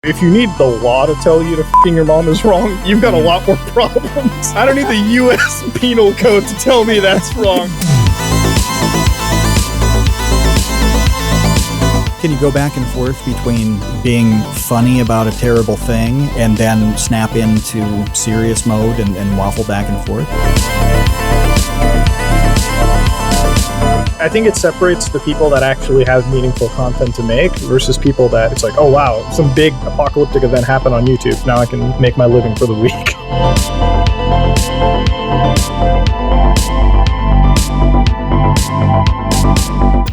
If you need the law to tell you to f***ing your mom is wrong, you've got a lot more problems. I don't need the U.S. Penal Code to tell me that's wrong. Can you go back and forth between being funny about a terrible thing and then snap into serious mode and waffle back and forth? I think it separates the people that actually have meaningful content to make versus people that it's like, oh wow, some big apocalyptic event happened on YouTube. Now I can make my living for the week.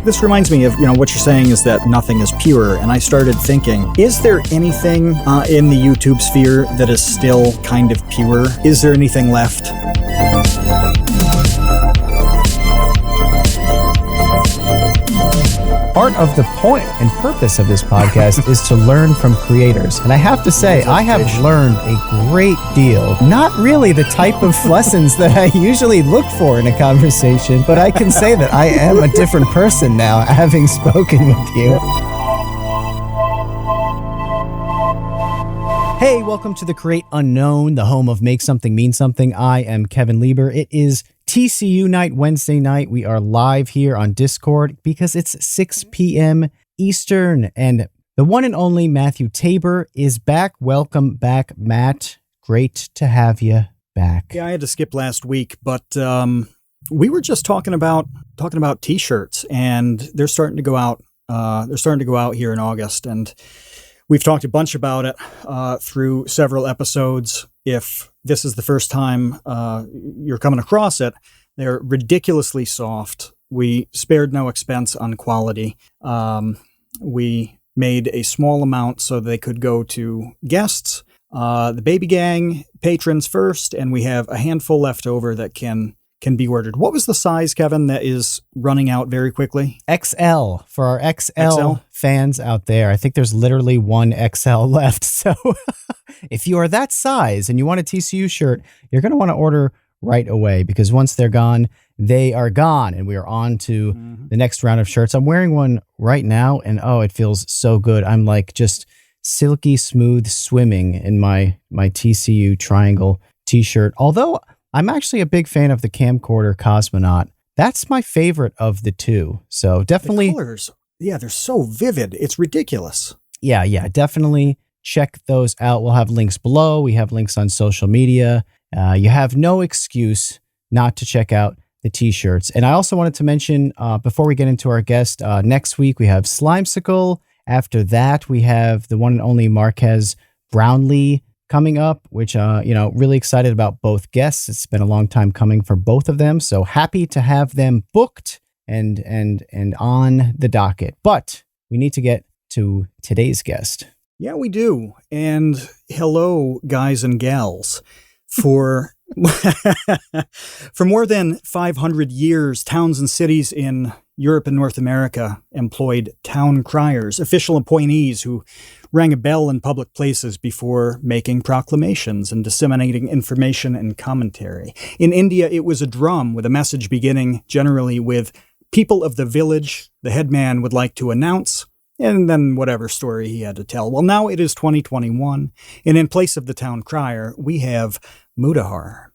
This reminds me of, what you're saying is that nothing is pure. And I started thinking, is there anything in the YouTube sphere that is still kind of pure? Is there anything left? Part of the point and purpose of this podcast is to learn from creators. And I have to say, I have learned a great deal. Not really the type of lessons that I usually look for in a conversation, but I can say that I am a different person now, having spoken with you. Hey, welcome to the Create Unknown, the home of Make Something Mean Something. I am Kevin Lieber. It is TCU night, Wednesday night. We are live here on Discord because it's 6 p.m. Eastern, and the one and only Matthew Tabor is back. Welcome back, Matt. Great to have you back. Yeah, I had to skip last week, but we were just talking about t-shirts, and they're starting to go out. Here in August, and we've talked a bunch about it through several episodes. If this is the first time you're coming across it, they're ridiculously soft. We spared no expense on quality. We made a small amount so they could go to guests, the baby gang, patrons first, and we have a handful left over that can be ordered. What was the size, Kevin, that is running out very quickly? XL, for our XL fans out there. I think there's literally one XL left. So if you are that size and you want a TCU shirt, you're going to want to order right away, because once they're gone, they are gone. And we are on to the next round of shirts. I'm wearing one right now, and oh, it feels so good. I'm like just silky smooth swimming in my TCU triangle t-shirt. Although I'm actually a big fan of the camcorder cosmonaut. That's my favorite of the two. So definitely. The colors, yeah, they're so vivid. It's ridiculous. Yeah, definitely check those out. We'll have links below. We have links on social media. You have no excuse not to check out the t-shirts. And I also wanted to mention, before we get into our guest, next week we have Slimesicle. After that, we have the one and only Marquez Brownlee coming up, which, really excited about both guests. It's been a long time coming for both of them. So happy to have them booked and on the docket. But we need to get to today's guest. Yeah, we do. And hello, guys and gals. For more than 500 years, towns and cities in Europe and North America employed town criers, official appointees who rang a bell in public places before making proclamations and disseminating information and commentary. In India, it was a drum with a message beginning generally with "people of the village the headman would like to announce," and then whatever story he had to tell. Well, now it is 2021, and in place of the town crier, we have Mutahar.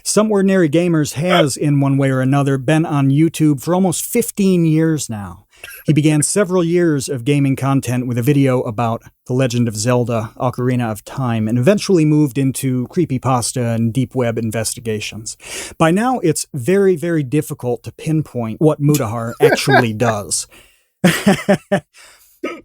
Some Ordinary Gamers has, in one way or another, been on YouTube for almost 15 years now. He began several years of gaming content with a video about The Legend of Zelda: Ocarina of Time, and eventually moved into creepypasta and deep web investigations. By now, it's very, very difficult to pinpoint what Mutahar actually does.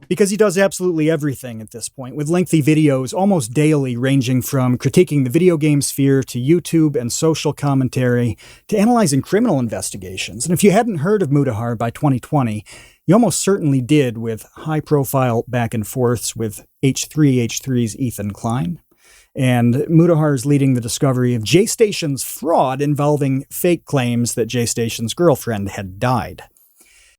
Because he does absolutely everything at this point, with lengthy videos almost daily ranging from critiquing the video game sphere to YouTube and social commentary to analyzing criminal investigations. And if you hadn't heard of Mutahar by 2020, you almost certainly did, with high-profile back and forths with H3H3's Ethan Klein. And Mutahar is leading the discovery of J-Station's fraud involving fake claims that J-Station's girlfriend had died.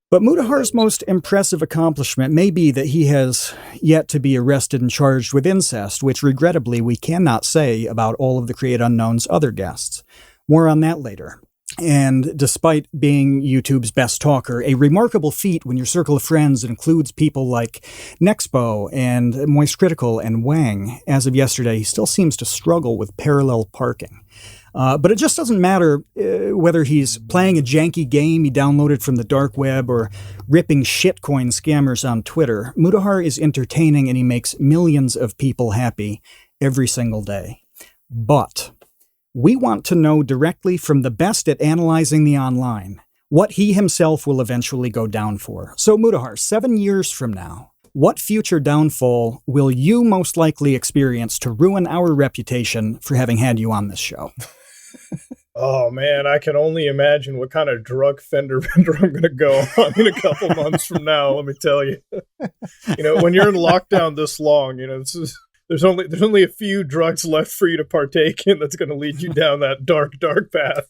But Mutahar's most impressive accomplishment may be that he has yet to be arrested and charged with incest, which regrettably we cannot say about all of the Create Unknown's other guests. More on that later. And despite being YouTube's best talker, a remarkable feat when your circle of friends includes people like Nexpo and Moist Critical and Wang. As of yesterday, he still seems to struggle with parallel parking. But it just doesn't matter whether he's playing a janky game he downloaded from the dark web or ripping shitcoin scammers on Twitter. Mutahar is entertaining and he makes millions of people happy every single day. But we want to know directly from the best at analyzing the online what he himself will eventually go down for. So Mutahar, 7 years from now, what future downfall will you most likely experience to ruin our reputation for having had you on this show? Oh man, I can only imagine what kind of drug fender bender I'm going to go on in a couple months from now. Let me tell you, when you're in lockdown this long, there's only a few drugs left for you to partake in that's going to lead you down that dark path.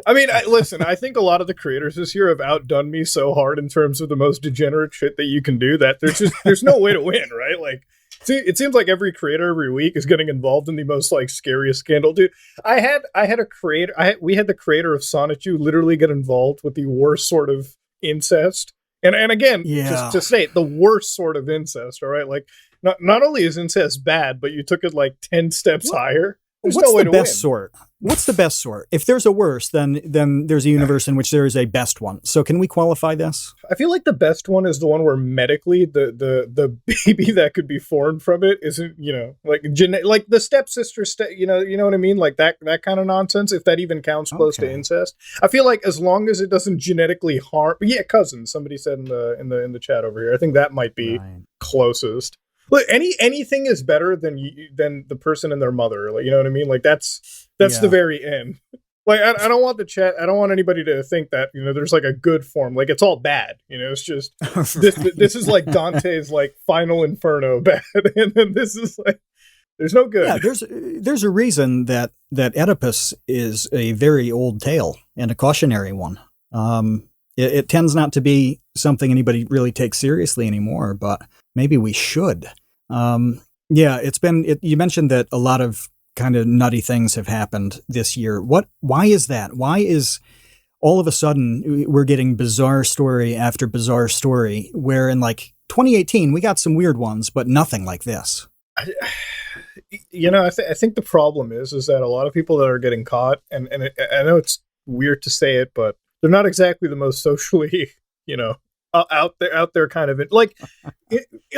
I mean, listen, I think a lot of the creators this year have outdone me so hard in terms of the most degenerate shit that you can do that there's no way to win, right? Like, see, it seems like every creator every week is getting involved in the most like scariest scandal. Dude, I had a creator, we had the creator of Sonichu literally get involved with the worst sort of incest. And again, just to state, the worst sort of incest, all right? Like, not only is incest bad, but you took it like 10 steps higher. There's What's no way the to best win. sort? What's the best sort? If there's a worst, then there's a universe in which there is a best one. So can we qualify this? I feel like the best one is the one where medically the baby that could be formed from it isn't, like like the stepsister, you know what I mean? Like that kind of nonsense, if that even counts close to incest. I feel like as long as it doesn't genetically harm, cousins, somebody said in the chat over here. I think that might be closest. Look, anything is better than the person and their mother. Like, you know what I mean? Like that's the very end. Like I don't want the chat. I don't want anybody to think that there's like a good form. Like it's all bad. It's just this is like Dante's like final inferno bad, and then this is like there's no good. Yeah, there's a reason that Oedipus is a very old tale and a cautionary one. It tends not to be something anybody really takes seriously anymore, but maybe we should. You mentioned that a lot of kind of nutty things have happened this year. Why is that? Why is all of a sudden we're getting bizarre story after bizarre story, where in like 2018 we got some weird ones, but nothing like this? I think the problem is that a lot of people that are getting caught, and I know it's weird to say it, but they're not exactly the most socially, out there kind of it. Like,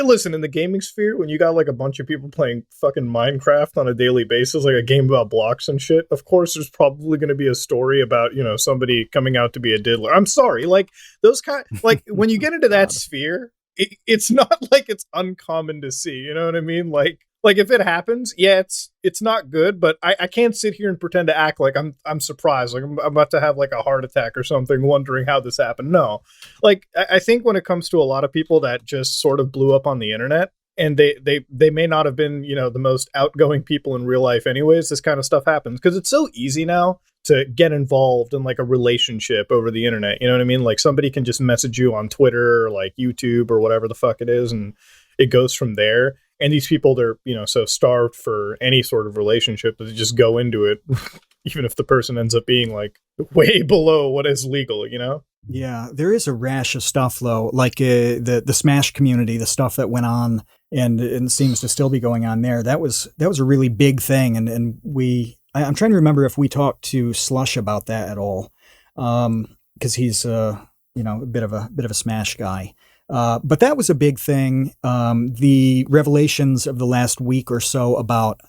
listen, in the gaming sphere, when you got like a bunch of people playing fucking Minecraft on a daily basis, like a game about blocks and shit, of course there's probably going to be a story about, somebody coming out to be a diddler. I'm sorry, like those kind, like when you get into that sphere, it's not like it's uncommon to see, you know what I mean? Like if it happens, it's not good, but I can't sit here and pretend to act like I'm surprised, like I'm about to have like a heart attack or something, wondering how this happened. No, like I think when it comes to a lot of people that just sort of blew up on the internet, and they may not have been the most outgoing people in real life, anyways, this kind of stuff happens because it's so easy now to get involved in like a relationship over the internet. You know what I mean? Like somebody can just message you on Twitter or like YouTube or whatever the fuck it is, and it goes from there. And these people, they're, so starved for any sort of relationship that they just go into it, even if the person ends up being like way below what is legal, Yeah, there is a rash of stuff though, like the Smash community, the stuff that went on and seems to still be going on there. That was a really big thing, and I'm trying to remember if we talked to Slush about that at all, because he's a bit of a Smash guy. But that was a big thing. The revelations of the last week or so about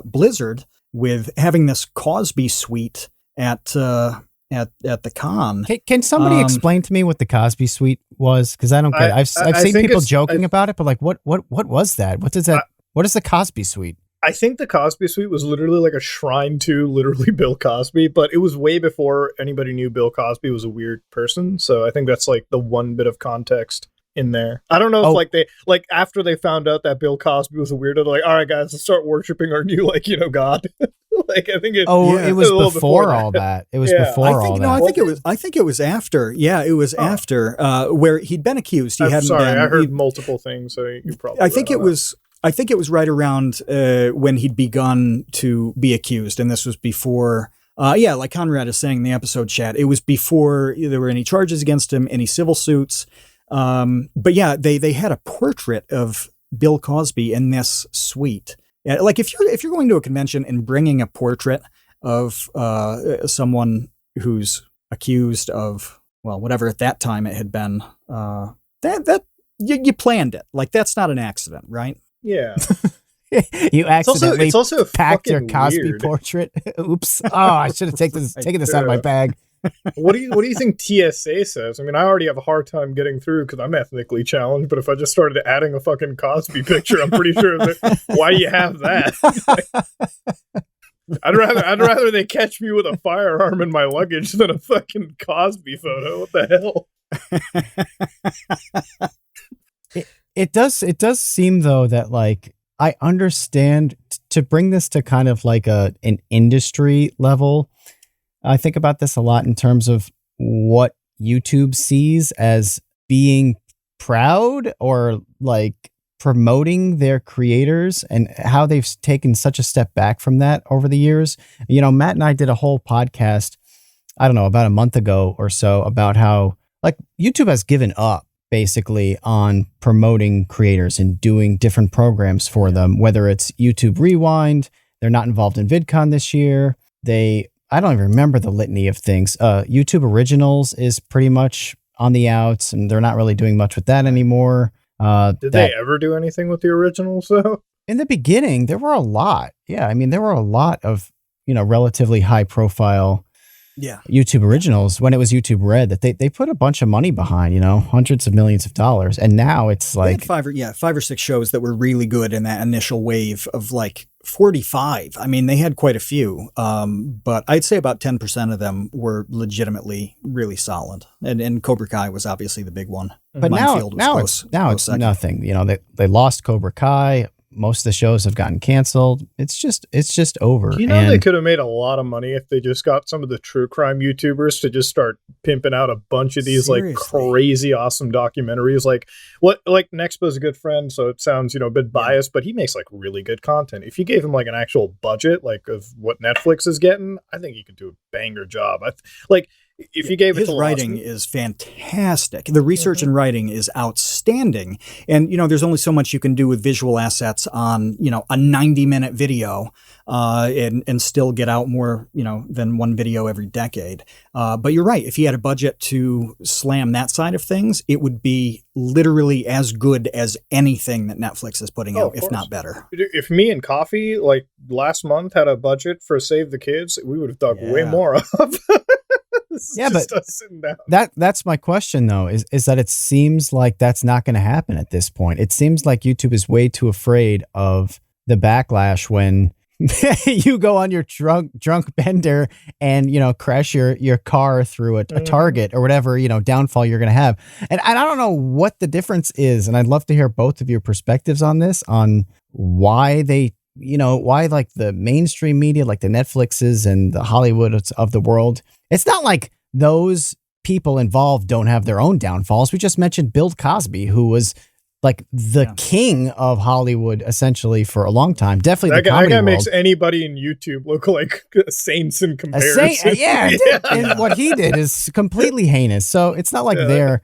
Blizzard with having this Cosby Suite at the con. Can somebody explain to me what the Cosby Suite was? Because I don't get it. I've seen people joking about it, but like, what was that? What is that? What is the Cosby Suite? I think the Cosby Suite was literally like a shrine to literally Bill Cosby, but it was way before anybody knew Bill Cosby was a weird person. So I think that's like the one bit of context in there. I don't know if after they found out that Bill Cosby was a weirdo, they're like, all right, guys, let's start worshiping our new God. Like I think it. It was before all that. It was before all that. I think it was after. Yeah, it was after where he'd been accused. I heard multiple things. So you probably. I think it was right around when he'd begun to be accused, and this was before Yeah, like Conrad is saying in the episode chat, it was before there were any charges against him, any civil suits. But yeah, they had a portrait of Bill Cosby in this suite. Like if you're going to a convention and bringing a portrait of someone who's accused of, well, whatever at that time it had been, that you planned it. Like that's not an accident, right? Yeah. You accidentally it's also packed your Cosby weird. portrait. Oops. Oh, I should have taken this out of my bag. What do you think TSA says? I mean, I already have a hard time getting through because I'm ethnically challenged, but if I just started adding a fucking Cosby picture, I'm pretty sure that, why do you have that? I'd rather they catch me with a firearm in my luggage than a fucking Cosby photo. What the hell? It does seem though that like I understand to bring this to kind of like an industry level. I think about this a lot in terms of what YouTube sees as being proud or like promoting their creators and how they've taken such a step back from that over the years. You know, Matt and I did a whole podcast, I don't know, about a month ago or so about how like YouTube has given up basically on promoting creators and doing different programs for them, whether it's YouTube Rewind, they're not involved in VidCon this year. I don't even remember the litany of things. YouTube Originals is pretty much on the outs and they're not really doing much with that anymore. Did they ever do anything with the originals though? In the beginning, there were a lot. Yeah. I mean, there were a lot of, relatively high profile YouTube Originals when it was YouTube Red that they put a bunch of money behind, hundreds of millions of dollars. And now it's like five or six shows that were really good in that initial wave of like 45. I mean, they had quite a few, but I'd say about 10% of them were legitimately really solid. And Cobra Kai was obviously the big one. But now it's nothing. They lost Cobra Kai. Most of the shows have gotten canceled. It's just over. They could have made a lot of money if they just got some of the true crime YouTubers to just start pimping out a bunch of these like crazy awesome documentaries. Like Nexpo's a good friend, so it sounds a bit biased, but he makes like really good content. If you gave him like an actual budget like of what Netflix is getting, I think he could do a banger job. If you gave his writing is fantastic. The research and writing is outstanding. And, there's only so much you can do with visual assets on, a 90-minute video and still get out more, than one video every decade. But you're right. If he had a budget to slam that side of things, it would be literally as good as anything that Netflix is putting out, if not better. If me and Coffee, like last month, had a budget for Save the Kids, we would have dug way more up. Yeah, but that's my question though, is that it seems like that's not going to happen at this point. It seems like YouTube is way too afraid of the backlash when you go on your drunk bender and, crash your car through a Target or whatever, downfall you're going to have. And I don't know what the difference is. And I'd love to hear both of your perspectives on this, on why why like the mainstream media, like the Netflixes and the Hollywoods of the world, it's not like those people involved don't have their own downfalls. We just mentioned Bill Cosby, who was like the king of Hollywood essentially for a long time. Definitely the comedy that guy world. Makes anybody in YouTube look like saints in comparison. And what he did is completely heinous. So it's not like they're,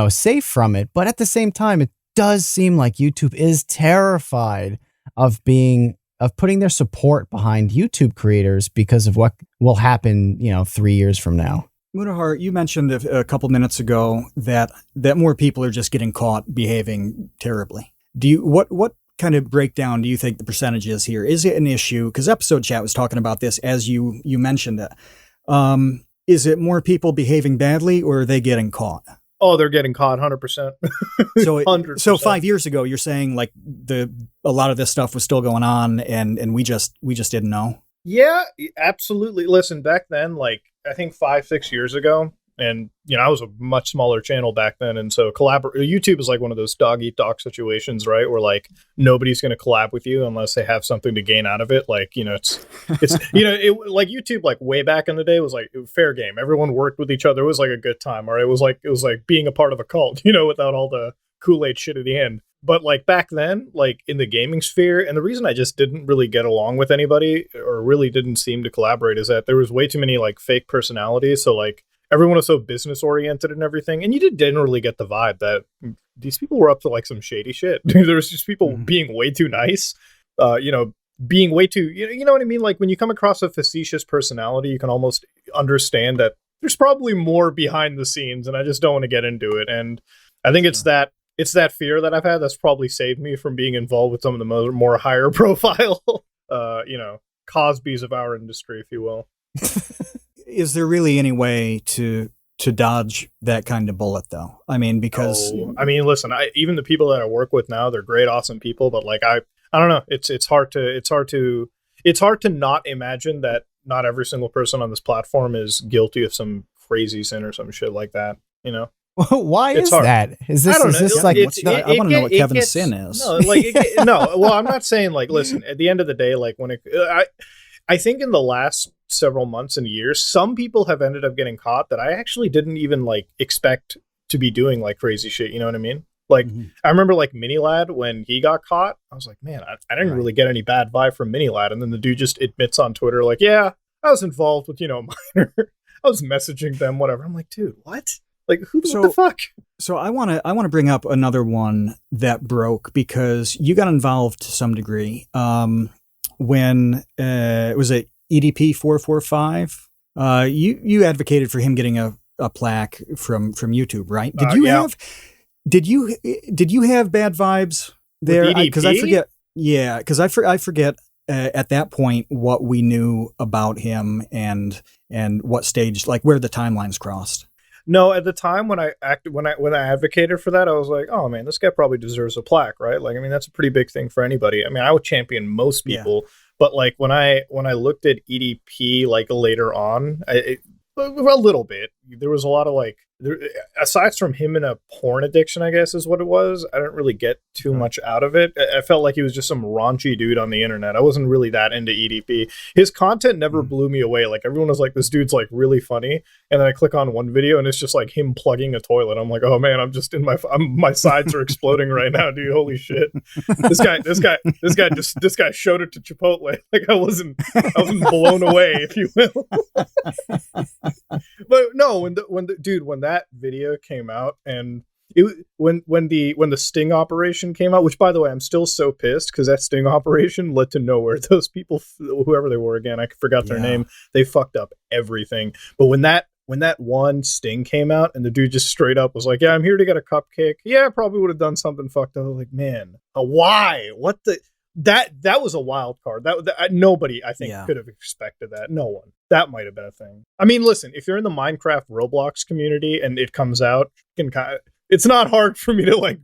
safe from it. But at the same time, it does seem like YouTube is terrified of putting their support behind YouTube creators because of what will happen, 3 years from now. Mutahar, you mentioned a couple minutes ago that more people are just getting caught behaving terribly. What kind of breakdown do you think the percentage is here? Is it an issue? Because episode chat was talking about this as you mentioned it. Is it more people behaving badly or are they getting caught? Oh, they're getting caught 100%. So 5 years ago, you're saying like a lot of this stuff was still going on and we just didn't know. Yeah, absolutely. Listen, back then, like I think 5-6 years ago, and I was a much smaller channel back then, and so YouTube is like one of those dog eat dog situations, right? Where like nobody's going to collab with you unless they have something to gain out of it. Like it's like YouTube like way back in the day was like fair game. Everyone worked with each other. It was like a good time, or it was like being a part of a cult, without all the Kool-Aid shit at the end. But like back then, like in the gaming sphere, and the reason I just didn't really get along with anybody or really didn't seem to collaborate is that there was way too many like fake personalities. So like everyone was so business oriented and everything. And you did generally get the vibe that these people were up to like some shady shit. There was just people being way too nice, being way too, you know what I mean? Like when you come across a facetious personality, you can almost understand that there's probably more behind the scenes, and I just don't want to get into it. And I think it's that fear that I've had that's probably saved me from being involved with some of the more higher profile, Cosbys of our industry, if you will. Is there really any way to dodge that kind of bullet, though? I mean, because listen, even the people that I work with now, they're great, awesome people, but like I don't know, it's hard to not imagine that not every single person on this platform is guilty of some crazy sin or some shit like that, you know? Why is that? Is this, I want to know what Kevin's sin is. Well, I'm not saying like, listen, at the end of the day, like I think in the last several months and years, some people have ended up getting caught that I actually didn't even like expect to be doing like crazy shit. You know what I mean? Like I remember like MiniLadd when he got caught, I was like, man, I didn't really get any bad vibe from MiniLadd. And then the dude just admits on Twitter, like, yeah, I was involved with, minor. I was messaging them, whatever. I'm like, dude, what? Like, what the fuck? So I want to bring up another one that broke because you got involved to some degree when it was a EDP 445. You advocated for him getting a plaque from YouTube, right? Did you have bad vibes there? Because I forget. Yeah, because I forget at that point what we knew about him and what stage, like where the timelines crossed. No, at the time when I advocated for that, I was like, oh man, this guy probably deserves a plaque, right? Like, I mean, that's a pretty big thing for anybody. I mean, I would champion most people, but like when I looked at EDP like later on, a little bit, there was a lot of like, aside from him in a porn addiction, I guess is what it was. I didn't really get too much out of it. I felt like he was just some raunchy dude on the internet. I wasn't really that into EDP. His content never blew me away. Like everyone was like, this dude's like really funny. And then I click on one video and it's just like him plugging a toilet. I'm like, oh man, I'm just in my sides are exploding right now, dude. Holy shit. This guy showed it to Chipotle. Like I wasn't blown away, if you will. But no, when that video came out and when the sting operation came out, which by the way, I'm still so pissed because that sting operation led to nowhere. Those people, whoever they were, again, I forgot their name. They fucked up everything. But when that one sting came out and the dude just straight up was like, yeah, I'm here to get a cupcake. Yeah, I probably would have done something fucked up. I was like, man, why? What the? That was a wild card. That nobody, I think, could have expected that. No one. That might have been a thing. I mean, listen, if you're in the Minecraft Roblox community and it comes out, it's not hard for me to like,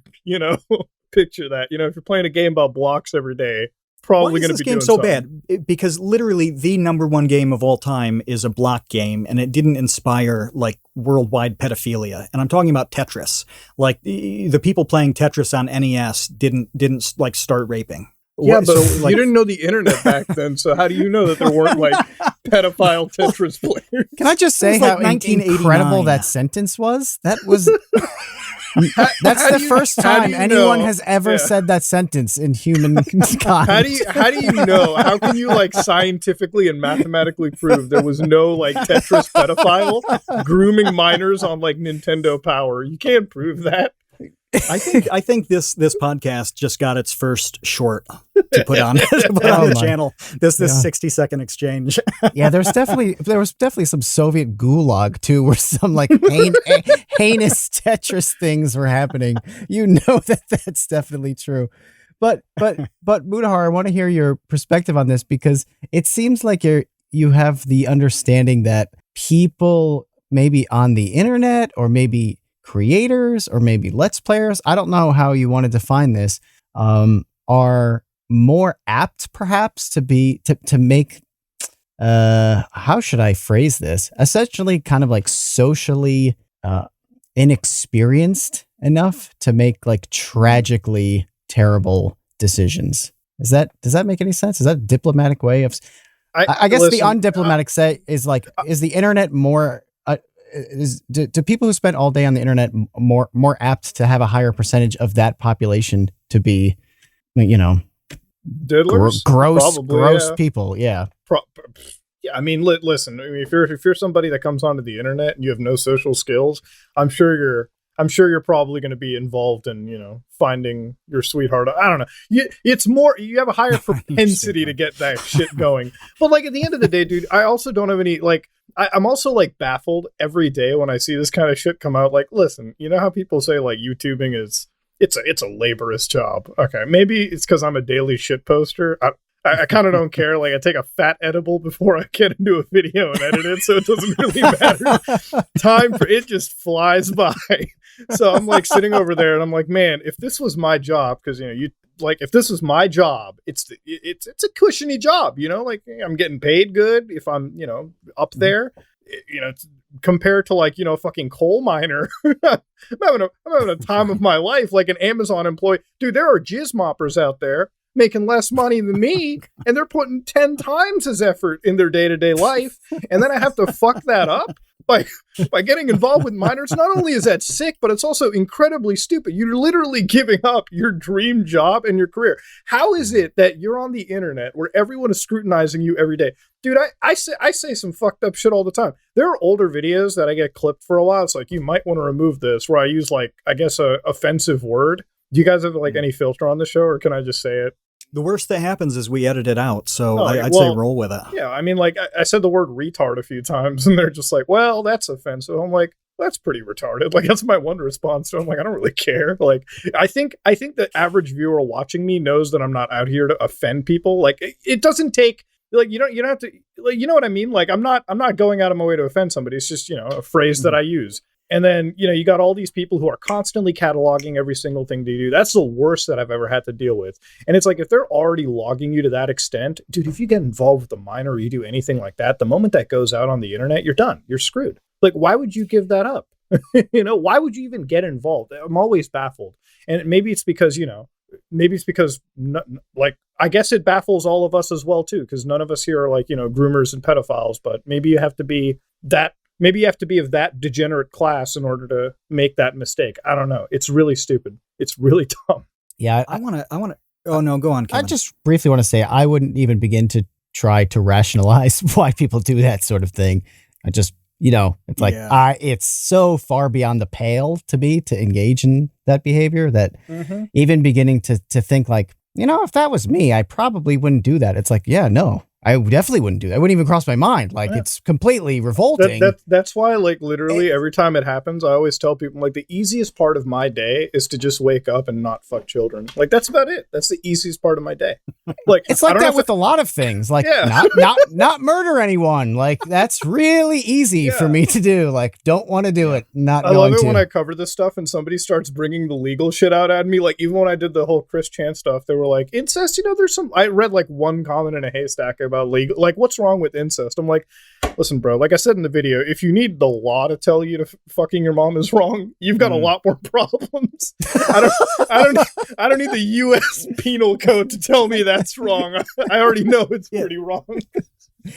picture that. If you're playing a game about blocks every day, probably going to be doing something. Why is this game so bad? Because literally the #1 game of all time is a block game, and it didn't inspire like worldwide pedophilia. And I'm talking about Tetris. Like the people playing Tetris on NES didn't like start raping. Yeah, but you didn't know the internet back then, so how do you know that there weren't like pedophile Tetris players? Can I just say how incredible that sentence was? That was that's the first time anyone has ever said that sentence in humankind. How do you know? How can you like scientifically and mathematically prove there was no like Tetris pedophile grooming minors on like Nintendo Power? You can't prove that. I think this podcast just got its first short to put on the channel. This 60-second exchange. Yeah, there was definitely some Soviet gulag too, where some like heinous Tetris things were happening. You know that's definitely true. But Mutahar, I want to hear your perspective on this because it seems like you have the understanding that people maybe on the internet or maybe creators or maybe let's players, I don't know how you want to define this, are more apt perhaps to make how should I phrase this, essentially kind of like socially inexperienced enough to make like tragically terrible decisions. Does that make any sense? Is that a diplomatic way of I guess the undiplomatic say is like, is the internet more do people who spend all day on the internet more apt to have a higher percentage of that population to be, Diddlers? gross Probably, yeah. people. Yeah. Yeah, I mean, listen. I mean, if you're somebody that comes onto the internet and you have no social skills, I'm sure you're probably going to be involved in finding your sweetheart. I don't know. It's more you have a higher propensity to get that shit going. But like at the end of the day, dude, I also don't have any like. I'm also like baffled every day when I see this kind of shit come out. Like, listen, you know how people say like YouTubing is it's a laborious job. Okay, maybe it's because I'm a daily shit poster. I kind of don't care. Like, I take a fat edible before I get into a video and edit it, so it doesn't really matter. Time for it just flies by. So I'm like sitting over there, and I'm like, man, if this was my job, because if this was my job, it's a cushiony job. Like I'm getting paid good if I'm up there. Compared to like a fucking coal miner. I'm having a time of my life, like an Amazon employee. Dude, there are jizz moppers out there making less money than me, and they're putting 10 times as effort in their day-to-day life, and then I have to fuck that up by getting involved with minors. Not only is that sick, but it's also incredibly stupid. You're literally giving up your dream job and your career. How is it that you're on the internet where everyone is scrutinizing you every day? Dude, I say some fucked up shit all the time. There are older videos that I get clipped for a while. It's like, you might want to remove this, where I use like, I guess, a offensive word. Do you guys have like any filter on the show, or can I just say it? The worst that happens is we edit it out, so I'd say roll with it. Yeah, I mean, like, I said the word retard a few times, and they're just like, well, that's offensive. I'm like, that's pretty retarded. Like, that's my one response to it. I'm like, I don't really care. Like, I think the average viewer watching me knows that I'm not out here to offend people. Like, it doesn't take, like, you don't have to, like, you know what I mean? Like, I'm not going out of my way to offend somebody. It's just, a phrase that I use. And then, you got all these people who are constantly cataloging every single thing they do. That's the worst that I've ever had to deal with. And it's like, if they're already logging you to that extent, dude, if you get involved with a minor or you do anything like that, the moment that goes out on the internet, you're done. You're screwed. Like, why would you give that up? Why would you even get involved? I'm always baffled. And maybe it's because, like, I guess it baffles all of us as well, too, because none of us here are like, groomers and pedophiles, but maybe you have to be that. Maybe you have to be of that degenerate class in order to make that mistake. I don't know. It's really stupid. It's really dumb. Yeah. I want to. Oh, no, go on, Kevin. I just briefly want to say I wouldn't even begin to try to rationalize why people do that sort of thing. I just, it's like, it's so far beyond the pale to me to engage in that behavior that even beginning to think like, if that was me, I probably wouldn't do that. It's like, yeah, no. I definitely wouldn't do that. It wouldn't even cross my mind. Like, it's completely revolting. That's why, like, literally every time it happens, I always tell people, like, the easiest part of my day is to just wake up and not fuck children. Like, that's about it. That's the easiest part of my day. Like, it's like that with a lot of things. Like, not murder anyone. Like, that's really easy for me to do. Like, don't want to do it. I love it when I cover this stuff and somebody starts bringing the legal shit out at me. Like, even when I did the whole Chris Chan stuff, they were like, incest, there's some, I read like one comment in a haystack about legal, like, what's wrong with incest? I'm like, listen, bro, like I said in the video, if you need the law to tell you to fucking your mom is wrong, you've got a lot more problems. I don't need the U.S. penal code to tell me that's wrong. I already know it's pretty wrong.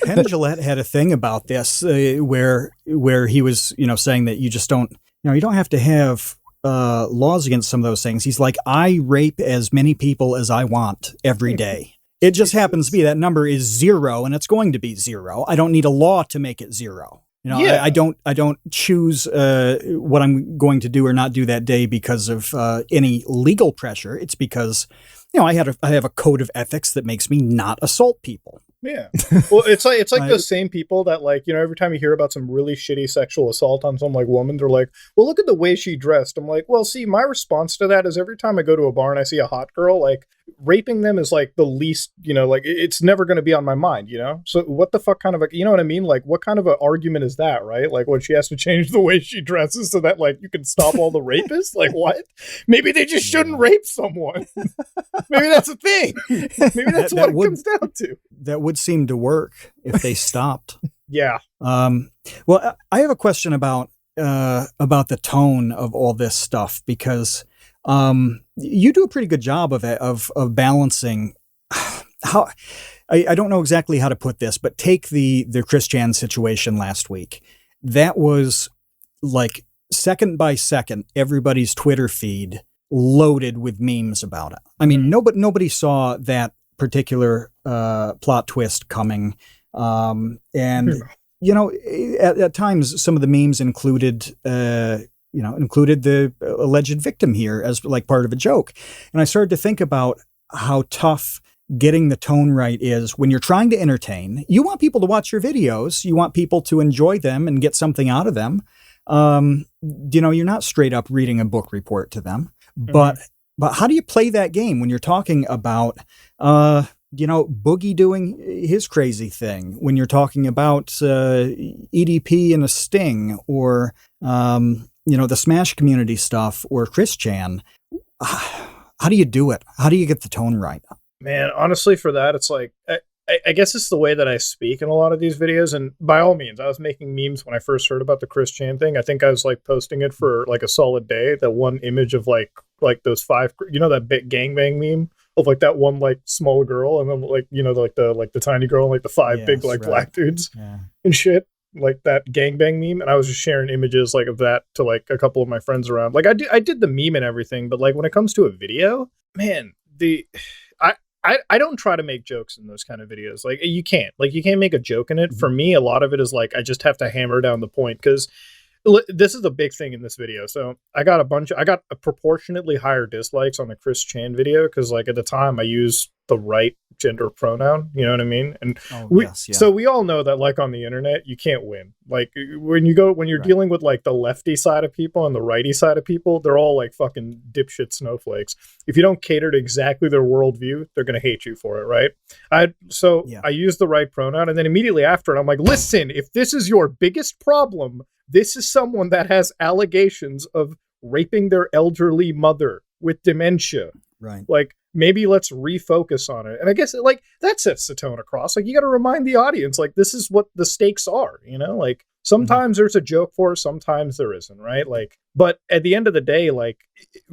Penn Jillette had a thing about this where he was, saying that you just don't, you don't have to have laws against some of those things. He's like, I rape as many people as I want every day. It just happens to be that number is 0, and it's going to be 0. I don't need a law to make it 0. I don't choose what I'm going to do or not do that day because of any legal pressure. It's because I have a code of ethics that makes me not assault people. Yeah. Well, it's like those same people that, like, every time you hear about some really shitty sexual assault on some like woman, they're like, well, look at the way she dressed. I'm like, well, see, my response to that is every time I go to a bar and I see a hot girl, like, raping them is like the least, like, it's never going to be on my mind, So what the fuck kind of, you know what I mean? Like, what kind of an argument is that, right? Like, when she has to change the way she dresses so that, like, you can stop all the rapists? Like, what? Maybe they just shouldn't rape someone. Maybe that's a thing. Maybe that's what it comes down to. That would seem to work if they stopped. Yeah. Well, I have a question about the tone of all this stuff, because you do a pretty good job of balancing how, I don't know exactly how to put this, but take the Chris Chan situation last week. That was like second by second, everybody's Twitter feed loaded with memes about it. I mean, nobody saw that particular plot twist coming. And, you know, at times some of the memes included the alleged victim here as like part of a joke. And I started to think about how tough getting the tone right is when you're trying to entertain. You want people to watch your videos. You want people to enjoy them and get something out of them. You know, you're not straight up reading a book report to them. But how do you play that game when you're talking about, you know, Boogie doing his crazy thing, when you're talking about EDP and a Sting, or, you know, the Smash community stuff, or Chris Chan? How do you do it? How do you get the tone right? Man, honestly, for that, it's like, I guess it's the way that I speak in a lot of these videos. And by all means, I was making memes when I first heard about the Chris Chan thing. I think I was like posting it for like a solid day. That one image of like those 5, you know, that big gangbang meme of like that one like small girl, and then like, you know, like the tiny girl and like the 5 big like black dudes and shit, like that gangbang meme. And I was just sharing images like of that to like a couple of my friends around. Like I did the meme and everything, but like when it comes to a video, man, I don't try to make jokes in those kind of videos. Like you can't make a joke in it. For me, a lot of it is like, I just have to hammer down the point, because this is a big thing in this video. So I got a proportionately higher dislikes on the Chris Chan video, because like at the time I used the right gender pronoun, you know what I mean? And so we all know that like on the internet, you can't win. Like when you're dealing with like the lefty side of people and the righty side of people, they're all like fucking dipshit snowflakes. If you don't cater to exactly their worldview, they're going to hate you for it. Right. I used the right pronoun, and then immediately after it, I'm like, listen, if this is your biggest problem, this is someone that has allegations of raping their elderly mother with dementia. Right. Like, maybe let's refocus on it. And I guess like that sets the tone across. Like, you got to remind the audience, like, this is what the stakes are, you know, like sometimes there's a joke for, sometimes there isn't. Right. Like, but at the end of the day, like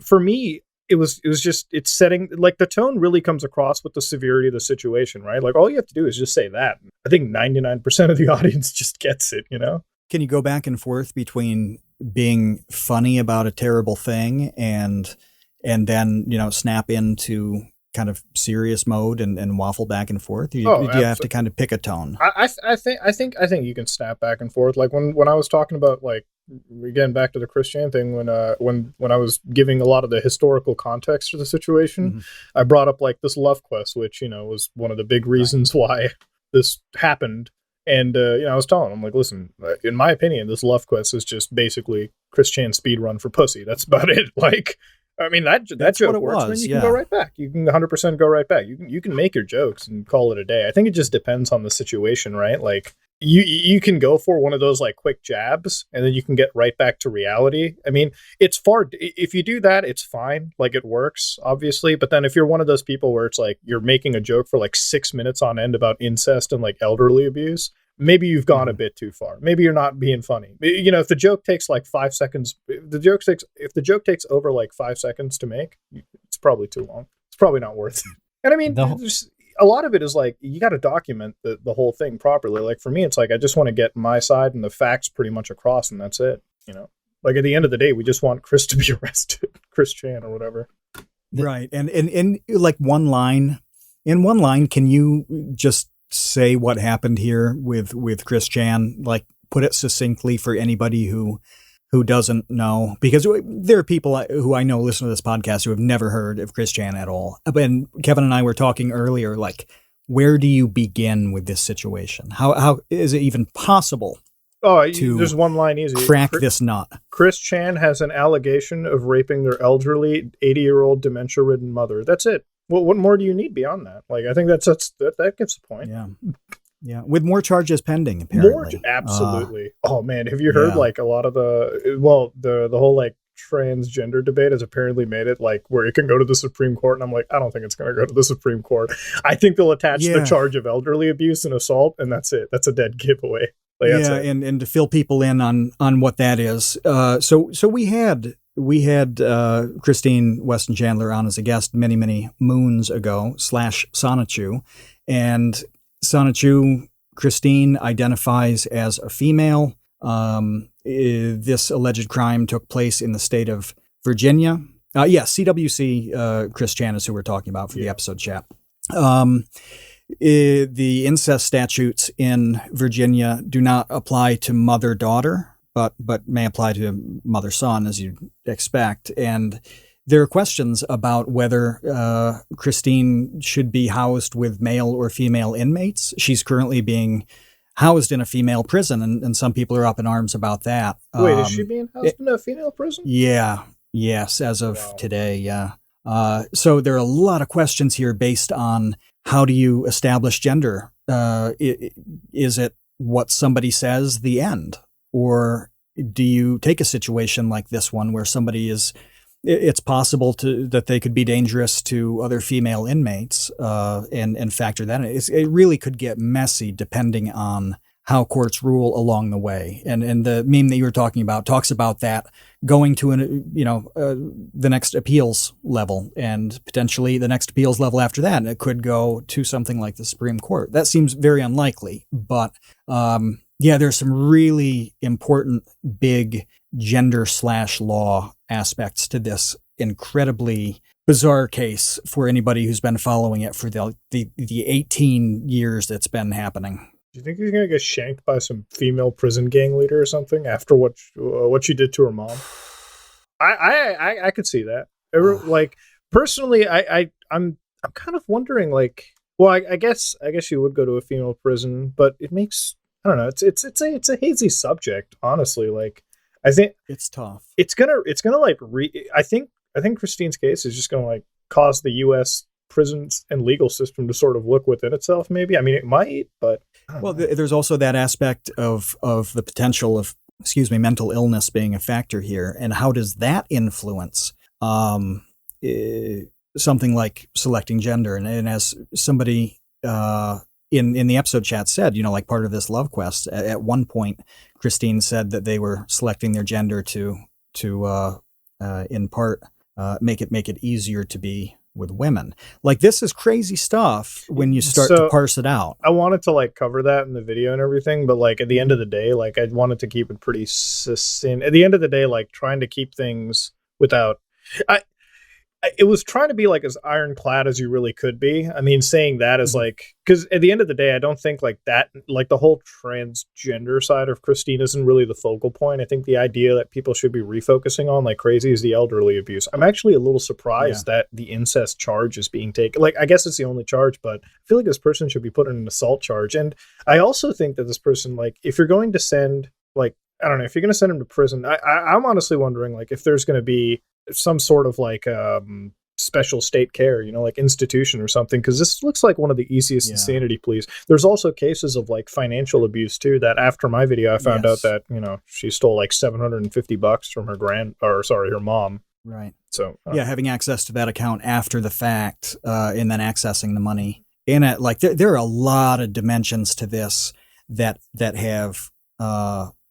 for me, it was just, it's setting, like the tone really comes across with the severity of the situation, right? Like all you have to do is just say that. I think 99% of the audience just gets it, you know? Can you go back and forth between being funny about a terrible thing and then, you know, snap into kind of serious mode and waffle back and forth? Do you have to kind of pick a tone? I think you can snap back and forth. Like when I was talking about, like, again, back to the Chris Chan thing, when I was giving a lot of the historical context to the situation, I brought up like this love quest, which, you know, was one of the big reasons why this happened. And, you know, I was telling him, like, listen, in my opinion, this love quest is just basically Chris Chan speed run for pussy. That's about it. Like, I mean, that joke works, then you can go right back. You can 100% go right back. You can make your jokes and call it a day. I think it just depends on the situation, right? Like, you can go for one of those like quick jabs, and then you can get right back to reality. I mean, if you do that, it's fine. Like, it works, obviously. But then if you're one of those people where it's like you're making a joke for like 6 minutes on end about incest and like elderly abuse, maybe you've gone a bit too far. Maybe you're not being funny. You know, if the joke takes like 5 seconds, if the joke takes over like 5 seconds to make, it's probably too long. It's probably not worth it. And I mean, a lot of it is like, you got to document the whole thing properly. Like for me, it's like, I just want to get my side and the facts pretty much across, and that's it. You know, like at the end of the day, we just want Chris to be arrested, Chris Chan or whatever. Right. And like in one line, can you just say what happened here with Chris Chan? Like, put it succinctly for anybody who doesn't know, because there are people who I know listen to this podcast who have never heard of Chris Chan at all. And Kevin and I were talking earlier, like, where do you begin with this situation? How is it even possible? There's one line easy. Crack this nut. Chris Chan has an allegation of raping their elderly 80-year-old dementia-ridden mother. That's it. Well, what more do you need beyond that? Like, I think that gets the point. Yeah. Yeah, with more charges pending, apparently. Absolutely. Oh man, have you heard like a lot of the whole like transgender debate has apparently made it like where it can go to the Supreme Court, and I'm like, I don't think it's going to go to the Supreme Court. I think they'll attach the charge of elderly abuse and assault, and that's it. That's a dead giveaway. Like, and to fill people in on what that is. So we had Christine Weston Chandler on as a guest many moons ago / Sonichu, and Sonichu, Christine identifies as a female. This alleged crime took place in the state of Virginia. CWC, Chris Chan is who we're talking about for the episode chat. The incest statutes in Virginia do not apply to mother-daughter, but may apply to mother-son, as you'd expect. And there are questions about whether Christine should be housed with male or female inmates. She's currently being housed in a female prison, and some people are up in arms about that. Wait, is she being housed in a female prison? Yeah. Yes, as of today, yeah. So there are a lot of questions here based on how do you establish gender? Is it what somebody says, the end? Or do you take a situation like this one where somebody it's possible that they could be dangerous to other female inmates and factor that in? It really could get messy depending on how courts rule along the way. And the meme that you were talking about talks about that going to the next appeals level, and potentially the next appeals level after that. And it could go to something like the Supreme Court. That seems very unlikely, but there's some really important big gender/law aspects to this incredibly bizarre case for anybody who's been following it for the 18 years that's been happening. Do you think he's gonna get shanked by some female prison gang leader or something after what she did to her mom? I could see that. Like personally, I'm kind of wondering, like, well, I guess you would go to a female prison, but it makes, I don't know, it's a hazy subject, honestly. Like, I think it's tough. It's gonna like I think Christine's case is just gonna like cause the U.S. prisons and legal system to sort of look within itself, maybe. I mean, it might, but there's also that aspect of the potential of mental illness being a factor here, and how does that influence something like selecting gender? And as somebody in the episode chat said, like part of this love quest, at one point Christine said that they were selecting their gender to in part make it easier to be with women. Like, this is crazy stuff when you start to parse it out. I wanted to like cover that in the video and everything, but like at the end of the day, like I wanted to keep it pretty succinct. At the end of the day, like trying to keep things without, it was trying to be like as ironclad as you really could be. I mean, saying that is like, because at the end of the day, I don't think like that, like the whole transgender side of Christine isn't really the focal point. I think the idea that people should be refocusing on like crazy is the elderly abuse. I'm actually a little surprised that the incest charge is being taken. Like, I guess it's the only charge, but I feel like this person should be put in an assault charge. And I also think that this person, like, if you're going to send, like, I don't know, if you're going to send him to prison, I'm honestly wondering, like, if there's going to be some sort of like special state care, like institution or something, because this looks like one of the easiest insanity pleas. There's also cases of like financial abuse too, that after my video I found out that she stole like $750 from her mom. Right. So having access to that account after the fact, and then accessing the money in it, like there are a lot of dimensions to this that have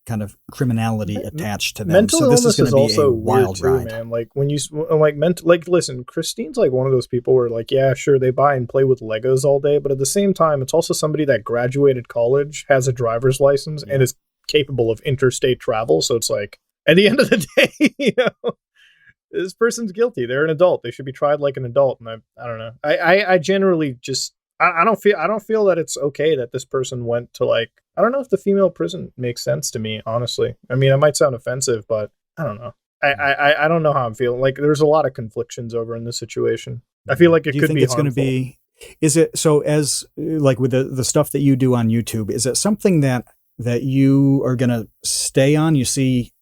kind of criminality attached to them. Mental so this illness is going to be a wild too, ride, man. Like when you listen, Christine's like one of those people where like, yeah, sure, they buy and play with Legos all day, but at the same time, it's also somebody that graduated college, has a driver's license, and is capable of interstate travel. So it's like, at the end of the day, this person's guilty. They're an adult. They should be tried like an adult. And I don't know. I generally just, I don't feel that it's okay that this person went to like, I don't know if the female prison makes sense to me, honestly. I mean, it might sound offensive, but I don't know. I don't know how I'm feeling. Like, there's a lot of conflictions over in this situation. I feel like it could be harmful. Is it, so as like with the stuff that you do on YouTube, is it something that you are going to stay on? You see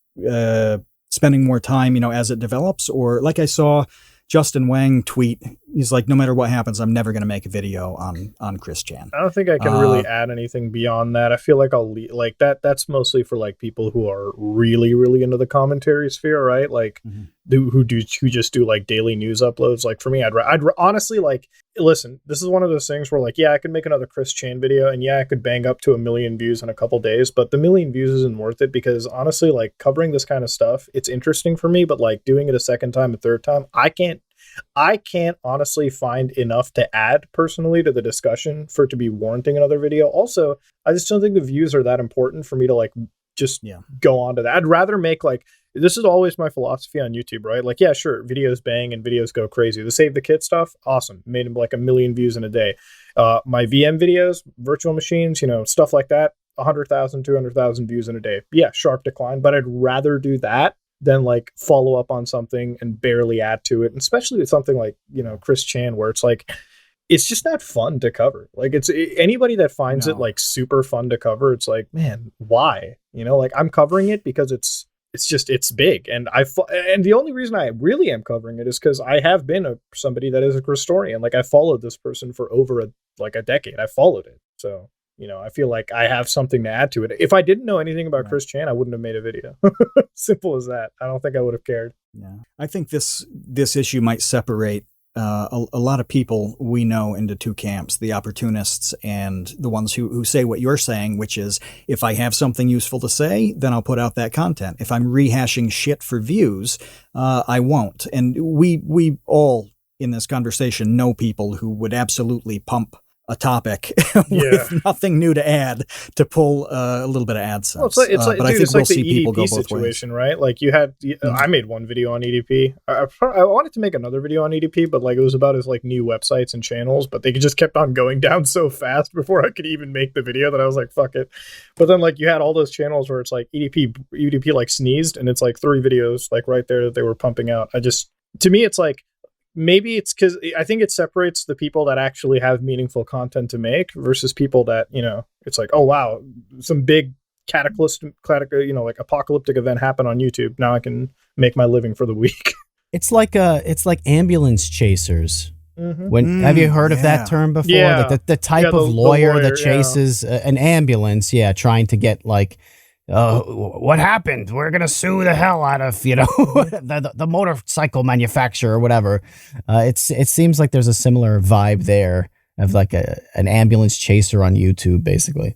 spending more time, as it develops? Or like I saw Justin Wang tweet, he's like, no matter what happens, I'm never going to make a video on Chris Chan. I don't think I can really add anything beyond that. I feel like I'll like that. That's mostly for like people who are really, really into the commentary sphere, right? Like who just do like daily news uploads. Like for me, I'd honestly, like, listen, this is one of those things where like, yeah, I could make another Chris Chan video, and yeah, I could bang up to 1 million views in a couple days, but the 1 million views isn't worth it, because honestly, like, covering this kind of stuff, it's interesting for me, but like doing it a second time, a third time, I can't honestly find enough to add personally to the discussion for it to be warranting another video. Also, I just don't think the views are that important for me to like just go on to that. I'd rather make like, this is always my philosophy on YouTube, right? Like, yeah, sure, videos bang and videos go crazy. The Save the Kid stuff, awesome. Made them like 1 million views in a day. My VM videos, virtual machines, stuff like that, 100,000, 200,000 views in a day. Yeah, sharp decline, but I'd rather do that than like follow up on something and barely add to it. And especially with something like, Chris Chan, where it's like, it's just not fun to cover. Like, it's anybody that finds it like super fun to cover. It's like, man, why? Like, I'm covering it because it's big, and and the only reason I really am covering it is because I have been somebody that is a historian. Like, I followed this person for over a decade. I followed it, so I feel like I have something to add to it. If I didn't know anything about Chris Chan, I wouldn't have made a video. Simple as that. I don't think I would have cared. Yeah, I think this issue might separate a lot of people we know into two camps: the opportunists and the ones who say what you're saying, which is, if I have something useful to say, then I'll put out that content. If I'm rehashing shit for views, I won't. And we all in this conversation know people who would absolutely pump a topic with nothing new to add to pull a little bit of AdSense. Well, it's like, dude, it's like the EDP situation, right? Like, you had, I made one video on EDP. I wanted to make another video on EDP, but like, it was about his like new websites and channels, but they just kept on going down so fast before I could even make the video that I was like, fuck it. But then like, you had all those channels where it's like EDP like sneezed, and it's like 3 videos like right there that they were pumping out. To me, it's like, maybe it's because I think it separates the people that actually have meaningful content to make versus people that, it's like, oh, wow, some big cataclysmic, like apocalyptic event happened on YouTube. Now I can make my living for the week. It's like ambulance chasers. Mm-hmm. Have you heard of that term before? Yeah. Like the type of lawyer that chases an ambulance, trying to get like, what happened? We're gonna sue the hell out of the motorcycle manufacturer or whatever. It seems like there's a similar vibe there of like an ambulance chaser on YouTube, basically.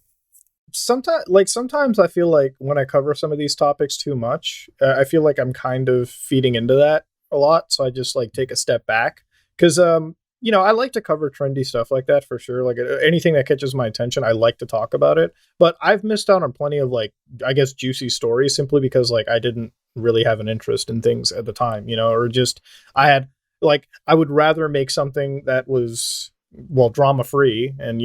Sometimes I feel like when I cover some of these topics too much, I feel like I'm kind of feeding into that a lot. So I just like take a step back because I like to cover trendy stuff like that for sure. Like, anything that catches my attention, I like to talk about it. But I've missed out on plenty of like, I guess, juicy stories simply because like I didn't really have an interest in things at the time, or just I would rather make something that was, well, drama free, and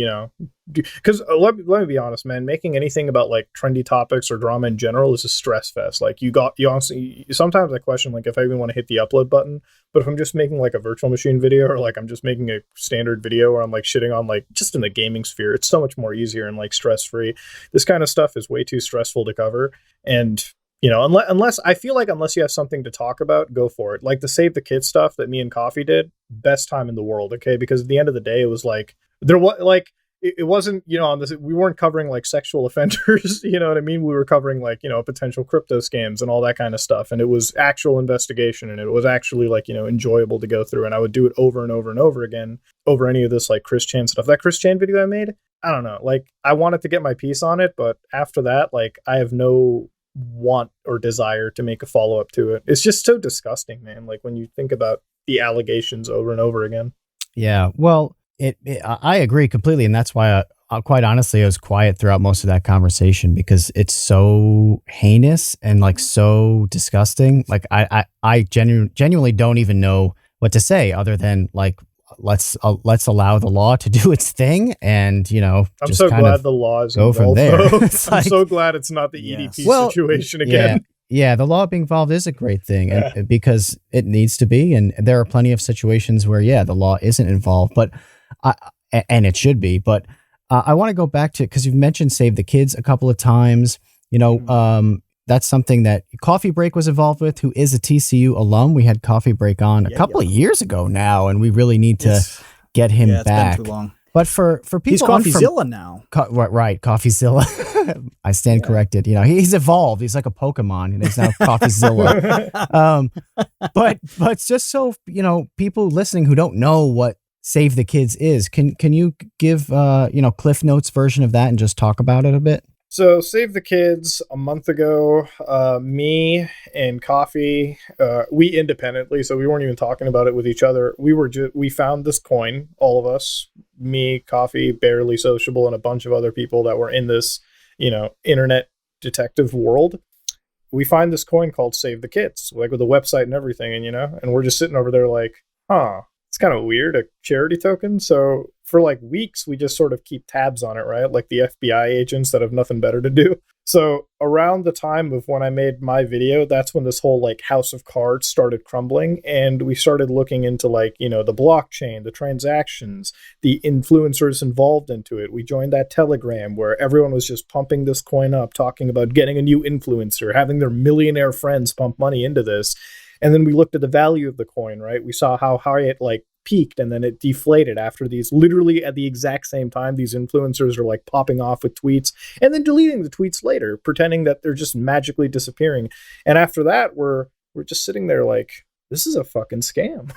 because let me be honest, man, making anything about like trendy topics or drama in general is a stress fest. Like, you honestly, sometimes I question like if I even want to hit the upload button. But if I'm just making like a virtual machine video, or like I'm just making a standard video where I'm like shitting on like just in the gaming sphere, it's so much more easier and like stress free. This kind of stuff is way too stressful to cover, and unless I feel like unless you have something to talk about, go for it. Like the Save the Kids stuff that me and Coffee did, best time in the world. Okay, because at the end of the day, it was like there was like it wasn't on this. We weren't covering like sexual offenders. You know what I mean? We were covering like potential crypto scams and all that kind of stuff, and it was actual investigation, and it was actually like enjoyable to go through. And I would do it over and over and over again over any of this like Chris Chan stuff. That Chris Chan video I made, I don't know. Like, I wanted to get my piece on it, but after that, like, I have no want or desire to make a follow-up to it. It's just so disgusting, man. Like, when you think about the allegations over and over again. Yeah, well, I agree completely, and that's why quite honestly, I was quiet throughout most of that conversation, because it's so heinous and like so disgusting. Like, I genuinely don't even know what to say other than like, let's allow the law to do its thing, and I'm so glad the law is go involved, from there. I'm so glad it's not the EDP situation again. Yeah, the law being involved is a great thing, and because it needs to be, and there are plenty of situations where the law isn't involved, but and it should be. But I want to go back to, because you've mentioned Save the Kids a couple of times. That's something that Coffee Break was involved with, who is a TCU alum. We had Coffee Break on a couple of years ago now, and we really need to get him back. Been too long. But for people, he's Coffeezilla now. Right, Coffeezilla. I stand corrected. He's evolved. He's like a Pokemon, and he's now Coffeezilla. But just so people listening who don't know what Save the Kids is, can you give Cliff Notes version of that and just talk about it a bit? So Save the Kids, a month ago, me and Coffee, we independently, so we weren't even talking about it with each other. We found this coin, all of us, me, Coffee, Barely Sociable, and a bunch of other people that were in this, internet detective world, we find this coin called Save the Kids, like with a website and everything, and and we're just sitting over there like, huh, it's kind of weird, a charity token. So for like weeks, we just sort of keep tabs on it, right? Like the FBI agents that have nothing better to do. So around the time of when I made my video, that's when this whole like house of cards started crumbling, and we started looking into like, the blockchain, the transactions, the influencers involved into it. We joined that Telegram where everyone was just pumping this coin up, talking about getting a new influencer, having their millionaire friends pump money into this. And then we looked at the value of the coin, right? We saw how high it like peaked and then it deflated after these, literally at the exact same time, these influencers are like popping off with tweets and then deleting the tweets later, pretending that they're just magically disappearing. And after that, we're just sitting there like, this is a fucking scam.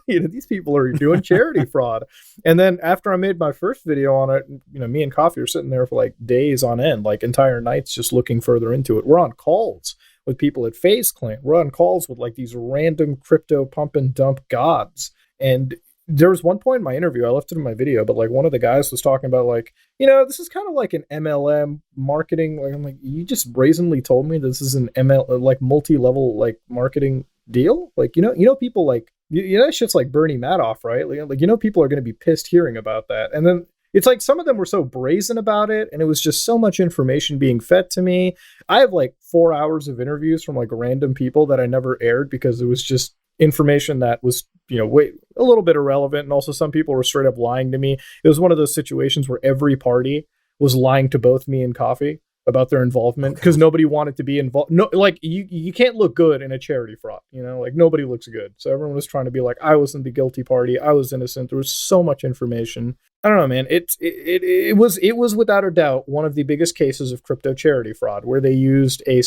These people are doing charity fraud. And then after I made my first video on it, me and Coffee are sitting there for like days on end, like entire nights, just looking further into it. We're on calls with people at FaZe Clan. We're on calls with like these random crypto pump and dump gods. And there was one point in my interview, I left it in my video, but like one of the guys was talking about like, this is kind of like an MLM marketing. Like, I'm like, you just brazenly told me this is an like multi-level like marketing deal. Like, people like, that shit's like Bernie Madoff, right? Like, people are going to be pissed hearing about that. And then it's like some of them were so brazen about it, and it was just so much information being fed to me. I have like 4 hours of interviews from like random people that I never aired because it was just information that was, a little bit irrelevant. And also some people were straight up lying to me. It was one of those situations where every party was lying to both me and Coffee about their involvement because nobody wanted to be involved. No, like you can't look good in a charity fraud, like nobody looks good. So everyone was trying to be like, I wasn't the guilty party. I was innocent. There was so much information. I don't know, man. It was without a doubt one of the biggest cases of crypto charity fraud where they used a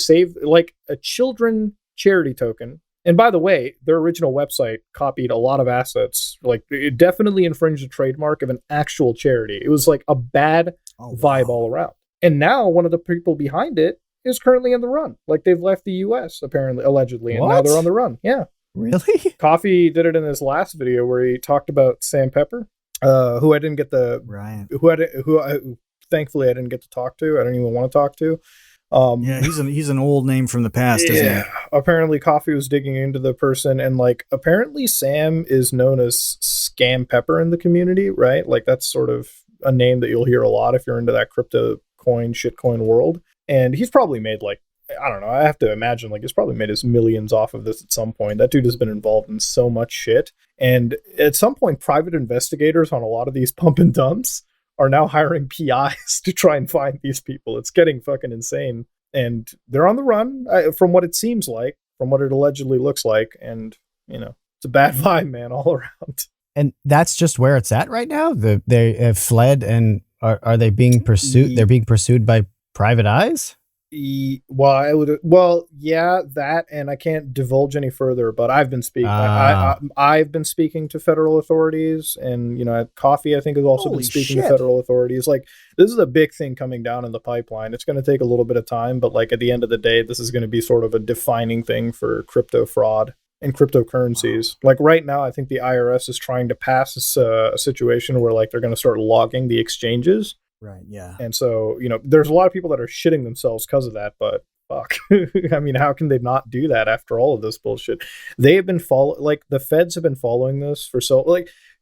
children charity token. And by the way, their original website copied a lot of assets. Like it definitely infringed the trademark of an actual charity. It was like a bad vibe all around. And now one of the people behind it is currently in the run. Like they've left the US apparently, allegedly, and now they're on the run. Yeah. Really? Coffee did it in his last video where he talked about Sam Pepper, who I didn't get who thankfully I didn't get to talk to. I didn't even want to talk to. Yeah, he's an old name from the past, isn't he? Apparently Coffee was digging into the person, and like apparently Sam is known as Scam Pepper in the community, right? Like that's sort of a name that you'll hear a lot if you're into that crypto coin shitcoin world. And he's probably made like, I don't know, I have to imagine like he's probably made his millions off of this at some point. That dude has been involved in so much shit. And at some point, private investigators on a lot of these pump and dumps are now hiring PIs to try and find these people. It's getting fucking insane. And they're on the run from what it seems like, from what it allegedly looks like. And, it's a bad vibe, man, all around. And that's just where it's at right now? They have fled, are they being pursued? They're being pursued by private eyes? Well, yeah, that, and I can't divulge any further, but I've been speaking. I've been speaking to federal authorities, and Coffee, I think, has also been speaking to federal authorities. Like, this is a big thing coming down in the pipeline. It's going to take a little bit of time, but like at the end of the day, this is going to be sort of a defining thing for crypto fraud and cryptocurrencies. Like right now, I think the IRS is trying to pass a situation where like they're going to start logging the exchanges. Right, yeah. And so, there's a lot of people that are shitting themselves because of that, but fuck. I mean, how can they not do that after all of this bullshit? They have been the feds have been following this for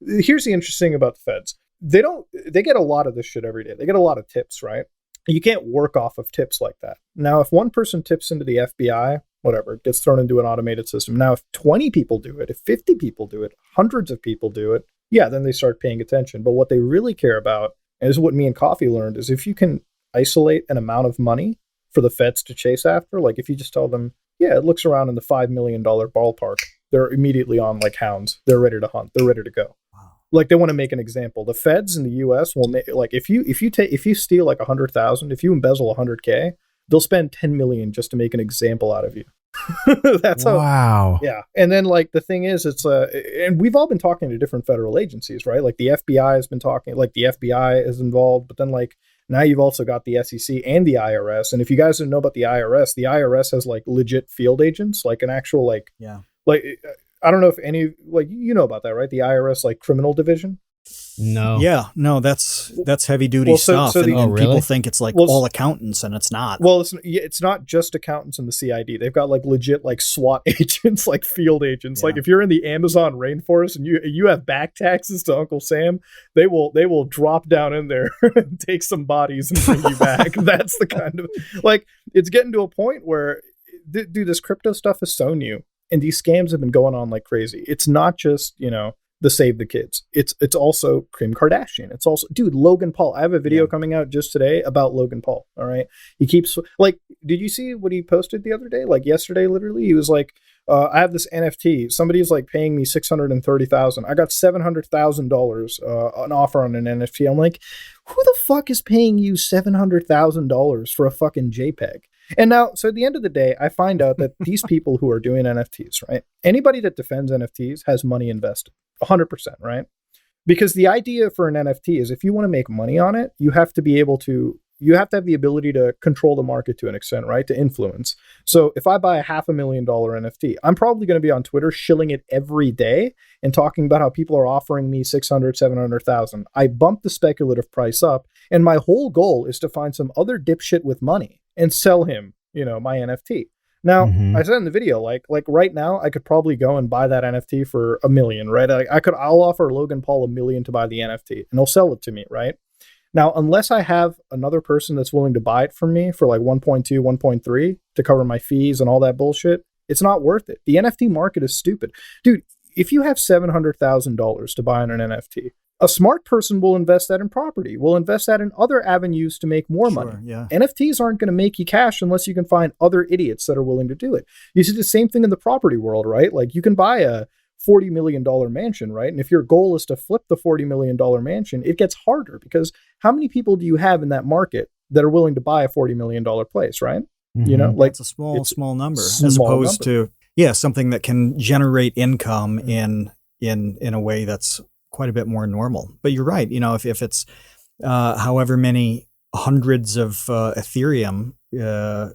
here's the interesting thing about the feds. They get a lot of this shit every day. They get a lot of tips, right? You can't work off of tips like that. Now, if one person tips into the FBI, whatever, it gets thrown into an automated system. Now, if 20 people do it, if 50 people do it, hundreds of people do it, yeah, then they start paying attention. But what they really care about, and this is what me and Coffee learned, is if you can isolate an amount of money for the feds to chase after, like if you just tell them, yeah, it looks around in the $5 million ballpark, they're immediately on like hounds. They're ready to hunt. They're ready to go. Wow. Like they want to make an example. The feds in the US will make, like if you steal like 100,000, if you embezzle 100K, they'll spend 10 million just to make an example out of you. That's wow. Yeah. And then like the thing is, it's and we've all been talking to different federal agencies, right? Like the FBI has been talking, like the FBI is involved, but then like now you've also got the SEC and the IRS. And if you guys didn't know about the IRS has like legit field agents, like an actual like, yeah, like I don't know if any, like, about that, right? The IRS like criminal division. No. Yeah, no, that's heavy duty stuff. And really? people think it's like all accountants, and it's not. Well, it's not just accountants in the CID. They've got like legit like SWAT agents, like field agents. Yeah. Like if you're in the Amazon rainforest and you have back taxes to Uncle Sam, they will drop down in there and take some bodies and bring you back. That's the kind of, like, it's getting to a point where, dude, this crypto stuff is so new, and these scams have been going on like crazy. It's not just, the Save the Kids. It's also Kim Kardashian. It's also, dude, Logan Paul. I have a video coming out just today about Logan Paul. All right. He keeps, like, did you see what he posted the other day? Like yesterday, literally, he was like, I have this NFT. Somebody's like paying me $630,000. I got $700,000 an offer on an NFT. I'm like, who the fuck is paying you $700,000 for a fucking JPEG? And now, so at the end of the day, I find out that these people who are doing NFTs, right? Anybody that defends NFTs has money invested, 100%, right? Because the idea for an NFT is if you want to make money on it, you have to have the ability to control the market to an extent, right? To influence. So if I buy a $500,000 NFT, I'm probably going to be on Twitter shilling it every day and talking about how people are offering me 600, 700,000. I bump the speculative price up, and my whole goal is to find some other dipshit with money and sell him, my NFT. Now, I said in the video, like right now, I could probably go and buy that NFT for $1 million, right? I'll offer Logan Paul $1 million to buy the NFT, and he'll sell it to me, right? Now, unless I have another person that's willing to buy it from me for like 1.2, 1.3 to cover my fees and all that bullshit, it's not worth it. The NFT market is stupid. Dude, if you have $700,000 to buy on an NFT, a smart person will invest that in property, will invest that in other avenues to make more money. Yeah. NFTs aren't going to make you cash unless you can find other idiots that are willing to do it. You see the same thing in the property world, right? Like you can buy a $40 million mansion, right? And if your goal is to flip the $40 million mansion, it gets harder because how many people do you have in that market that are willing to buy a $40 million place, right? Like it's a small number as opposed to something that can generate income in a way that's quite a bit more normal. But you're right. If it's however many hundreds of Ethereum, there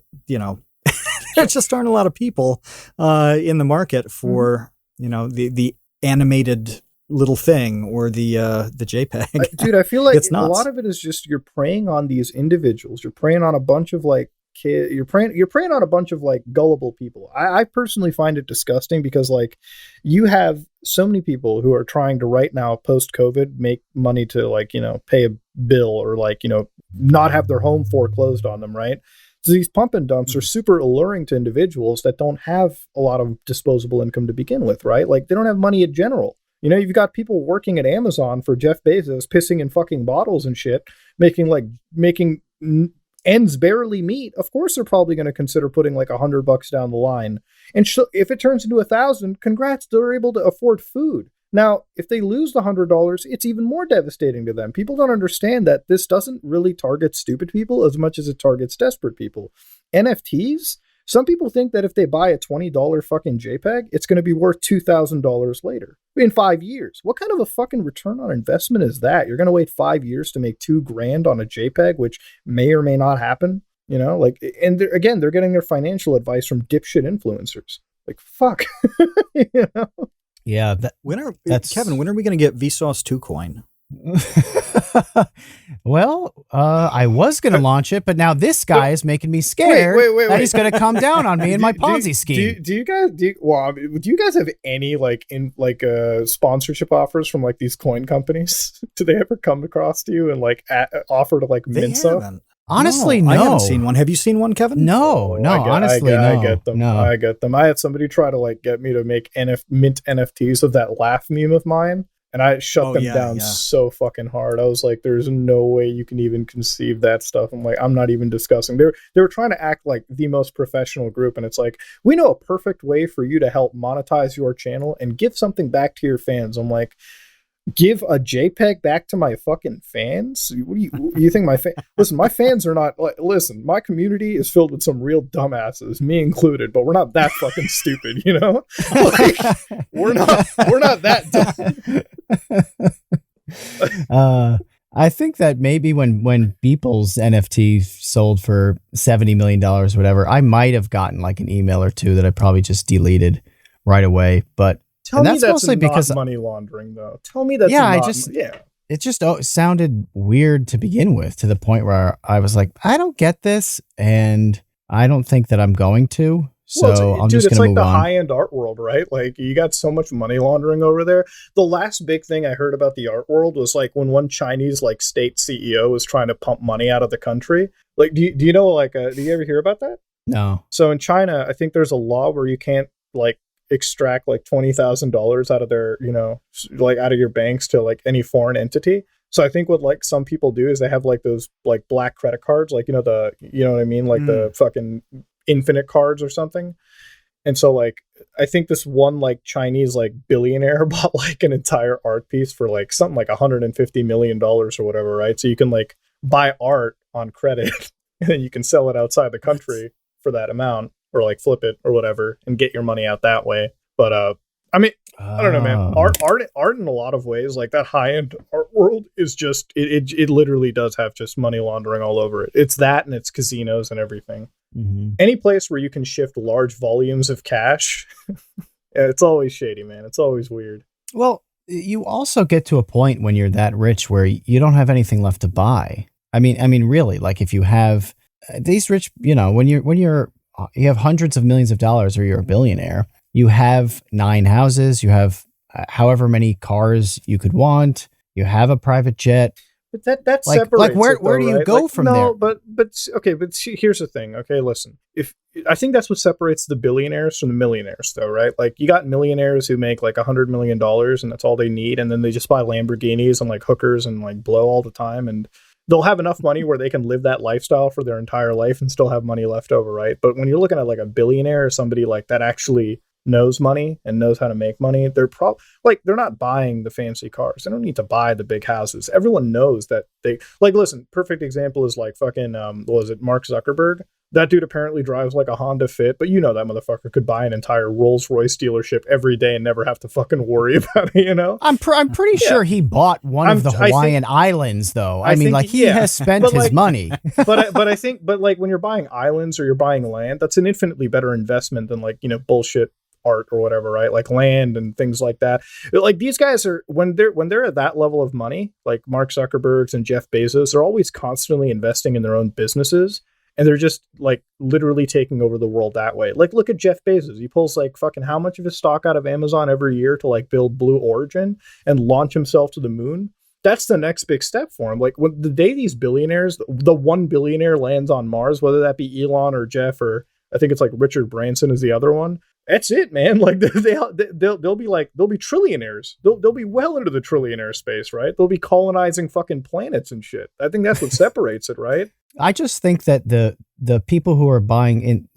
just aren't a lot of people in the market for the animated little thing or the JPEG. Dude, I feel like it's nuts. A lot of it is just you're preying on these individuals. You're preying on a bunch of like kids. You're preying on a bunch of like gullible people. I personally find it disgusting because like you have so many people who are trying to right now post COVID make money to like pay a bill or like not have their home foreclosed on them, right? So these pump and dumps are super alluring to individuals that don't have a lot of disposable income to begin with, right? Like they don't have money in general. You've got people working at Amazon for Jeff Bezos, pissing in fucking bottles and shit, making ends barely meet. Of course, they're probably going to consider putting like $100 down the line. And if it turns into 1,000, congrats, they're able to afford food. Now, if they lose the $100, it's even more devastating to them. People don't understand that this doesn't really target stupid people as much as it targets desperate people. NFTs, some people think that if they buy a $20 fucking JPEG, it's going to be worth $2,000 later in 5 years. What kind of a fucking return on investment is that? You're going to wait 5 years to make $2,000 on a JPEG, which may or may not happen. And they're getting their financial advice from dipshit influencers. Like, fuck. Yeah. Kevin, when are we going to get Vsauce 2 coin? Well, I was going to launch it, but now this guy is making me scared that he's going to come down on me in my Ponzi scheme. Do you guys have any sponsorship offers from like these coin companies? Do they ever come across to you and like offer to like mint stuff? Honestly, no. I haven't seen one. Have you seen one, Kevin? No, honestly, no. I get them. No. I get them. I had somebody try to like get me to make mint NFTs of that laugh meme of mine, and I shut them down so fucking hard. I was like, there's no way you can even conceive that stuff. I'm like, I'm not even discussing. They were trying to act like the most professional group, and it's like, we know a perfect way for you to help monetize your channel and give something back to your fans. I'm like, give a JPEG back to my fucking fans? You think listen, my fans are not listen, my community is filled with some real dumbasses, me included, but we're not that fucking stupid, like, we're not that dumb. I think that maybe when Beeple's NFT sold for $70 million or whatever, I might have gotten like an email or two that I probably just deleted right away. But Tell me that's that's mostly not because money laundering, though. Tell me that's Yeah, not. Yeah. it just sounded weird to begin with, to the point where I was like, I don't get this, and I don't think that I'm going to. So I'm just it's going to like move the on. high-end art world, right? Like, you got so much money laundering over there. The last big thing I heard about the art world was like when one Chinese like state CEO was trying to pump money out of the country. Like, do you know, like, do you ever hear about that? No. So in China, I think there's a law where you can't like extract like $20,000 out of their, like out of your banks to like any foreign entity. So I think what like some people do is they have like those like black credit cards, like, you know what I mean? Like the fucking infinite cards or something. And so like, I think this one like Chinese like billionaire bought like an entire art piece for like something like $150 million or whatever, right? So you can like buy art on credit and then you can sell it outside the country for that amount, or like flip it or whatever and get your money out that way. But I mean, I don't know, man. Art in a lot of ways, like that high-end art world is just it literally does have just money laundering all over it. It's that, and it's casinos and everything. Mm-hmm. Any place where you can shift large volumes of cash, it's always shady, man. It's always weird. Well, you also get to a point when you're that rich where you don't have anything left to buy. I mean, really, like if you have these rich, when you have hundreds of millions of dollars, or you're a billionaire, you have 9 houses, you have however many cars you could want, you have a private jet. But that like, separates. Where do you go from there? No, but okay, but here's the thing. Okay, listen. If I think that's what separates the billionaires from the millionaires, though, right? Like you got millionaires who make like $100 million and that's all they need, and then they just buy Lamborghinis and like hookers and like blow all the time, and they'll have enough money where they can live that lifestyle for their entire life and still have money left over, right? But when you're looking at like a billionaire or somebody like that actually knows money and knows how to make money, they're they're not buying the fancy cars. They don't need to buy the big houses. Everyone knows that they like, listen, perfect example is like fucking what was it, Mark Zuckerberg? That dude apparently drives like a Honda Fit, but you know that motherfucker could buy an entire Rolls-Royce dealership every day and never have to fucking worry about it, I'm pretty sure he bought one of the Hawaiian Islands, though. I mean, like he has spent his money. but I think like when you're buying islands or you're buying land, that's an infinitely better investment than like, bullshit art or whatever, right? Like land and things like that. Like these guys are, when they're at that level of money, like Mark Zuckerberg's and Jeff Bezos, they're always constantly investing in their own businesses. And they're just like literally taking over the world that way. Like, look at Jeff Bezos. He pulls like fucking how much of his stock out of Amazon every year to like build Blue Origin and launch himself to the moon. That's the next big step for him. Like when the day these billionaires, the one billionaire lands on Mars, whether that be Elon or Jeff, or I think it's like Richard Branson is the other one. That's it, man. Like they'll be trillionaires. They'll be well into the trillionaire space, right? They'll be colonizing fucking planets and shit. I think that's what separates it, right? I just think that the people who are buying in,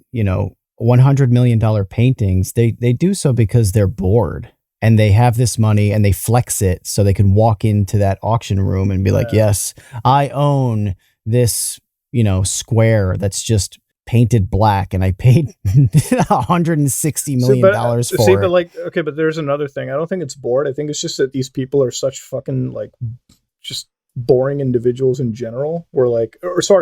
$100 million paintings, they do so because they're bored and they have this money and they flex it so they can walk into that auction room and be like, yes, I own this, square that's just painted black and I paid $160 million for it. But like, okay, but there's another thing. I don't think it's bored. I think it's just that these people are such fucking like just boring individuals in general,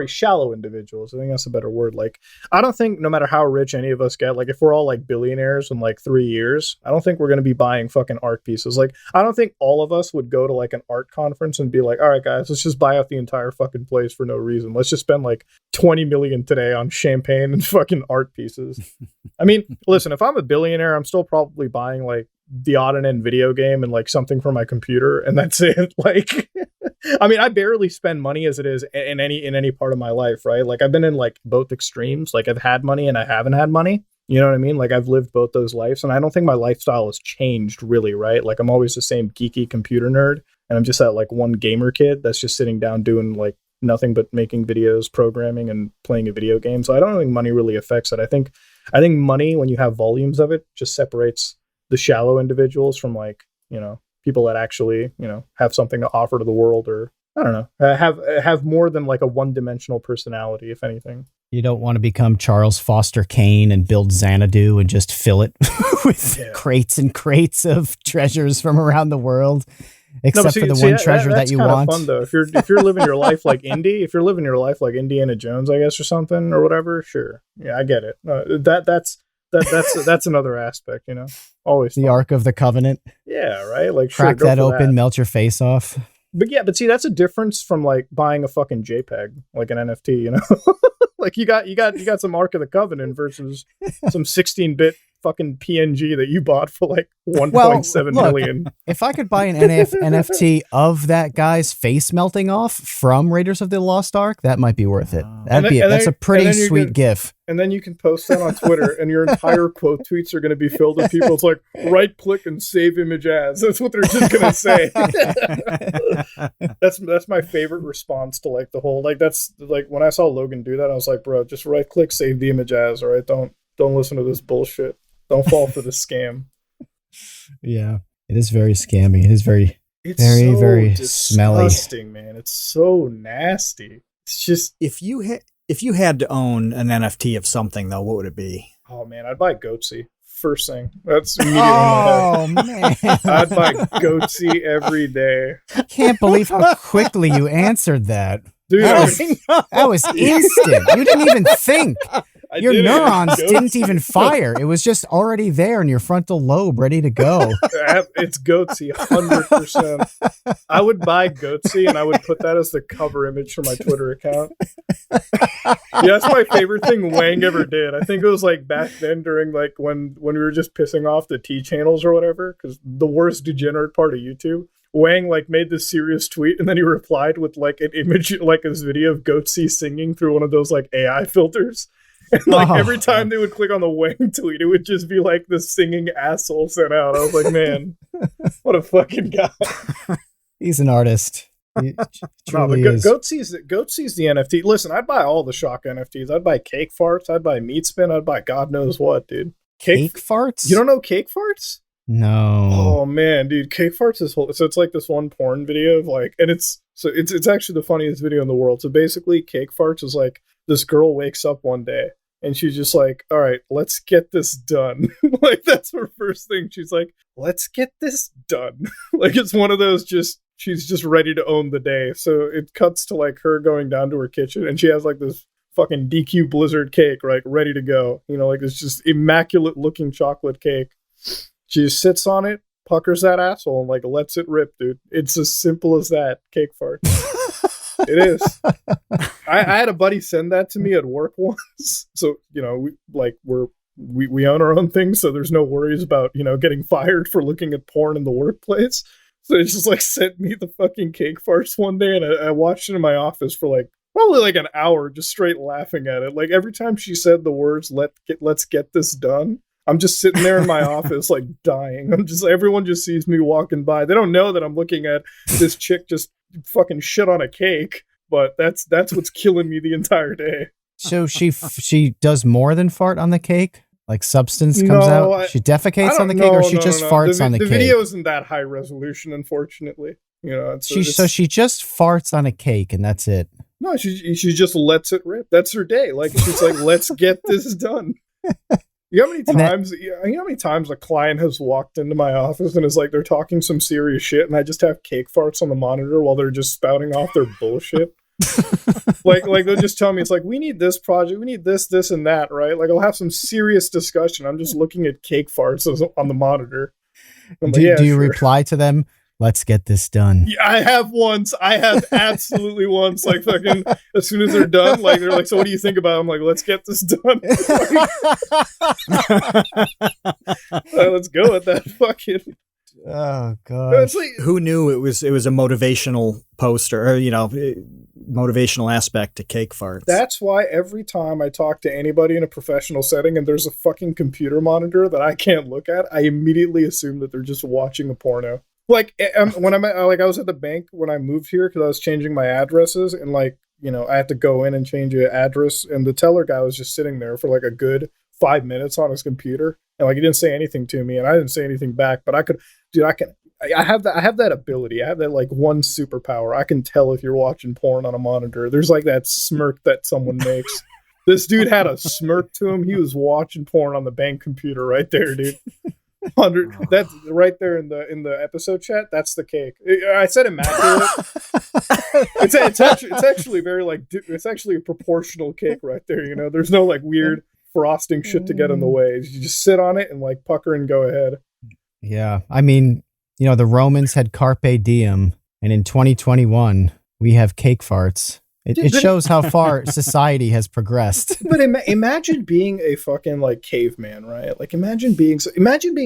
shallow individuals. I think that's a better word. Like, I don't think no matter how rich any of us get, like if we're all like billionaires in like 3 years, I don't think we're going to be buying fucking art pieces. Like, I don't think all of us would go to like an art conference and be like, all right, guys, let's just buy out the entire fucking place for no reason. Let's just spend like 20 million today on champagne and fucking art pieces. I mean, listen, if I'm a billionaire, I'm still probably buying like the odd and end video game and like something for my computer, and that's it. Like, I mean, I barely spend money as it is in any part of my life, right? Like, I've been in like both extremes. Like, I've had money and I haven't had money. You know what I mean? Like, I've lived both those lives, and I don't think my lifestyle has changed really, right? Like, I'm always the same geeky computer nerd, and I'm just that like one gamer kid that's just sitting down doing like nothing but making videos, programming, and playing a video game. So I don't think money really affects it. I think money, when you have volumes of it, just separates the shallow individuals from like, people that actually, have something to offer to the world, or I don't know, have more than like a one-dimensional personality, if anything. You don't want to become Charles Foster Kane and build Xanadu and just fill it with crates and crates of treasures from around the world, except for the one treasure that you want. That's kind of fun, though. If you're living your life like Indy, if you're living your life like Indiana Jones, I guess, or something or whatever, sure, yeah, I get it. That's another aspect, Always The fun. Ark of the Covenant. Yeah, right. Like Crack sure, go that for open, melt your face off. But see, that's a difference from like buying a fucking JPEG, like an NFT. You know, like you got some Ark of the Covenant versus some 16-bit fucking PNG that you bought for like 1.7 million. If I could buy an NFT of that guy's face melting off from Raiders of the Lost Ark, that might be worth it. That's a pretty sweet GIF. And then you can post that on Twitter, and your entire quote tweets are going to be filled with people. It's like, right click and save image as. That's what they're just going to say. That's my favorite response to like the whole, like, that's like when I saw Logan do that, I was like, bro, just right click, save the image as. All right, don't listen to this bullshit. Don't fall for the scam. Yeah, it is very scammy. It is very smelly. Disgusting, man. It's so nasty. It's just, If you had to own an NFT of something, though, what would it be? oh man, I'd buy Goatsy first thing. That's immediately in my head. Man. I'd buy Goatsy every day. I can't believe how quickly you answered that. Dude, That was instant. You didn't even think. Your did it. neurons Goatsy. didn't even fire. It was just already there in your frontal lobe, ready to go. It's Goatsy, 100%. I would buy Goatsy and I would put that as the cover image for my Twitter account. Yeah, that's my favorite thing Wang ever did. I think it was like back then during like when we were just pissing off the T channels or whatever, because the worst degenerate part of YouTube. Wang like made this serious tweet and then he replied with like an image, like this video of Goatsy singing through one of those like AI filters. And like every time they would click on the Wang tweet, it would just be like this singing asshole sent out. I was like, man, what a fucking guy. He's an artist. He truly is. Goatsy's the NFT. Listen, I'd buy all the shock NFTs. I'd buy Cake Farts. I'd buy Meat Spin. I'd buy God knows what, dude. Cake farts? You don't know Cake Farts? No. Oh man, dude, Cake Farts is whole. So it's like this one porn video of like, and it's actually the funniest video in the world. So basically, Cake Farts is like this girl wakes up one day. And she's just like, all right, let's get this done. Like, that's her first thing. She's like, let's get this done. Like, it's one of those she's just ready to own the day. So it cuts to, like, her going down to her kitchen. And she has, like, this fucking DQ Blizzard cake, like, ready to go. You know, like, it's just immaculate-looking chocolate cake. She just sits on it, puckers that asshole, and, like, lets it rip, dude. It's as simple as that, Cake Fart. It is. I had a buddy send that to me at work once. So, you know, we own our own thing, so there's no worries about, you know, getting fired for looking at porn in the workplace. So it just like sent me the fucking Cake Farts one day, and I watched it in my office for like probably like an hour, just straight laughing at it. Like every time she said the words let's get this done, I'm just sitting there in my office like dying. Everyone just sees me walking by. They don't know that I'm looking at this chick just fucking shit on a cake, but that's what's killing me the entire day. So she does more than fart on the cake? Like substance comes out? She defecates on the cake, or she just farts on the cake? The video isn't that high resolution, unfortunately. You know, so she just farts on a cake and that's it. No, she just lets it rip. That's her day. Like she's like, let's get this done. You know how many times a client has walked into my office and is like, they're talking some serious shit, and I just have Cake Farts on the monitor while they're just spouting off their bullshit. like they'll just tell me, it's like, we need this project, we need this, and that, right? Like I'll have some serious discussion. I'm just looking at Cake Farts on the monitor. Do you reply to them? Let's get this done. Yeah, I have absolutely once. Like fucking, as soon as they're done, like they're like, so what do you think about it? I'm like, let's get this done. Let's go with that fucking. Oh god! Like, who knew it was a motivational poster, or you know, motivational aspect to Cake Farts? That's why every time I talk to anybody in a professional setting and there's a fucking computer monitor that I can't look at, I immediately assume that they're just watching a porno. Like when I was at the bank when I moved here because I was changing my addresses, and like, you know, I had to go in and change an address, and the teller guy was just sitting there for like a good 5 minutes on his computer, and like he didn't say anything to me, and I didn't say anything back. But I have that ability. I have that like one superpower. I can tell if you're watching porn on a monitor. There's like that smirk that someone makes. This dude had a smirk to him. He was watching porn on the bank computer right there, dude. 100. That's right there in the episode chat. That's the cake. I said immaculate. it's actually very like, it's actually a proportional cake right there. You know, there's no like weird frosting shit to get in the way. You just sit on it and like pucker and go ahead. Yeah. I mean, the Romans had carpe diem, and in 2021, we have cake farts. It shows how far society has progressed. But imagine being a fucking like caveman, right? Like imagine being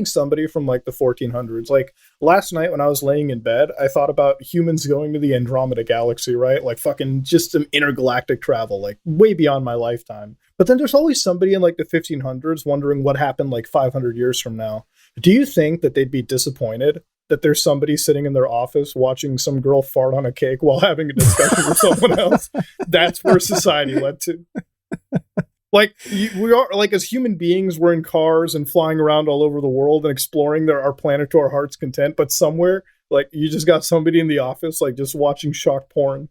somebody from like the 1400s. Like last night when I was laying in bed, I thought about humans going to the Andromeda galaxy, right? Like fucking just some intergalactic travel, like way beyond my lifetime. But then there's always somebody in like the 1500s wondering what happened like 500 years from now. Do you think that they'd be disappointed that there's somebody sitting in their office watching some girl fart on a cake while having a discussion with someone else? That's where society led to. Like we are, like as human beings, we're in cars and flying around all over the world and exploring our planet to our heart's content. But somewhere, like you just got somebody in the office, like just watching shock porn.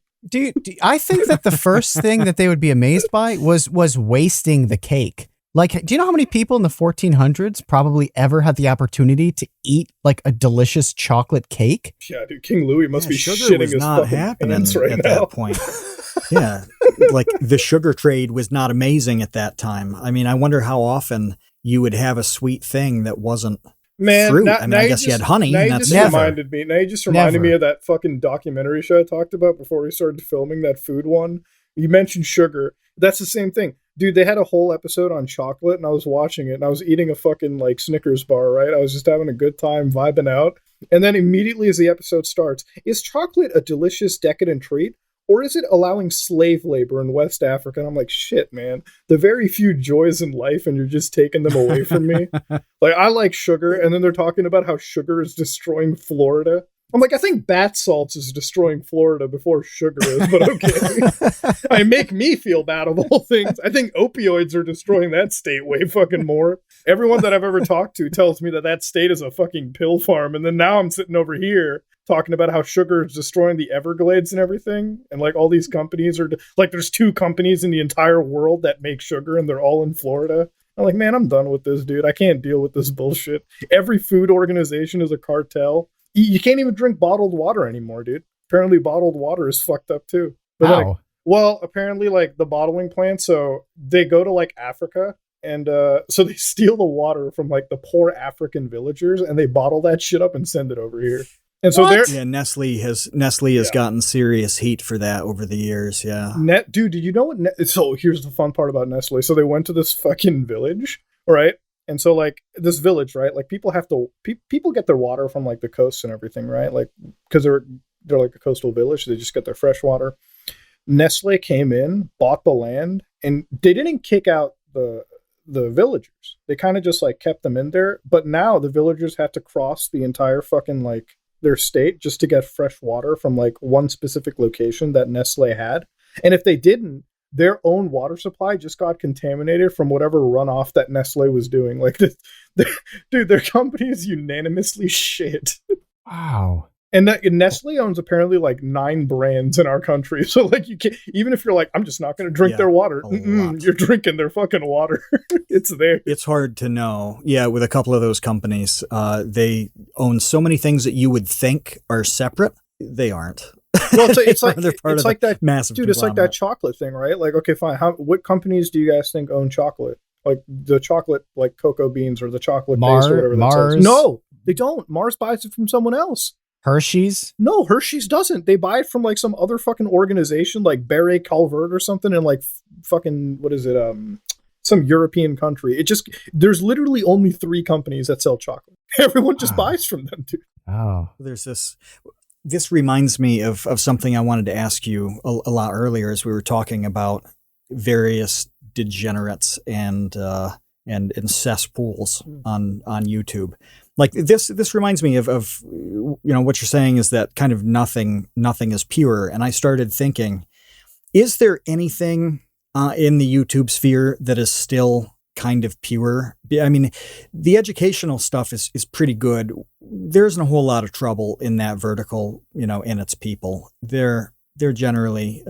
I think that the first thing that they would be amazed by was wasting the cake. Like, do you know how many people in the 1400s probably ever had the opportunity to eat like a delicious chocolate cake? Yeah, dude, King Louis must be sugar shitting was his not fucking happening pants right at now. that point. Yeah, like the sugar trade was not amazing at that time. I mean, I wonder how often you would have a sweet thing that wasn't fruit. I guess you had honey. Now and you that's just reminded me. Now you just reminded me of that fucking documentary show I talked about before we started filming that food one. You mentioned sugar. That's the same thing. Dude, they had a whole episode on chocolate, and I was watching it, and I was eating a fucking, like, Snickers bar, right? I was just having a good time, vibing out. And then immediately as the episode starts, is chocolate a delicious, decadent treat? Or is it allowing slave labor in West Africa? And I'm like, shit, man. The very few joys in life, and you're just taking them away from me. Like, I like sugar, and then they're talking about how sugar is destroying Florida. I'm like, I think bath salts is destroying Florida before sugar is, but okay. I make me feel bad of all things. I think opioids are destroying that state way fucking more. Everyone that I've ever talked to tells me that state is a fucking pill farm. And then now I'm sitting over here talking about how sugar is destroying the Everglades and everything. And like all these companies are like, there's 2 companies in the entire world that make sugar and they're all in Florida. I'm like, man, I'm done with this, dude. I can't deal with this bullshit. Every food organization is a cartel. You can't even drink bottled water anymore, dude. Apparently bottled water is fucked up too. But How? Like, well, apparently like the bottling plant, so they go to like Africa and so they steal the water from like the poor African villagers and they bottle that shit up and send it over here. And so they're Nestle has gotten serious heat for that over the years. Yeah. Dude, did you know what? So here's the fun part about Nestle. So they went to this fucking village, right? And so like this village, right? Like people have to, people get their water from like the coast and everything, right? Like, cause they're like a coastal village. So they just get their fresh water. Nestle came in, bought the land, and they didn't kick out the villagers. They kind of just like kept them in there. But now the villagers have to cross the entire fucking like their state just to get fresh water from like one specific location that Nestle had. And if they didn't, their own water supply just got contaminated from whatever runoff that Nestle was doing. Like, dude, their company is unanimously shit. Wow. And Nestle owns apparently like 9 brands in our country. So like you can't, even if you're like, I'm just not going to drink their water. You're drinking their fucking water. It's there. It's hard to know. Yeah. With a couple of those companies, they own so many things that you would think are separate. They aren't. Well, it's like that massive, dude. It's like that chocolate thing, right? Like, okay, fine. What companies do you guys think own chocolate? Like the chocolate, like cocoa beans or the chocolate base or whatever. Mars? No, they don't. Mars buys it from someone else. Hershey's? No, Hershey's doesn't. They buy it from like some other fucking organization, like Barry Calvert or something, in like fucking what is it? Some European country. There's literally only 3 companies that sell chocolate. Everyone just buys from them, dude. Oh, there's this. This reminds me of something I wanted to ask you a lot earlier as we were talking about various degenerates and cesspools on YouTube. Like this reminds me of what you're saying is that kind of nothing is pure. And I started thinking, is there anything in the YouTube sphere that is still kind of pure? I mean, the educational stuff is pretty good. There isn't a whole lot of trouble in that vertical, in its people. They're generally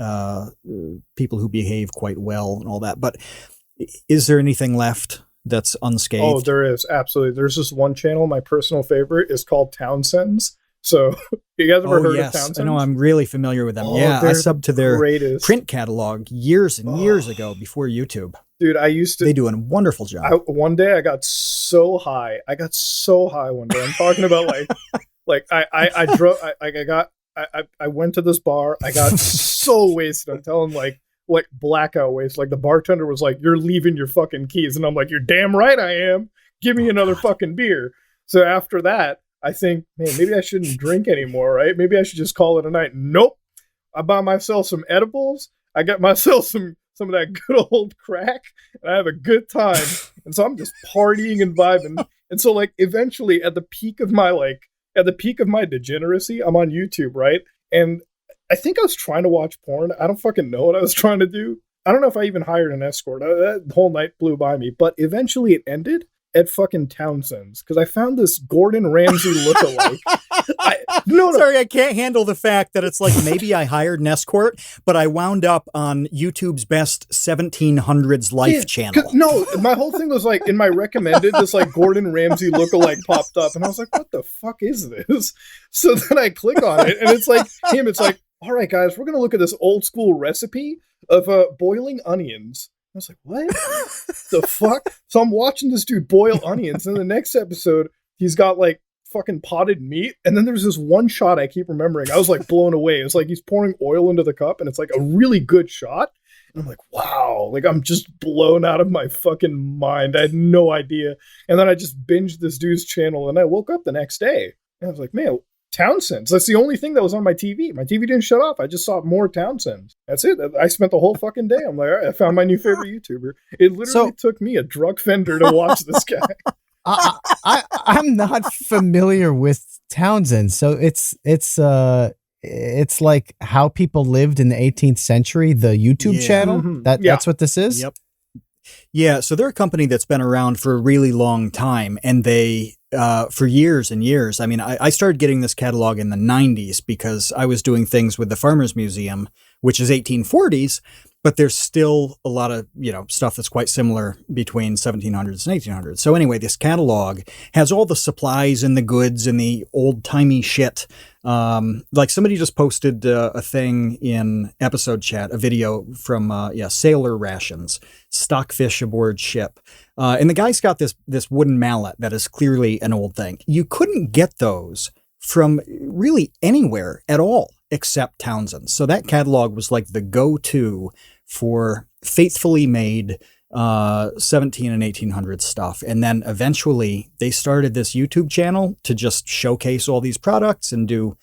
people who behave quite well and all that. But is there anything left that's unscathed? Oh, there is. Absolutely. There's this one channel, my personal favorite, is called Townsends. So you guys ever heard of Townsends? I know, I'm really familiar with them. Yeah, I subbed to their print catalog years and years ago before YouTube. Dude, I used to. They do a wonderful job. One day I got so high. One day. I'm talking about I drove. I went to this bar. I got so wasted. I'm telling like blackout wasted. Like the bartender was like, "You're leaving your fucking keys," and I'm like, "You're damn right I am. Give me another fucking beer." So after that, I think, man, maybe I shouldn't drink anymore, right? Maybe I should just call it a night. Nope. I buy myself some edibles. I get myself some of that good old crack, and I have a good time. And so I'm just partying and vibing. And so like eventually at the peak of my degeneracy, I'm on YouTube, right? And I think I was trying to watch porn. I don't fucking know what I was trying to do. I don't know if I even hired an escort. That whole night blew by me. But eventually it ended at fucking Townsend's because I found this Gordon Ramsay lookalike. Sorry, I can't handle the fact that it's like maybe I hired an escort, but I wound up on YouTube's best 1700s life channel. No, my whole thing was like in my recommended, this like Gordon Ramsay lookalike popped up, and I was like, "What the fuck is this?" So then I click on it, and it's like him. It's like, "All right, guys, we're gonna look at this old school recipe of boiling onions." I was like, what the fuck? So I'm watching this dude boil onions. And the next episode, he's got like fucking potted meat. And then there's this one shot I keep remembering. I was like blown away. It's like he's pouring oil into the cup and it's like a really good shot. And I'm like, wow, like I'm just blown out of my fucking mind. I had no idea. And then I just binged this dude's channel and I woke up the next day. And I was like, man, Townsend's. That's the only thing that was on my TV. My TV didn't shut off. I just saw more Townsend's. That's it. I spent the whole fucking day. I'm like, all right, I found my new favorite YouTuber. It literally took me, a drug fender, to watch this guy. I'm not familiar with Townsend, so it's like how people lived in the 18th century. The YouTube channel. Mm-hmm. That's what this is. Yep. Yeah, so they're a company that's been around for a really long time, and they, for years and years, I mean, I started getting this catalog in the 90s because I was doing things with the Farmers Museum, which is 1840s, but there's still a lot of, stuff that's quite similar between 1700s and 1800s. So anyway, this catalog has all the supplies and the goods and the old-timey shit. Like somebody just posted a thing in episode chat, a video from, sailor rations, stockfish aboard ship. And the guy's got this wooden mallet that is clearly an old thing. You couldn't get those from really anywhere at all except Townsend's. So that catalog was like the go-to for faithfully made 17 and 1800 stuff. And then eventually they started this YouTube channel to just showcase all these products and do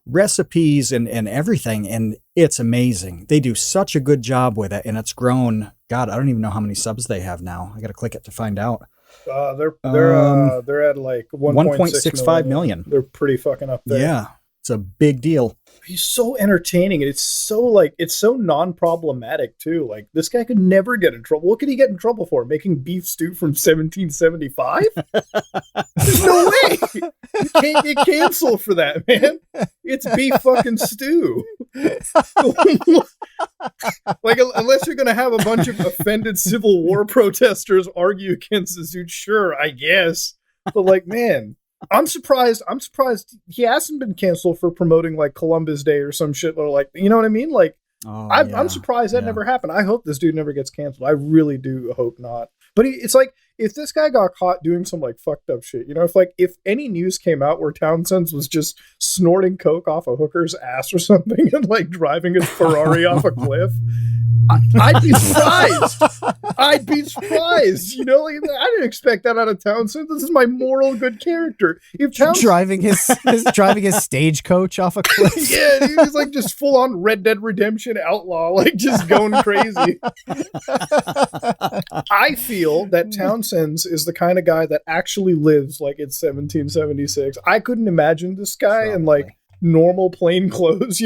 recipes and everything. And it's amazing. They do such a good job with it. And it's grown. God, I don't even know how many subs they have now. I got to click it to find out. They're at like 1.65 million. They're pretty fucking up there. Yeah. It's a big deal. He's so entertaining, and it's so non-problematic too. Like this guy could never get in trouble. What could he get in trouble for? Making beef stew from 1775? There's no way. You can't get canceled for that, man. It's beef fucking stew. Like unless you're gonna have a bunch of offended Civil War protesters argue against this dude, sure, I guess. But like, man. I'm surprised he hasn't been canceled for promoting like Columbus Day or some shit, or like, you know what I mean? Like, I'm surprised that never happened. I hope this dude never gets canceled. I really do hope not. But it's like, if this guy got caught doing some like fucked up shit, if any news came out where Townsend's was just snorting coke off a hooker's ass or something and like driving his Ferrari off a cliff, I'd be surprised. I'd be surprised. Like, I didn't expect that out of Townsend. This is my moral good character. If Townsend driving his stagecoach off a cliff, yeah, he's like just full on Red Dead Redemption outlaw, like just going crazy. I feel that Townsend's is the kind of guy that actually lives like it's 1776. I couldn't imagine this guy in like normal plain clothes.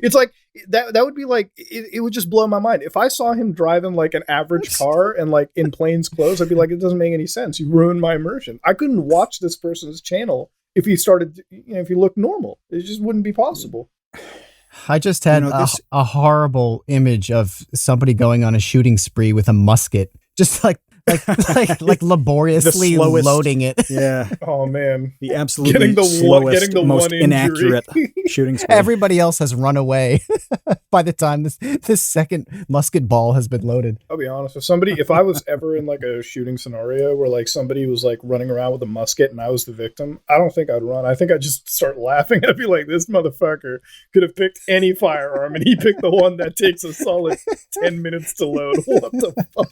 It's like that would be like it would just blow my mind. If I saw him driving like an average car and like in plain clothes, I'd be like, it doesn't make any sense. You ruined my immersion. I couldn't watch this person's channel if he started, if he looked normal. It just wouldn't be possible. I just had a horrible image of somebody going on a shooting spree with a musket, just like like laboriously slowest- loading it. Yeah. Oh man, The absolutely getting the slowest, most one inaccurate injury. shooting speed. Everybody else has run away by the time this second musket ball has been loaded. I'll be honest. If I was ever in like a shooting scenario where like somebody was like running around with a musket and I was the victim, I don't think I'd run. I think I'd just start laughing. I'd be like, this motherfucker could have picked any firearm and he picked the one that takes a solid 10 minutes to load. What the fuck?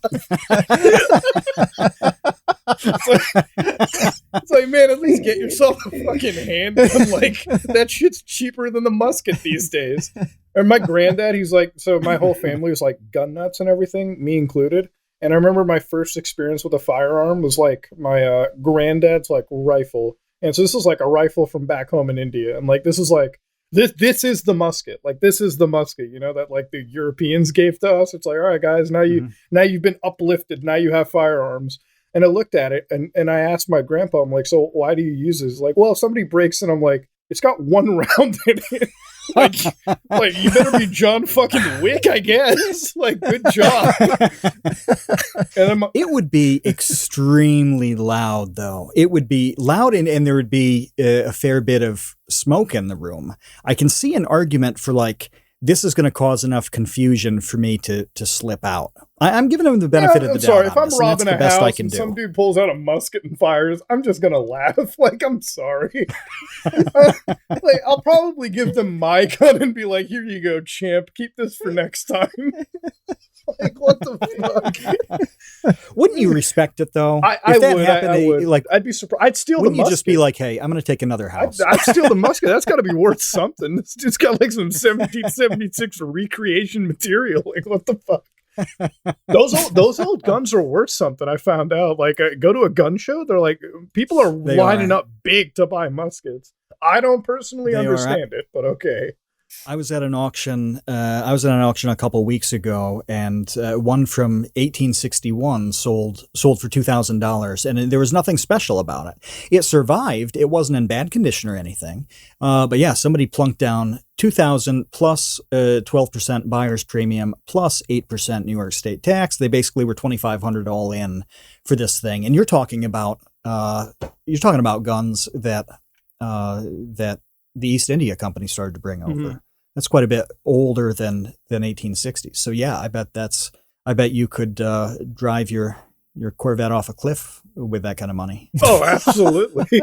It's like, man, at least get yourself a fucking handgun. Like, that shit's cheaper than the musket these days. And my granddad, he's like, so my whole family was like gun nuts and everything, me included. And I remember my first experience with a firearm was like my granddad's like rifle. And so this is like a rifle from back home in India. And like, this is like, this is the musket. Like, this is the musket, you know, that like the Europeans gave to us. It's like, all right, guys, now you've been uplifted. Now you have firearms. And I looked at it and I asked my grandpa, I'm like, so why do you use this? Like, well, if somebody breaks it, I'm like, it's got one round in it. like you better be John fucking Wick, I guess. Like, good job. And it would be extremely loud, though. It would be loud, and there would be a fair bit of smoke in the room. I can see an argument for like, this is going to cause enough confusion for me to slip out. I'm giving them the benefit of the doubt. Sorry, if I'm this, robbing a house and do. some dude pulls out a musket and fires, I'm just gonna laugh. Like, I'm sorry. Like, I'll probably give them my gun and be like, "Here you go, champ. Keep this for next time." Like, what the fuck? Wouldn't you respect it though? I would. Like, I'd be surprised. I'd steal the wouldn't musket. you just be like, "Hey, I'm going to take another house." I'd steal the musket. That's got to be worth something. It's got like some 1776 recreation material. Like, what the fuck? Those old guns are worth something. I found out. Like, go to a gun show, they're like, people are lining up big to buy muskets. I don't personally understand it, but okay. I was at an auction. A couple weeks ago, and one from 1861 sold for $2,000, and there was nothing special about it. It survived. It wasn't in bad condition or anything. But yeah, somebody plunked down $2,000 plus 12% buyer's premium plus 8% New York State tax. They basically were $2,500 all in for this thing. And you're talking about guns that the East India Company started to bring over. Mm-hmm. That's quite a bit older than 1860. So yeah, I bet you could drive your Corvette off a cliff with that kind of money. Oh, absolutely.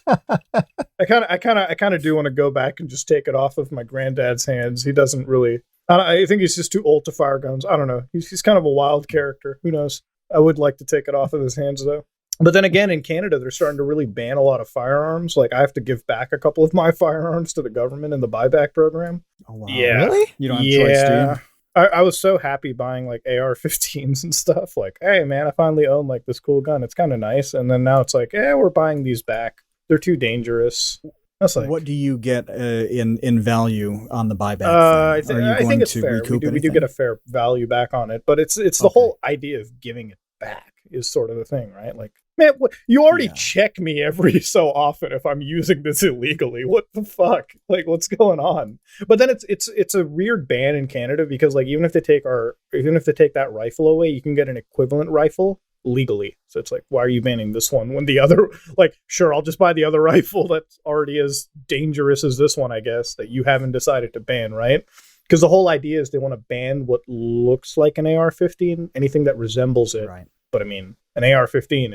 I kind of do want to go back and just take it off of my granddad's hands. He doesn't really. I think he's just too old to fire guns. I don't know. He's kind of a wild character. Who knows? I would like to take it off of his hands though. But then again, in Canada, they're starting to really ban a lot of firearms. Like, I have to give back a couple of my firearms to the government in the buyback program. Oh, wow. Yeah. Really? You don't have choice, do you? I was so happy buying, like, AR-15s and stuff. Like, hey, man, I finally own, like, this cool gun. It's kind of nice. And then now it's like, we're buying these back. They're too dangerous. That's like, what do you get in value on the buyback? I think it's fair. We do get a fair value back on it. But it's the whole idea of giving it back is sort of the thing, right? Like, man, you already check me every so often if I'm using this illegally. What the fuck? Like, what's going on? But then it's a weird ban in Canada because, like, even if they take that rifle away, you can get an equivalent rifle legally. So it's like, why are you banning this one when the other, like, sure, I'll just buy the other rifle that's already as dangerous as this one, I guess, that you haven't decided to ban, right? Because the whole idea is they want to ban what looks like an AR-15, anything that resembles it. Right. But I mean, an AR-15,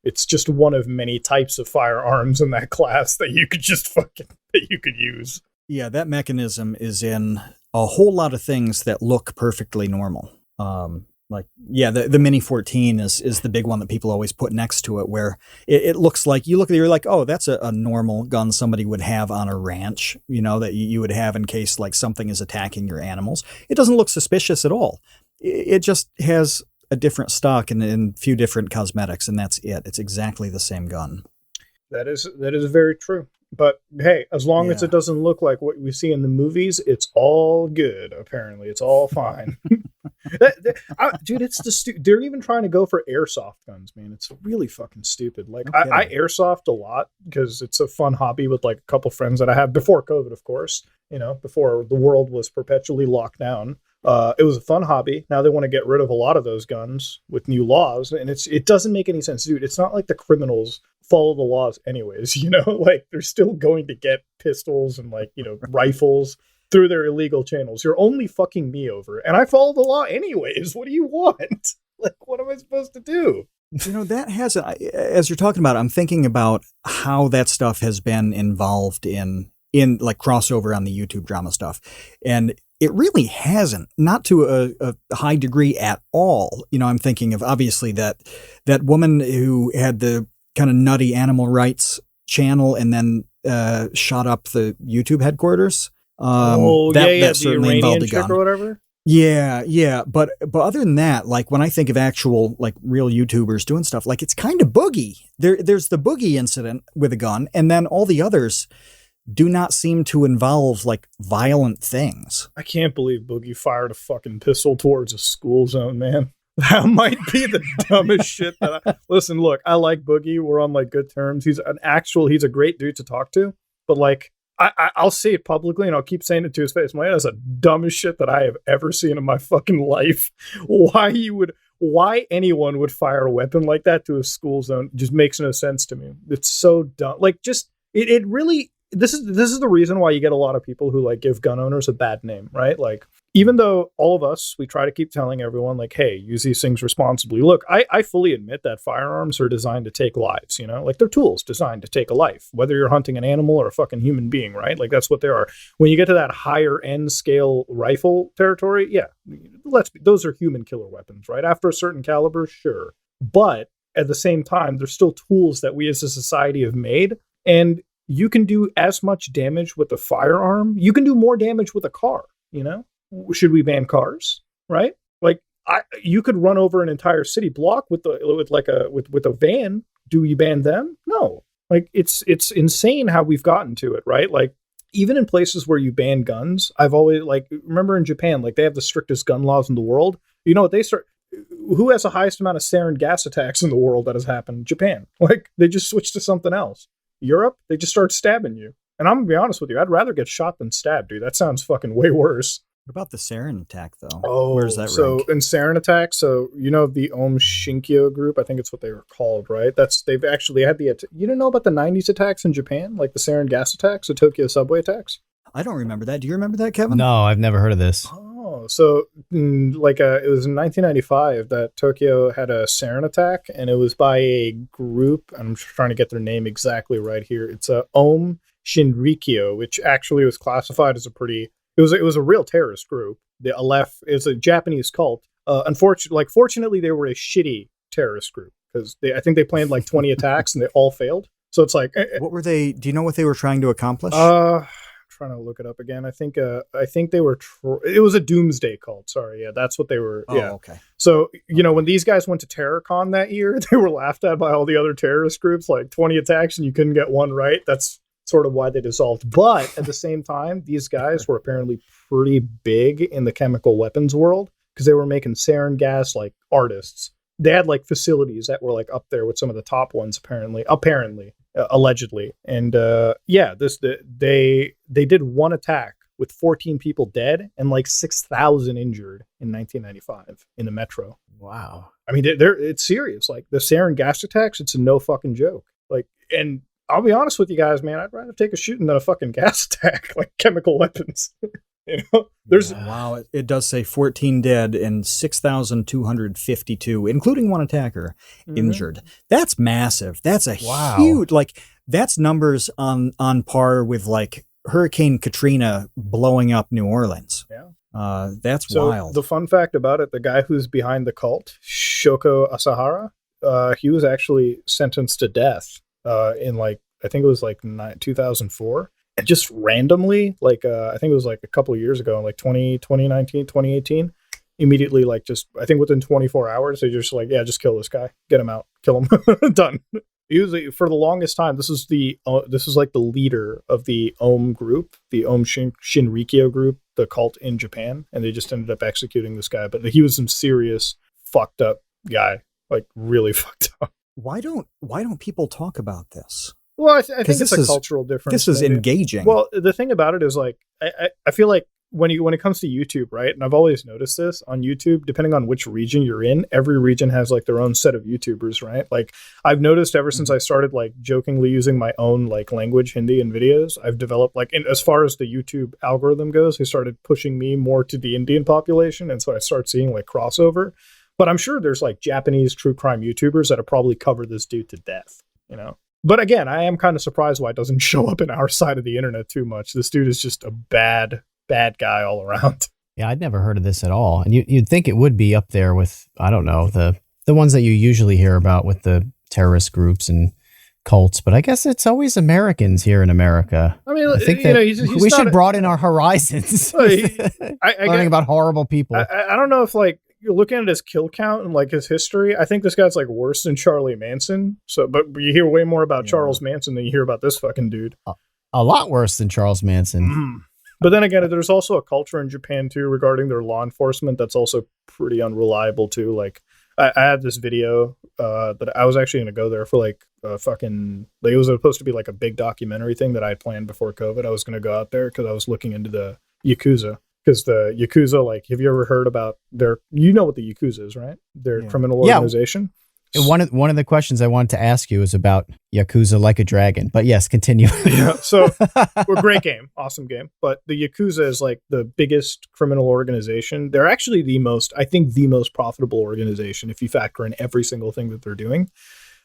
it's just one of many types of firearms in that class that you could just use. Yeah, that mechanism is in a whole lot of things that look perfectly normal. The Mini 14 is the big one that people always put next to it, where it looks like you're like, oh, that's a normal gun somebody would have on a ranch, you know, that you would have in case like something is attacking your animals. It doesn't look suspicious at all. It just has a different stock and a few different cosmetics, and that's it. It's exactly the same gun. That is very true. But hey, as long as it doesn't look like what we see in the movies, it's all good. Apparently, it's all fine. Dude, they're even trying to go for airsoft guns, man. It's really fucking stupid. Like, I airsoft a lot because it's a fun hobby with like a couple friends that I have before COVID, of course. You know, before the world was perpetually locked down. It was a fun hobby. Now they want to get rid of a lot of those guns with new laws, and it doesn't make any sense, dude. It's not like the criminals follow the laws anyways, like they're still going to get pistols and like, rifles through their illegal channels. You're only fucking me over, and I follow the law anyways. What do you want? Like, what am I supposed to do? That has, as you're talking about, I'm thinking about how that stuff has been involved in like crossover on the YouTube drama stuff. And it really hasn't, not to a high degree at all. I'm thinking of obviously that woman who had the kind of nutty animal rights channel and then shot up the YouTube headquarters. That certainly involved a gun or whatever. Yeah. But other than that, like when I think of actual like real YouTubers doing stuff, like it's kind of Boogie. There's the Boogie incident with a gun, and then all the others do not seem to involve like violent things. I can't believe Boogie fired a fucking pistol towards a school zone, man. That might be the dumbest shit that listen, look, I like Boogie. We're on like good terms. He's a great dude to talk to, but like, I'll say it publicly and I'll keep saying it to his face. Man, that's the dumbest shit that I have ever seen in my fucking life. Why anyone would fire a weapon like that to a school zone just makes no sense to me. It's so dumb. Like, just, it really, this is the reason why you get a lot of people who like give gun owners a bad name, right? Like, even though all of us, we try to keep telling everyone like, hey, use these things responsibly. Look, I fully admit that firearms are designed to take lives, like they're tools designed to take a life, whether you're hunting an animal or a fucking human being, right? Like that's what they are. When you get to that higher end scale rifle territory, yeah, those are human killer weapons, right? After a certain caliber, sure. But at the same time, they're still tools that we as a society have made. And you can do as much damage with a firearm. You can do more damage with a car, Should we ban cars? Right? Like you could run over an entire city block with a van. Do you ban them? No. Like it's insane how we've gotten to it, right? Like even in places where you ban guns, I've always remember in Japan, like they have the strictest gun laws in the world. You know what who has the highest amount of sarin gas attacks in the world that has happened? Japan. Like they just switched to something else. Europe, they just start stabbing you. And I'm gonna be honest with you, I'd rather get shot than stabbed, dude. That sounds fucking way worse. What about the sarin attack, though? Oh, where's that so rank? In sarin attack, the Om Shinkyo group, I think it's what they were called, right? They've actually had you didn't know about the 90s attacks in Japan, like the sarin gas attacks, the Tokyo subway attacks? I don't remember that. Do you remember that, Kevin? No, I've never heard of this. Oh, so it was in 1995 that Tokyo had a sarin attack, and it was by a group. I'm trying to get their name exactly right here. It's a Om Shinrikyo, which actually was classified as it was a real terrorist group. The Aleph is a Japanese cult. Fortunately, they were a shitty terrorist group because I think they planned like 20 attacks and they all failed. So it's like, what were they? Do you know what they were trying to accomplish? Trying to look it up again. I think they were. It was a doomsday cult. Sorry, yeah, that's what they were. Oh, yeah. Okay. So when these guys went to TerrorCon that year, they were laughed at by all the other terrorist groups. Like 20 attacks and you couldn't get one right. That's sort of why they dissolved. But at the same time, these guys were apparently pretty big in the chemical weapons world because they were making sarin gas like artists. They had like facilities that were like up there with some of the top ones, apparently, allegedly. And they did one attack with 14 people dead and like 6,000 injured in 1995 in the metro. Wow. I mean, it's serious. Like the sarin gas attacks, it's a no fucking joke. Like, and I'll be honest with you guys, man, I'd rather take a shooting than a fucking gas attack, like chemical weapons. Wow, it does say 14 dead and 6,252, including one attacker, injured. That's massive. That's a huge, that's numbers on par with like Hurricane Katrina blowing up New Orleans. Yeah. That's wild. The fun fact about it, the guy who's behind the cult, Shoko Asahara, he was actually sentenced to death in I think it was 2004. And just randomly, I think it was a couple of years ago, in 2019, 2018, immediately, I think within 24 hours, they just just kill this guy, get him out, kill him, done. Usually, for the longest time, this is the leader of the Om group, the Om Shinrikyo group, the cult in Japan, and they just ended up executing this guy. But he was some serious fucked up guy, really fucked up. Why don't people talk about this? Well, I think it's a cultural difference. This is engaging. Well, the thing about it is I feel like when it comes to YouTube, right? And I've always noticed this on YouTube, depending on which region you're in, every region has like their own set of YouTubers, right? Like I've noticed ever since I started like jokingly using my own like language, Hindi, in videos, I've developed like, as far as the YouTube algorithm goes, they started pushing me more to the Indian population. And so I start seeing like crossover. But I'm sure there's like Japanese true crime YouTubers that have probably covered this dude to death, you know? But again, I am kind of surprised why it doesn't show up in our side of the internet too much. This dude is just a bad guy all around. Yeah, I'd never heard of this at all. And you'd think it would be up there with, I don't know, the ones that you usually hear about with the terrorist groups and cults. But I guess it's always Americans here in America. I mean, I think that he's we should broaden our horizons. Learning about horrible people. I don't know if like, you're looking at his kill count and like his history. I think this guy's like worse than Charlie Manson. So, but you hear way more about Charles Manson than you hear about this fucking dude. A lot worse than Charles Manson. But then again, there's also a culture in Japan too regarding their law enforcement that's also pretty unreliable too. Like I had this video that I was actually going to go there for like fucking, like it was supposed to be like a big documentary thing that I had planned before COVID. I was going to go out there because I was looking into the Yakuza. Because the Yakuza, like, have you ever heard about you know what the Yakuza is, right? Their criminal organization. One of the questions I wanted to ask you is about Yakuza Like a Dragon. But yes, continue. Yeah, so great game. Awesome game. But the Yakuza is like the biggest criminal organization. They're actually the most profitable organization if you factor in every single thing that they're doing.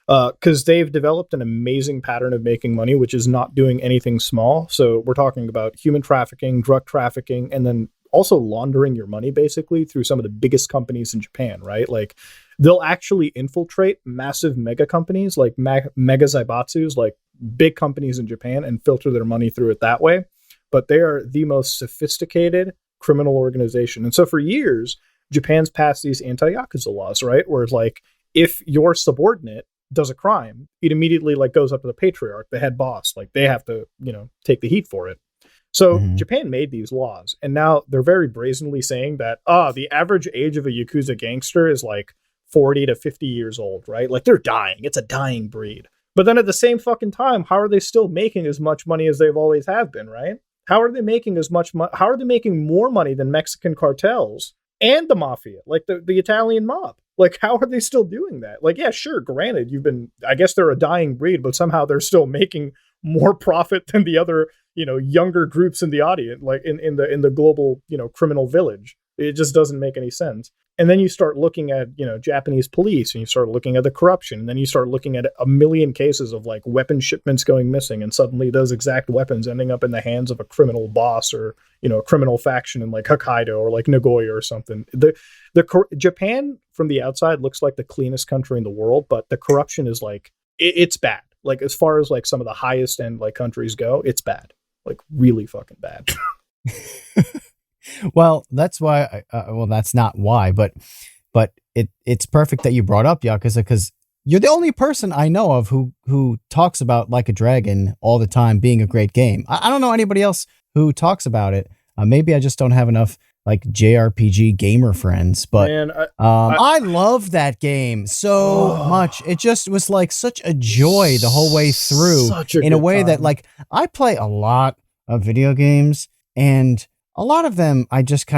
Because they've developed an amazing pattern of making money, which is not doing anything small. So we're talking about human trafficking, drug trafficking, and then also laundering your money basically through some of the biggest companies in Japan, right? Like they'll actually infiltrate massive mega companies like mega zaibatsus, like big companies in Japan, and filter their money through it that way. But they are the most sophisticated criminal organization. And so for years, Japan's passed these anti-Yakuza laws, right? Where it's like, if your subordinate does a crime, it immediately like goes up to the patriarch, the head boss. Like they have to, take the heat for it. So Japan made these laws, and now they're very brazenly saying that, the average age of a Yakuza gangster is like 40 to 50 years old, right? Like they're dying. It's a dying breed. But then at the same fucking time, how are they still making as much money as they've always have been, right? How are they making as much money? How are they making more money than Mexican cartels and the mafia, like the Italian mob? Like, how are they still doing that? Like, yeah, sure, granted, I guess they're a dying breed, but somehow they're still making more profit than the other, younger groups in the audience, like in the global, criminal village. It just doesn't make any sense. And then you start looking at, Japanese police, and you start looking at the corruption, and then you start looking at a million cases of like weapon shipments going missing, and suddenly those exact weapons ending up in the hands of a criminal boss or, a criminal faction in like Hokkaido or like Nagoya or something. Japan from the outside looks like the cleanest country in the world, but the corruption is like, it's bad. Like as far as like some of the highest end like countries go, it's bad, like really fucking bad. Well, that's why. That's not why, but it's perfect that you brought up Yakuza, because you're the only person I know of who talks about Like a Dragon all the time being a great game. I don't know anybody else who talks about it. Maybe I just don't have enough like JRPG gamer friends, but Man, I love that game so much. It just was like such a joy the whole way through, in a way that like I play a lot of video games, and a lot of them I just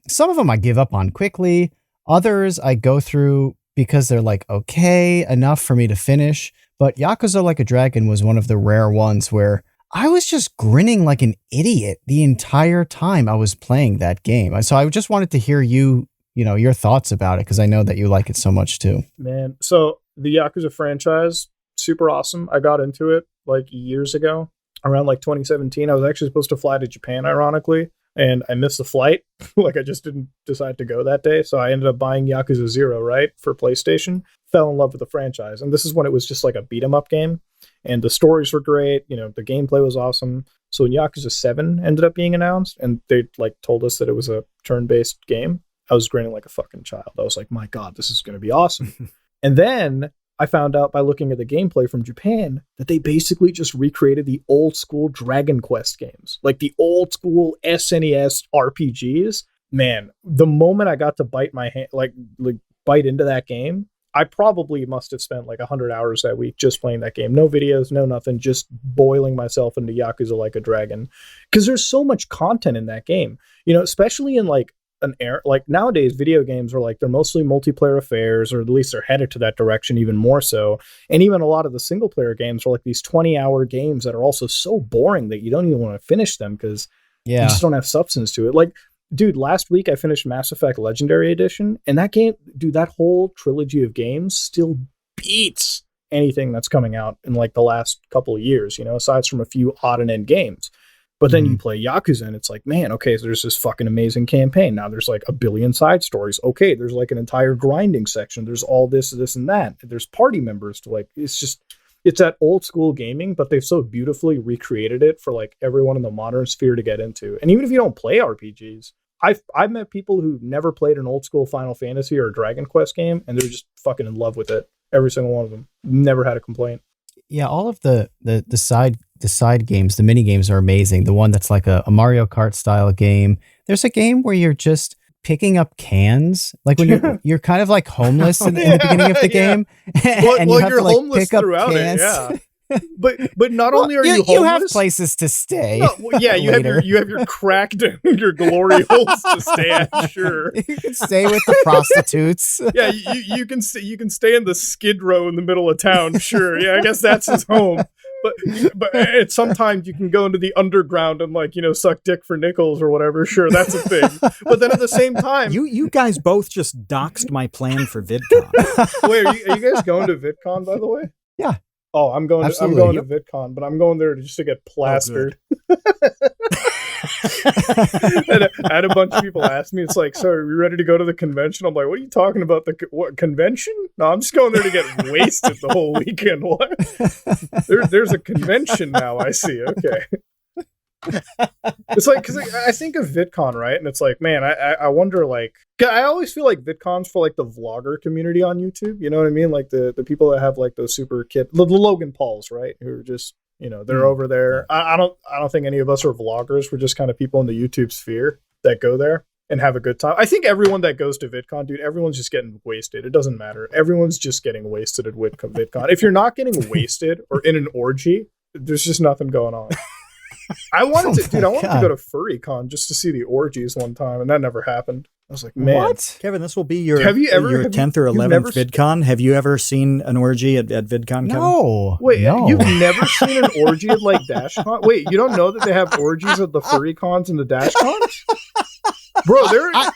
some of them I give up on quickly. Others I go through because they're like okay enough for me to finish. But Yakuza Like a Dragon was one of the rare ones where I was just grinning like an idiot the entire time I was playing that game. So I just wanted to hear your thoughts about it, because I know that you like it so much too. Man, so the Yakuza franchise, super awesome. I got into it like years ago, around like 2017. I was actually supposed to fly to Japan, ironically, and I missed the flight. Like I just didn't decide to go that day. So I ended up buying Yakuza 0, right, for PlayStation. Fell in love with the franchise. And this is when it was just like a beat 'em up game. And the stories were great. The gameplay was awesome. So when Yakuza 7 ended up being announced and they like told us that it was a turn-based game, I was grinning like a fucking child. I was like, my God, this is going to be awesome. And then I found out by looking at the gameplay from Japan that they basically just recreated the old school Dragon Quest games, like the old school SNES RPGs. Man, the moment I got to bite my hand, like bite into that game, I probably must have spent like 100 hours that week just playing that game. No videos, no nothing, just boiling myself into Yakuza like a dragon. Because there's so much content in that game, especially in like an era like nowadays. Video games are like, they're mostly multiplayer affairs, or at least they're headed to that direction even more so. And even a lot of the single player games are like these 20-hour games that are also so boring that you don't even want to finish them because you just don't have substance to it. Like, dude, last week I finished Mass Effect Legendary Edition, and that game, dude, that whole trilogy of games still beats anything that's coming out in like the last couple of years, aside from a few odd and end games. But then you play Yakuza and it's like, man, okay, so there's this fucking amazing campaign. Now there's like a billion side stories. Okay, there's like an entire grinding section. There's all this and that. There's party members to like, it's that old school gaming, but they've so beautifully recreated it for like everyone in the modern sphere to get into. And even if you don't play RPGs, I've met people who never played an old school Final Fantasy or a Dragon Quest game, and they're just fucking in love with it. Every single one of them. Never had a complaint. Yeah, all of the side games, the mini games are amazing. The one that's like a Mario Kart style game. There's a game where you're just picking up cans, like when you're kind of like homeless in the beginning of the game, and you have to like pick up cans. But not only are you homeless, you have places to stay. No, well, yeah, you have your cracked your glory holes to stay at. Sure, you can stay with the prostitutes. Yeah, you can stay in the Skid Row in the middle of town. Sure, yeah, I guess that's his home. But sometimes you can go into the underground and like suck dick for nickels or whatever. Sure, that's a thing. But then at the same time, you guys both just doxed my plan for VidCon. Wait, are you guys going to VidCon, by the way? Yeah. Oh, I'm going to VidCon, but I'm going there just to get plastered. Oh, and I had a bunch of people ask me, it's like, so are you ready to go to the convention? I'm like, what are you talking about? What convention? No, I'm just going there to get wasted the whole weekend. What? There's a convention now, I see. Okay. It's like, because I think of VidCon, right? And it's like, man, I wonder, like, I always feel like VidCon's for like the vlogger community on YouTube. You know what I mean? Like the people that have like those super the Logan Pauls, right? Who are just, they're over there. I don't think any of us are vloggers. We're just kind of people in the YouTube sphere that go there and have a good time. I think everyone that goes to VidCon, dude, everyone's just getting wasted. It doesn't matter. Everyone's just getting wasted at VidCon. If you're not getting wasted or in an orgy, there's just nothing going on. I wanted to go to FurryCon just to see the orgies one time, and that never happened. I was like, man, what? Kevin, this will be your 10th or 11th VidCon. VidCon. Have you ever seen an orgy at VidCon, Kevin? No. Wait, you've never seen an orgy at like DashCon? Wait, you don't know that they have orgies at the FurryCons and the DashCons? Bro, I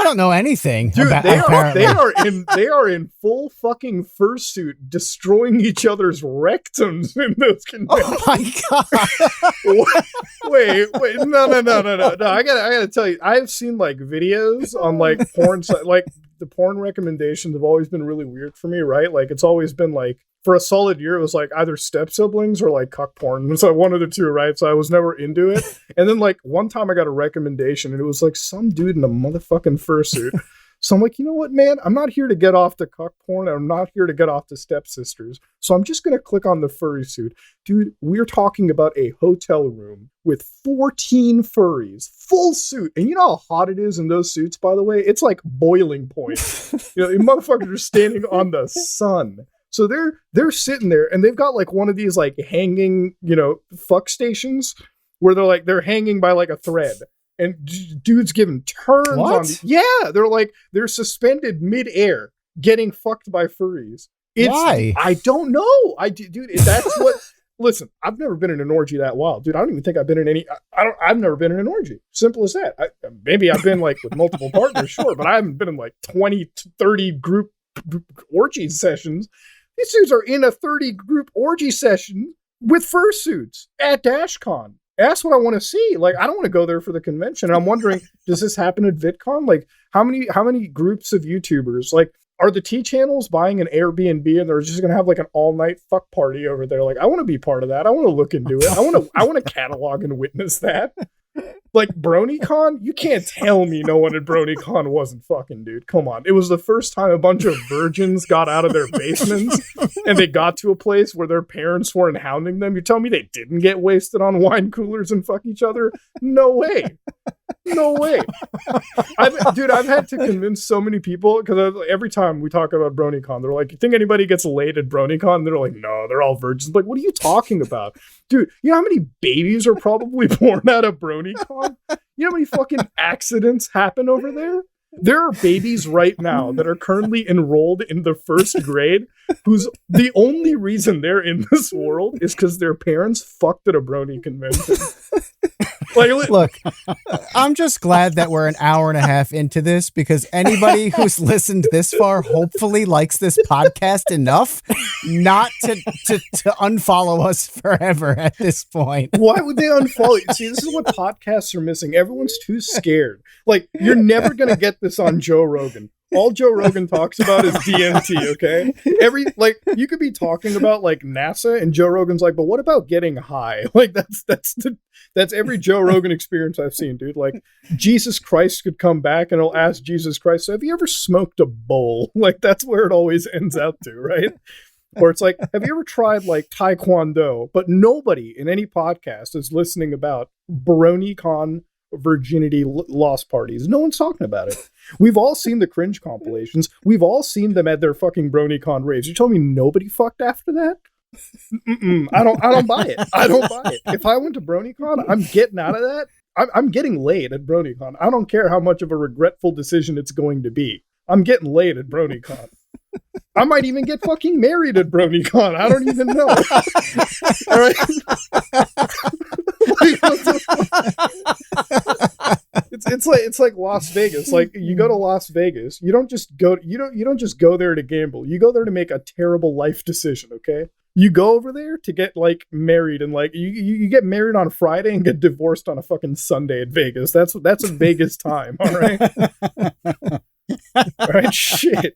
don't know anything. Dude, about, they are in full fucking fursuit, destroying each other's rectums in those conventions. Oh my god! Wait, no! I gotta tell you, I've seen like videos on like porn, like the porn recommendations have always been really weird for me, right? Like it's always been like, for a solid year, it was like either step siblings or like cuck porn. So one of the two, right? So I was never into it. And then like one time I got a recommendation and it was like some dude in a motherfucking fursuit. So I'm like, you know what, man? I'm not here to get off to cuck porn. I'm not here to get off to stepsisters. So I'm just going to click on the furry suit. Dude, we're talking about a hotel room with 14 furries, full suit. And you know how hot it is in those suits, by the way? It's like boiling point. The motherfuckers are standing on the sun. So they're sitting there and they've got like one of these like hanging, fuck stations where they're hanging by like a thread and dudes giving turns on. They're suspended midair getting fucked by furries. Why? I don't know. Dude, that's what, listen, I've never been in an orgy that wild, dude. I don't even think I've been in any, I've never been in an orgy. Simple as that. Maybe I've been like with multiple partners, sure, but I haven't been in like 20 to 30 group orgy sessions. These dudes are in a 30 group orgy session with fursuits at DashCon. That's what I want to see. Like, I don't want to go there for the convention. And I'm wondering, does this happen at VidCon? Like, how many groups of YouTubers, like, are the T channels buying an Airbnb and they're just going to have like an all night fuck party over there? Like, I want to be part of that. I want to look into it. I want to catalog and witness that. Like BronyCon, you can't tell me no one at BronyCon wasn't fucking, dude. Come on. It was the first time a bunch of virgins got out of their basements and they got to a place where their parents weren't hounding them. You're telling me they didn't get wasted on wine coolers and fuck each other? No way. No way. I've had to convince so many people, because every time we talk about BronyCon, they're like, you think anybody gets laid at BronyCon? And they're like, no, they're all virgins. Like, what are you talking about? Dude, you know how many babies are probably born out of BronyCon? You know how many fucking accidents happen over there? There are babies right now that are currently enrolled in the first grade whose the only reason they're in this world is because their parents fucked at a brony convention. Like, look, I'm just glad that we're an hour and a half into this, because anybody who's listened this far hopefully likes this podcast enough not to unfollow us forever at this point. Why would they unfollow you? See, this is what podcasts are missing. Everyone's too scared. Like, you're never going to get this on Joe Rogan. All Joe Rogan talks about is DMT, okay? You could be talking about like NASA, and Joe Rogan's like, but what about getting high? Like, that's every Joe Rogan experience I've seen, dude. Like, Jesus Christ could come back and he'll ask Jesus Christ, so have you ever smoked a bowl? Like, that's where it always ends out to, right? Or it's like, have you ever tried like Taekwondo? But nobody in any podcast is listening about BronyCon virginity loss parties. No one's talking about it. We've all seen the cringe compilations. We've all seen them at their fucking BronyCon raves. You told me nobody fucked after that? I don't buy it. I don't buy it. If I went to BronyCon, I'm getting out of that. I'm getting laid at BronyCon. I don't care how much of a regretful decision it's going to be. I'm getting laid at BronyCon. I might even get fucking married at BronyCon. I don't even know. All right. It's like Las Vegas. Like, you go to Las Vegas, you don't just go there to gamble. You go there to make a terrible life decision, okay? You go over there to get like married, and like you get married on Friday and get divorced on a fucking Sunday at Vegas. That's a Vegas time, all right? All right, shit.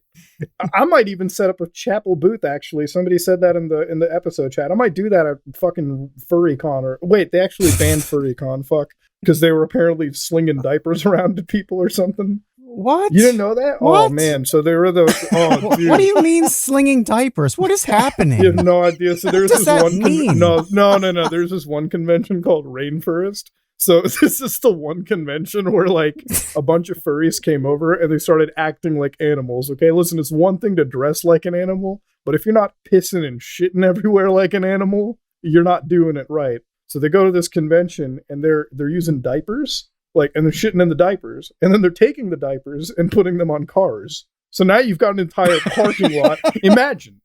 I might even set up a chapel booth, actually. Somebody said that in the episode chat. I might do that at fucking FurryCon, or wait, they actually banned FurryCon, fuck, because they were apparently slinging diapers around to people or something. What? You didn't know that? What? Oh man, so there were those. Oh, dude. What do you mean slinging diapers? What is happening? You have no idea. So there's this one. No. There's this one convention called Rainforest. So this is the one convention where like a bunch of furries came over and they started acting like animals. Okay, listen, it's one thing to dress like an animal, but if you're not pissing and shitting everywhere like an animal, you're not doing it right. So they go to this convention and they're using diapers, like, and they're shitting in the diapers, and then they're taking the diapers and putting them on cars. So now you've got an entire parking lot. Imagine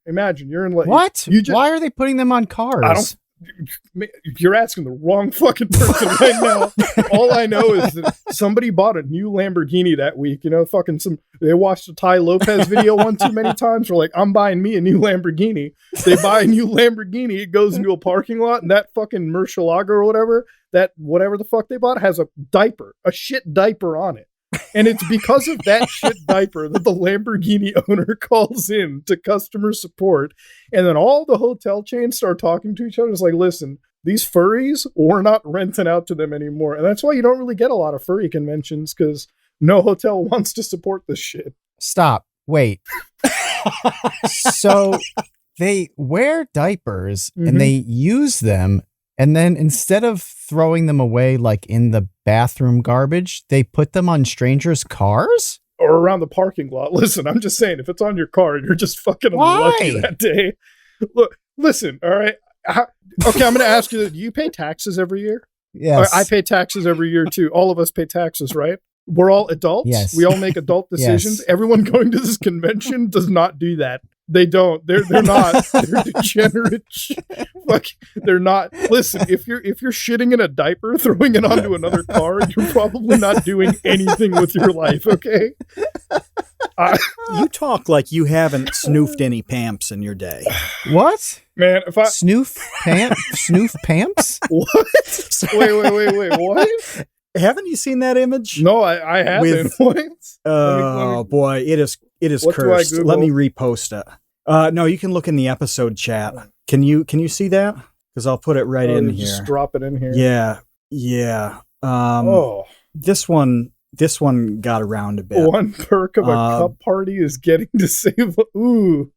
you're in like what? Why are they putting them on cars? You're asking the wrong fucking person right now. All I know is that somebody bought a new Lamborghini that week. You know, they watched a Ty Lopez video one too many times. We're like, I'm buying me a new Lamborghini. They buy a new Lamborghini. It goes into a parking lot, and that fucking Murcielago or whatever the fuck they bought has a shit diaper on it. And it's because of that shit diaper that the Lamborghini owner calls in to customer support. And then all the hotel chains start talking to each other. It's like, listen, these furries, we're not renting out to them anymore. And that's why you don't really get a lot of furry conventions, because no hotel wants to support this shit. Stop. Wait. So they wear diapers and they use them. And then instead of throwing them away like in the bathroom garbage, they put them on strangers' cars? Or around the parking lot. Listen, I'm just saying, if it's on your car, you're just fucking unlucky that day. Look, listen, all right? Okay, I'm going to ask you, do you pay taxes every year? Yes. I pay taxes every year too. All of us pay taxes, right? We're all adults. Yes. We all make adult decisions. Yes. Everyone going to this convention does not do that. They don't. They're not. They're degenerate. Fuck. They're not. Listen, if you're shitting in a diaper, throwing it onto another car, you're probably not doing anything with your life. Okay. You talk like you haven't snoofed any pamps in your day. What? Man, if I snoof pamps? What? Wait. What? Haven't you seen that image? No, I haven't. Oh boy, it is cursed. Let me repost it. No, you can look in the episode chat. Can you see that? Because I'll put it right in here. Just drop it in here. Yeah. This one got around a bit. One perk of a cup party is getting to save. Ooh.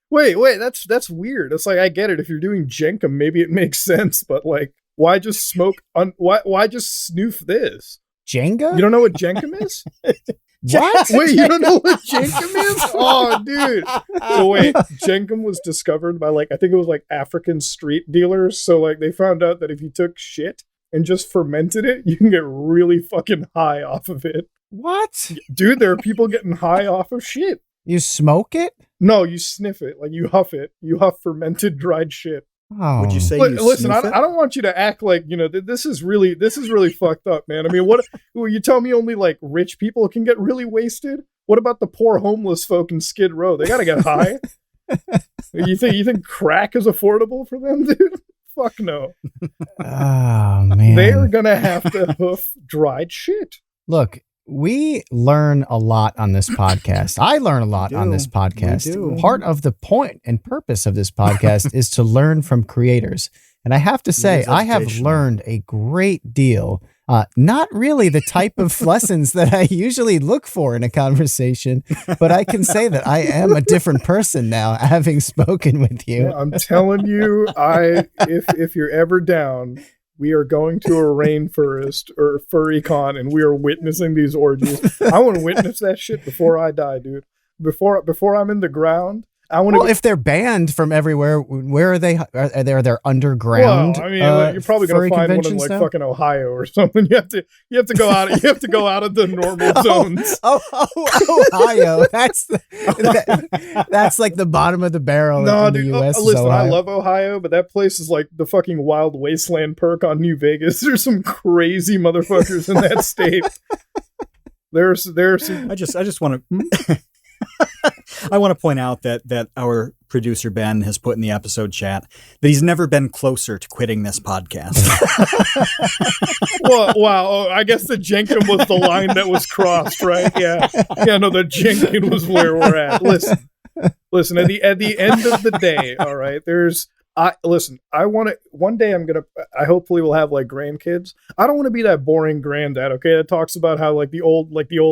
Wait. That's weird. It's like, I get it. If you're doing Jenkum, maybe it makes sense. But like, why just smoke? Why just snoof this? Jenga? You don't know what Jenkum is? What? Wait, you don't know what Jenkum is? Oh, dude. So wait, Jenkum was discovered by I think it was African street dealers. So they found out that if you took shit and just fermented it, you can get really fucking high off of it. What? Dude, there are people getting high off of shit. You smoke it? No, you sniff it. You huff it. You huff fermented dried shit. Oh. Would you say Listen, I don't want you to act like, this is really fucked up, man. I mean, what you tell me only rich people can get really wasted? What about the poor homeless folk in Skid Row? They got to get high. You think crack is affordable for them, dude? Fuck no. Oh, man. They are going to have to hoof dried shit. Look, we learn a lot on this podcast. I learn a lot on this podcast. Part of the point and purpose of this podcast is to learn from creators. And I have to say, I have learned a great deal. Not really the type of lessons that I usually look for in a conversation, but I can say that I am a different person now, having spoken with you. I'm telling you, if you're ever down, we are going to a rainforest or furry con, and we are witnessing these orgies. I want to witness that shit before I die, dude. Before I'm in the ground, I want to. Well, if they're banned from everywhere, where are they? Are they underground? Well, I mean, you're probably going to find one in fucking Ohio or something. You have to go out. You have to go out of the normal zones. Ohio. That's like the bottom of the barrel in the U.S. Listen, I love Ohio, but that place is like the fucking wild wasteland perk on New Vegas. There's some crazy motherfuckers in that state. There's some. I just want to. I want to point out that our producer Ben has put in the episode chat that he's never been closer to quitting this podcast. Well, wow. Oh, I guess the Jenkum was the line that was crossed, right? Yeah. No, the Jenkum was where we're at. Listen. At the end of the day, all right. I want to. One day, I hopefully will have grandkids. I don't want to be that boring granddad. Okay, that talks about how the old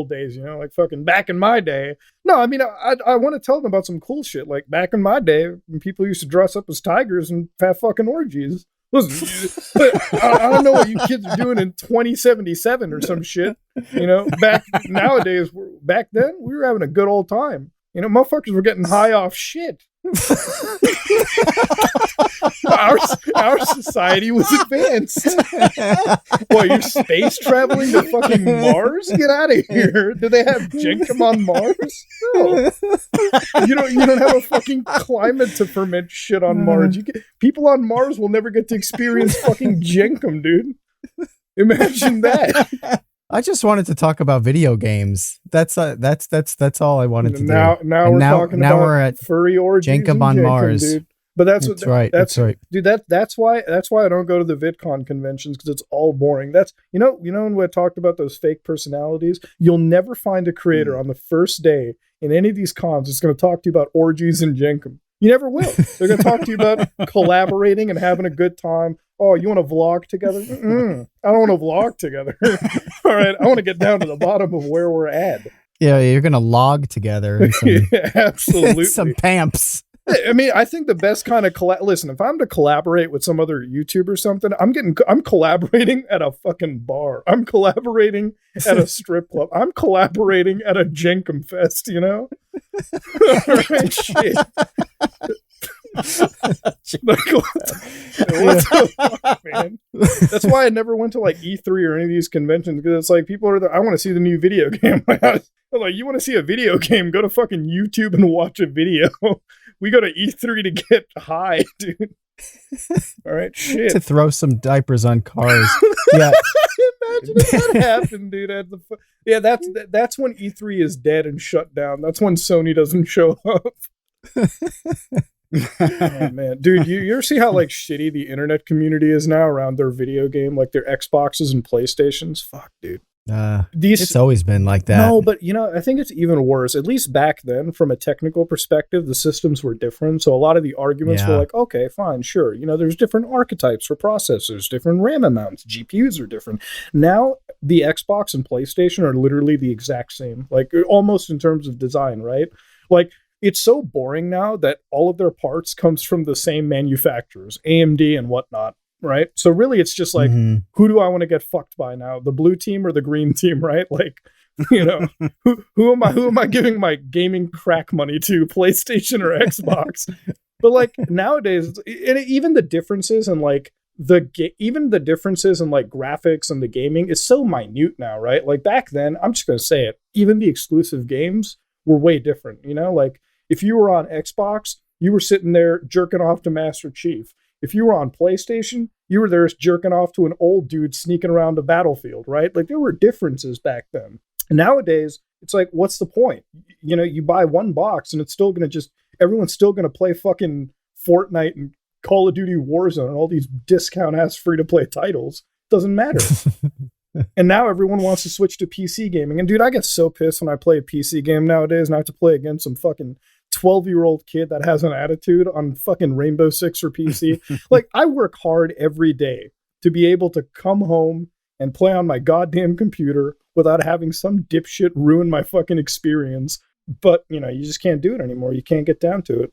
days. Fucking back in my day. No, I mean I want to tell them about some cool shit. Like back in my day, when people used to dress up as tigers and have fucking orgies. Listen, I don't know what you kids are doing in 2077 or some shit. Back then we were having a good old time. Motherfuckers were getting high off shit. our society was advanced. What, you're space traveling to fucking Mars? Get out of here. Do they have Jenkum on Mars? No. You don't have a fucking climate to ferment shit on Mars. People on Mars will never get to experience fucking Jenkum, dude. Imagine that. I just wanted to talk about video games. That's all I wanted to do. Now we're talking about furry orgies Jenkum on Mars. Dude. But that's right, dude. That's why I don't go to the VidCon conventions, because it's all boring. That's when I talked about those fake personalities. You'll never find a creator on the first day in any of these cons that's going to talk to you about orgies and Jenkum. You never will. They're going to talk to you about collaborating and having a good time. Oh, you want to vlog together? I don't want to vlog together. All right, I want to get down to the bottom of where we're at. Yeah, you're going to log together. Yeah, absolutely. Some pamps. I mean, I think the best kind of listen, if I'm to collaborate with some other YouTuber or something, I'm collaborating at a fucking bar. I'm collaborating at a strip club. I'm collaborating at a Jenkum fest, All right, shit. What the fuck, man? That's why I never went to E3 or any of these conventions, because it's people are there. I want to see the new video game. I'm like, you want to see a video game? Go to fucking YouTube and watch a video. We go to E3 to get high, dude. All right, shit. To throw some diapers on cars. Yeah. Imagine if that happened, dude. That's when E3 is dead and shut down. That's when Sony doesn't show up. Oh, man, dude, you ever see how shitty the internet community is now around their video game, their Xboxes and PlayStations? Fuck, dude. It's always been like that. No, but I think it's even worse. At least back then, from a technical perspective, the systems were different. So a lot of the arguments were okay, fine, sure. There's different archetypes for processors, different RAM amounts, GPUs are different. Now the Xbox and PlayStation are literally the exact same, almost in terms of design, right? It's so boring now that all of their parts comes from the same manufacturers, AMD and whatnot. right? So really it's just like, Mhm. who do I want to get fucked by now? The blue team or the green team, right? Like, who am I giving my gaming crack money to, PlayStation or Xbox? But like nowadays, and even the differences in like even the differences in like graphics and the gaming is so minute now, right? Like back then, I'm just gonna say it, even the exclusive games were way different, like if you were on Xbox, you were sitting there jerking off to Master Chief. If you were on PlayStation, you were there jerking off to an old dude sneaking around a battlefield, right? Like there were differences back then. And nowadays, it's like, what's the point? You buy one box and it's still going to everyone's still going to play fucking Fortnite and Call of Duty Warzone and all these discount ass free to play titles. Doesn't matter. And now everyone wants to switch to PC gaming. And dude, I get so pissed when I play a PC game nowadays and I have to play against some fucking 12-year-old kid that has an attitude on fucking Rainbow Six or PC. Like, I work hard every day to be able to come home and play on my goddamn computer without having some dipshit ruin my fucking experience. But, you just can't do it anymore. You can't get down to it.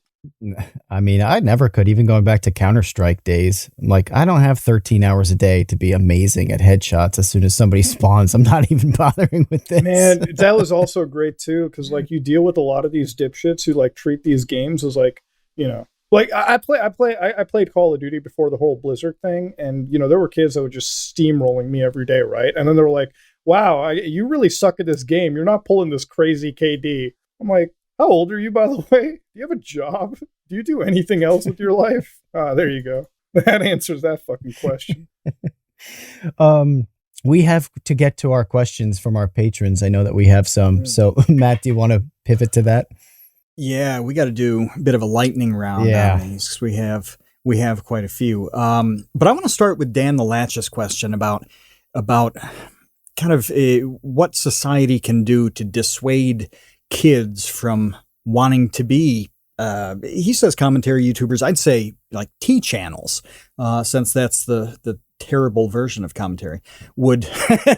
I mean, I never could, even going back to Counter-Strike days. Like, I don't have 13 hours a day to be amazing at headshots as soon as somebody spawns. I'm not even bothering with this. Man, that was also great too, because like you deal with a lot of these dipshits who like treat these games as like, like I played Call of Duty before the whole Blizzard thing, and there were kids that were just steamrolling me every day, right? And then they were like, "Wow, you really suck at this game. You're not pulling this crazy KD." I'm like, how old are you, by the way? Do you have a job? Do you do anything else with your life? There you go. That answers that fucking question. We have to get to our questions from our patrons. I know that we have some. So, Matt, do you want to pivot to that? Yeah, we got to do a bit of a lightning round on these, 'cause we have quite a few. But I want to start with Dan the Latch's question about kind of what society can do to dissuade kids from wanting to be, he says commentary YouTubers. I'd say like T channels, since that's the terrible version of commentary. Would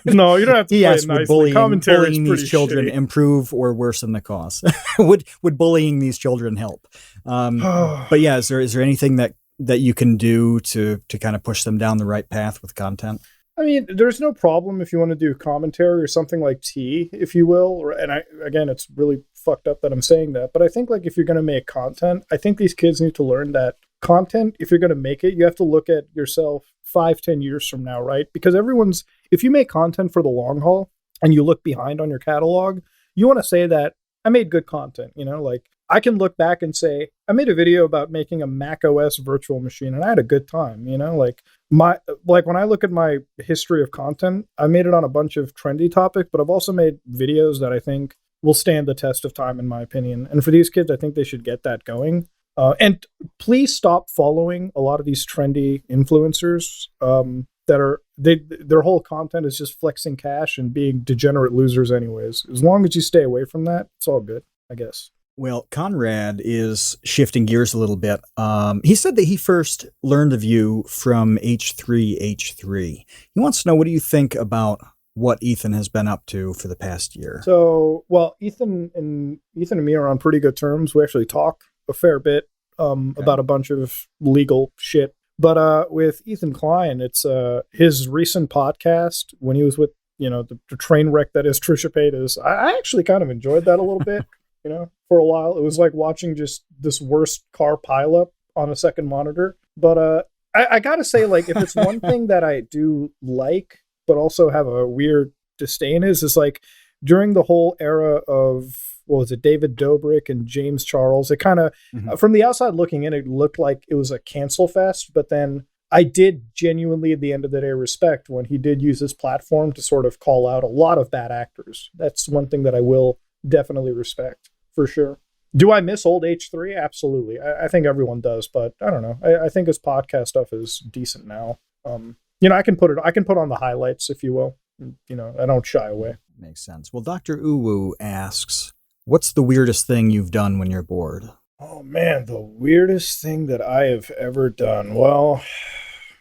no, you don't have to. He play asked, it nicely. would bullying pretty these children shitty. improve or worsen the cause? would bullying these children help? But yeah, is there anything that you can do to kind of push them down the right path with content? I mean, there's no problem if you want to do commentary or something like T, if you will. And again, it's really fucked up that I'm saying that, but I think like if you're going to make content, I think these kids need to learn that content, if you're going to make it, you have to look at yourself 5-10 years from now, right? Because if you make content for the long haul and you look behind on your catalog, you want to say that I made good content, like I can look back and say, I made a video about making a Mac OS virtual machine and I had a good time, like when I look at my history of content, I made it on a bunch of trendy topics, but I've also made videos that I think will stand the test of time, in my opinion. And for these kids, I think they should get that going. And please stop following a lot of these trendy influencers their whole content is just flexing cash and being degenerate losers anyways. As long as you stay away from that, it's all good, I guess. Well, Conrad is shifting gears a little bit. He said that he first learned of you from H3H3. He wants to know, what do you think about what Ethan has been up to for the past year? So, well, Ethan and me are on pretty good terms. We actually talk a fair bit about a bunch of legal shit. But with Ethan Klein, it's his recent podcast when he was with, the train wreck that is Trisha Paytas. I actually kind of enjoyed that a little bit, for a while. It was like watching just this worst car pileup on a second monitor. But I got to say, like, if it's one thing that I do like, but also have a weird disdain is like during the whole era of, what was it, David Dobrik and James Charles, it kind of, from the outside looking in, it looked like it was a cancel fest. But then I did genuinely, at the end of the day, respect when he did use his platform to sort of call out a lot of bad actors. That's one thing that I will definitely respect, for sure. Do I miss old H3? Absolutely. I think everyone does, but I don't know. I think his podcast stuff is decent now. I can put on the highlights, if you will. I don't shy away. Makes sense. Well, Dr. Uwu asks, what's the weirdest thing you've done when you're bored? Oh man, the weirdest thing that I have ever done. Well,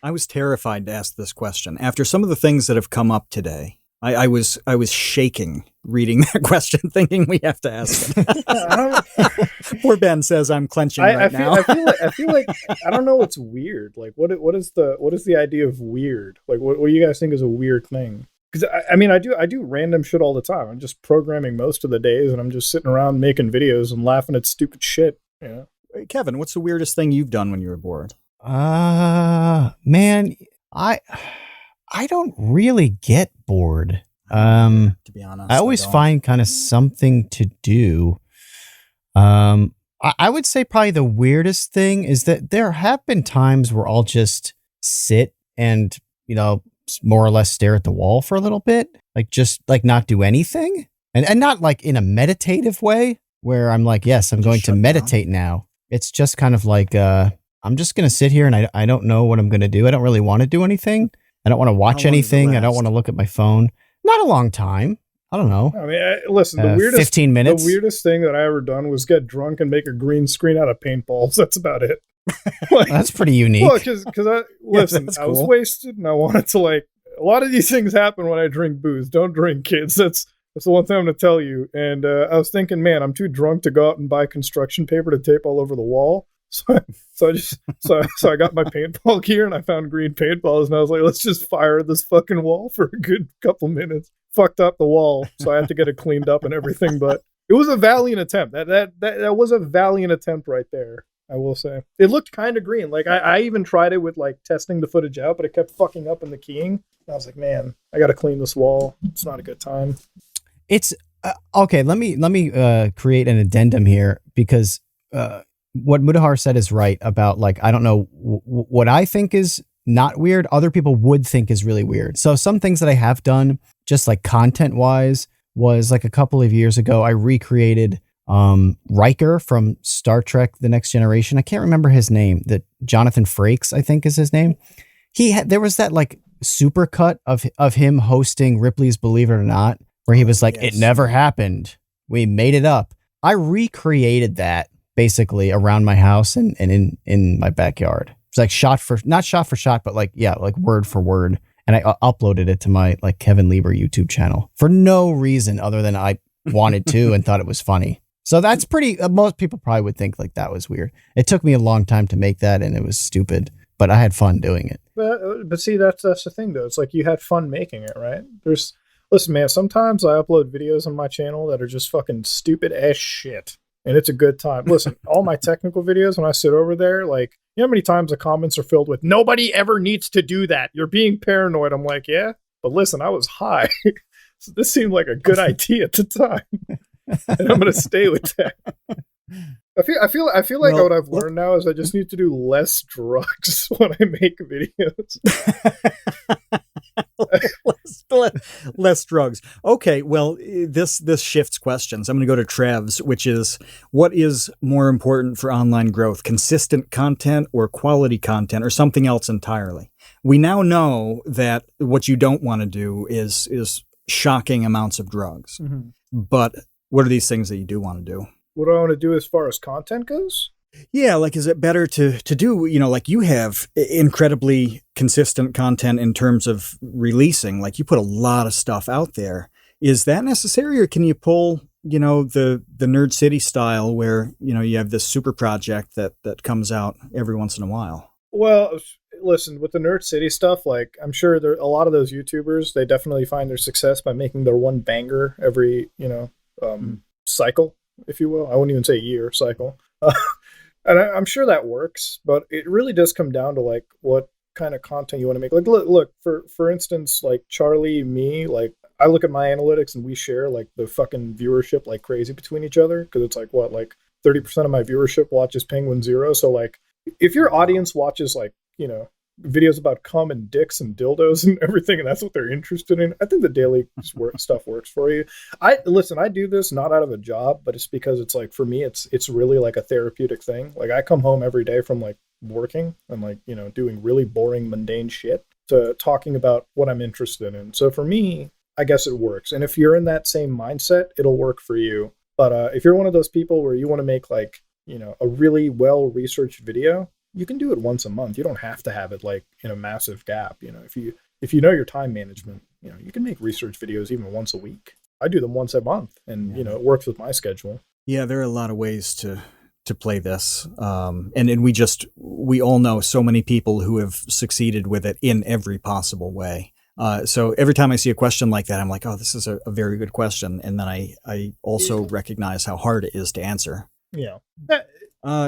I was terrified to ask this question after some of the things that have come up today. I was shaking reading that question, thinking we have to ask it. Poor Ben says I'm clenching now. I feel like I don't know what's weird. Like what is the idea of weird? Like what do you guys think is a weird thing? Because I mean I do random shit all the time. I'm just programming most of the days, and I'm just sitting around making videos and laughing at stupid shit. You know? Hey, Kevin, what's the weirdest thing you've done when you were bored? Man, I don't really get bored. To be honest, I always find kind of something to do. I would say probably the weirdest thing is that there have been times where I'll just sit and, more or less stare at the wall for a little bit, like just like not do anything, and not like in a meditative way where I'm like, yes, I'm going to meditate now. It's just kind of like, I'm just going to sit here and I don't know what I'm going to do. I don't really want to do anything. I don't want to watch anything. I don't want to look at my phone. Not a long time. I don't know. I mean, listen, the weirdest 15 minutes. The weirdest thing that I ever done was get drunk and make a green screen out of paintballs. That's about it. Like, that's pretty unique. Well, because I was wasted and I wanted to a lot of these things happen when I drink booze. Don't drink, kids. That's the one thing I'm going to tell you. And I was thinking, man, I'm too drunk to go out and buy construction paper to tape all over the wall. So I got my paintball gear and I found green paintballs and I was like, let's just fire this fucking wall for a good couple minutes. Fucked up the wall, so I had to get it cleaned up and everything. But it was a valiant attempt. That was a valiant attempt right there. I will say it looked kind of green. Like I even tried it with testing the footage out, but it kept fucking up in the keying. And I was like, man, I got to clean this wall. It's not a good time. It's okay. Let me create an addendum here because what Mutahar said is right about I don't know what I think is not weird. Other people would think is really weird. So some things that I have done just content wise was a couple of years ago, I recreated Riker from Star Trek The Next Generation. I can't remember his name. That Jonathan Frakes, I think is his name. There was that super cut of him hosting Ripley's Believe It or Not, where he was It never happened. We made it up. I recreated that basically around my house and in my backyard. It's not shot for shot, but word for word. And I uploaded it to my Kevin Lieber YouTube channel for no reason other than I wanted to and thought it was funny. So that's pretty, most people probably would think that was weird. It took me a long time to make that and it was stupid, but I had fun doing it. But see, that's the thing though. It's you had fun making it, right? Listen, man, sometimes I upload videos on my channel that are just fucking stupid as shit. And it's a good time. Listen, all my technical videos, when I sit over there, you know how many times the comments are filled with, nobody ever needs to do that. You're being paranoid. I'm like, yeah, but listen, I was high. So this seemed like a good idea at the time. And I'm going to stay with that. I feel like what I've learned now is I just need to do less drugs when I make videos. less drugs. Okay, well, this shifts questions. I'm going to go to Trev's, which is, what is more important for online growth, consistent content or quality content or something else entirely? We now know that what you don't want to do is shocking amounts of drugs. Mm-hmm. But what are these things that you do want to do? What do I want to do as far as content goes? Yeah, is it better to do, you have incredibly consistent content in terms of releasing, you put a lot of stuff out there. Is that necessary, or can you pull, the Nerd City style where, you have this super project that comes out every once in a while? Well, listen, with the Nerd City stuff, I'm sure a lot of those YouTubers, they definitely find their success by making their one banger every, cycle, if you will. I wouldn't even say year, cycle. And I'm sure that works, but it really does come down to what kind of content you want to make. Look, for instance, Charlie, me, I look at my analytics and we share the fucking viewership like crazy between each other, because it's 30% of my viewership watches Penguin Zero. So if your audience watches videos about cum and dicks and dildos and everything, and that's what they're interested in, I think the daily stuff works for you. I do this not out of a job, but it's because it's for me, it's really a therapeutic thing. I come home every day from working and doing really boring, mundane shit to talking about what I'm interested in. So for me, I guess it works. And if you're in that same mindset, it'll work for you. But if you're one of those people where you want to make a really well-researched video, you can do it once a month. You don't have to have it in a massive gap. If if you know your time management, you can make research videos even once a week. I do them once a month, and it works with my schedule. Yeah, there are a lot of ways to play this. And we all know so many people who have succeeded with it in every possible way. So every time I see a question like that, I'm like, oh, this is a very good question. And then I also recognize how hard it is to answer. Yeah.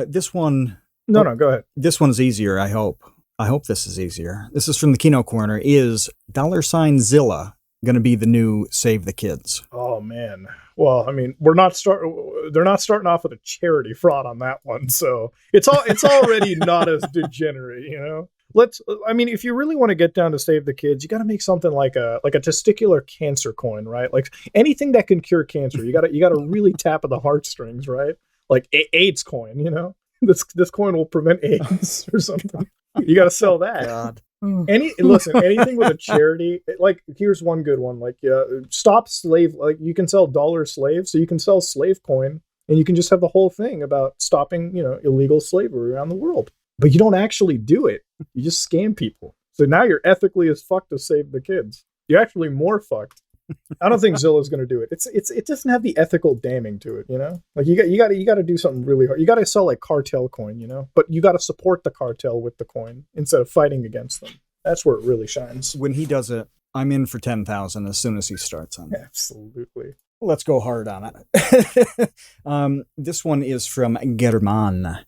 This one. No, go ahead. This one's easier, I hope. I hope this is easier. This is from the Kino Corner. Is $Zilla going to be the new Save the Kids? Oh, man. Well, I mean, they're not starting off with a charity fraud on that one. So it's already not as degenerate, if you really want to get down to Save the Kids, you got to make something like a testicular cancer coin, right? Like anything that can cure cancer, you got to really tap at the heartstrings, right? Like AIDS coin, this coin will prevent AIDS or something. You got to sell that. God. Anything with a charity, like here's one good one, like stop slave, like you can sell dollar slaves, so you can sell slave coin and you can just have the whole thing about stopping, illegal slavery around the world. But you don't actually do it. You just scam people. So now you're ethically as fucked to Save the Kids. You're actually more fucked. I don't think Zilla's going to do it. It doesn't have the ethical damning to it, Like you got to do something really hard. You got to sell like cartel coin, But you got to support the cartel with the coin instead of fighting against them. That's where it really shines. When he does it, I'm in for 10,000 as soon as he starts on it. Absolutely. Let's go hard on it. This one is from German.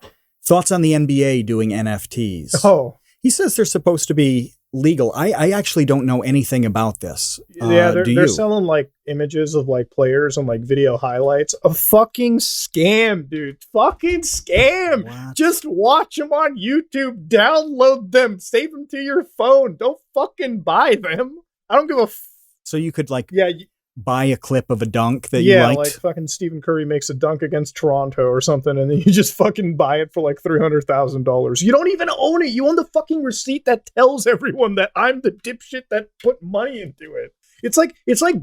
Thoughts on the NBA doing NFTs? Oh, he says they're supposed to be legal. I actually don't know anything about this. Yeah, they're selling like images of like players and like video highlights. A fucking scam, dude. Fucking scam. What? Just watch them on YouTube. Download them. Save them to your phone. Don't fucking buy them. I don't give a So you could buy a clip of a dunk that you liked? Yeah, like fucking Stephen Curry makes a dunk against Toronto or something, and then you just fucking buy it for like $300,000. You don't even own it. You own the fucking receipt that tells everyone that I'm the dipshit that put money into it. It's like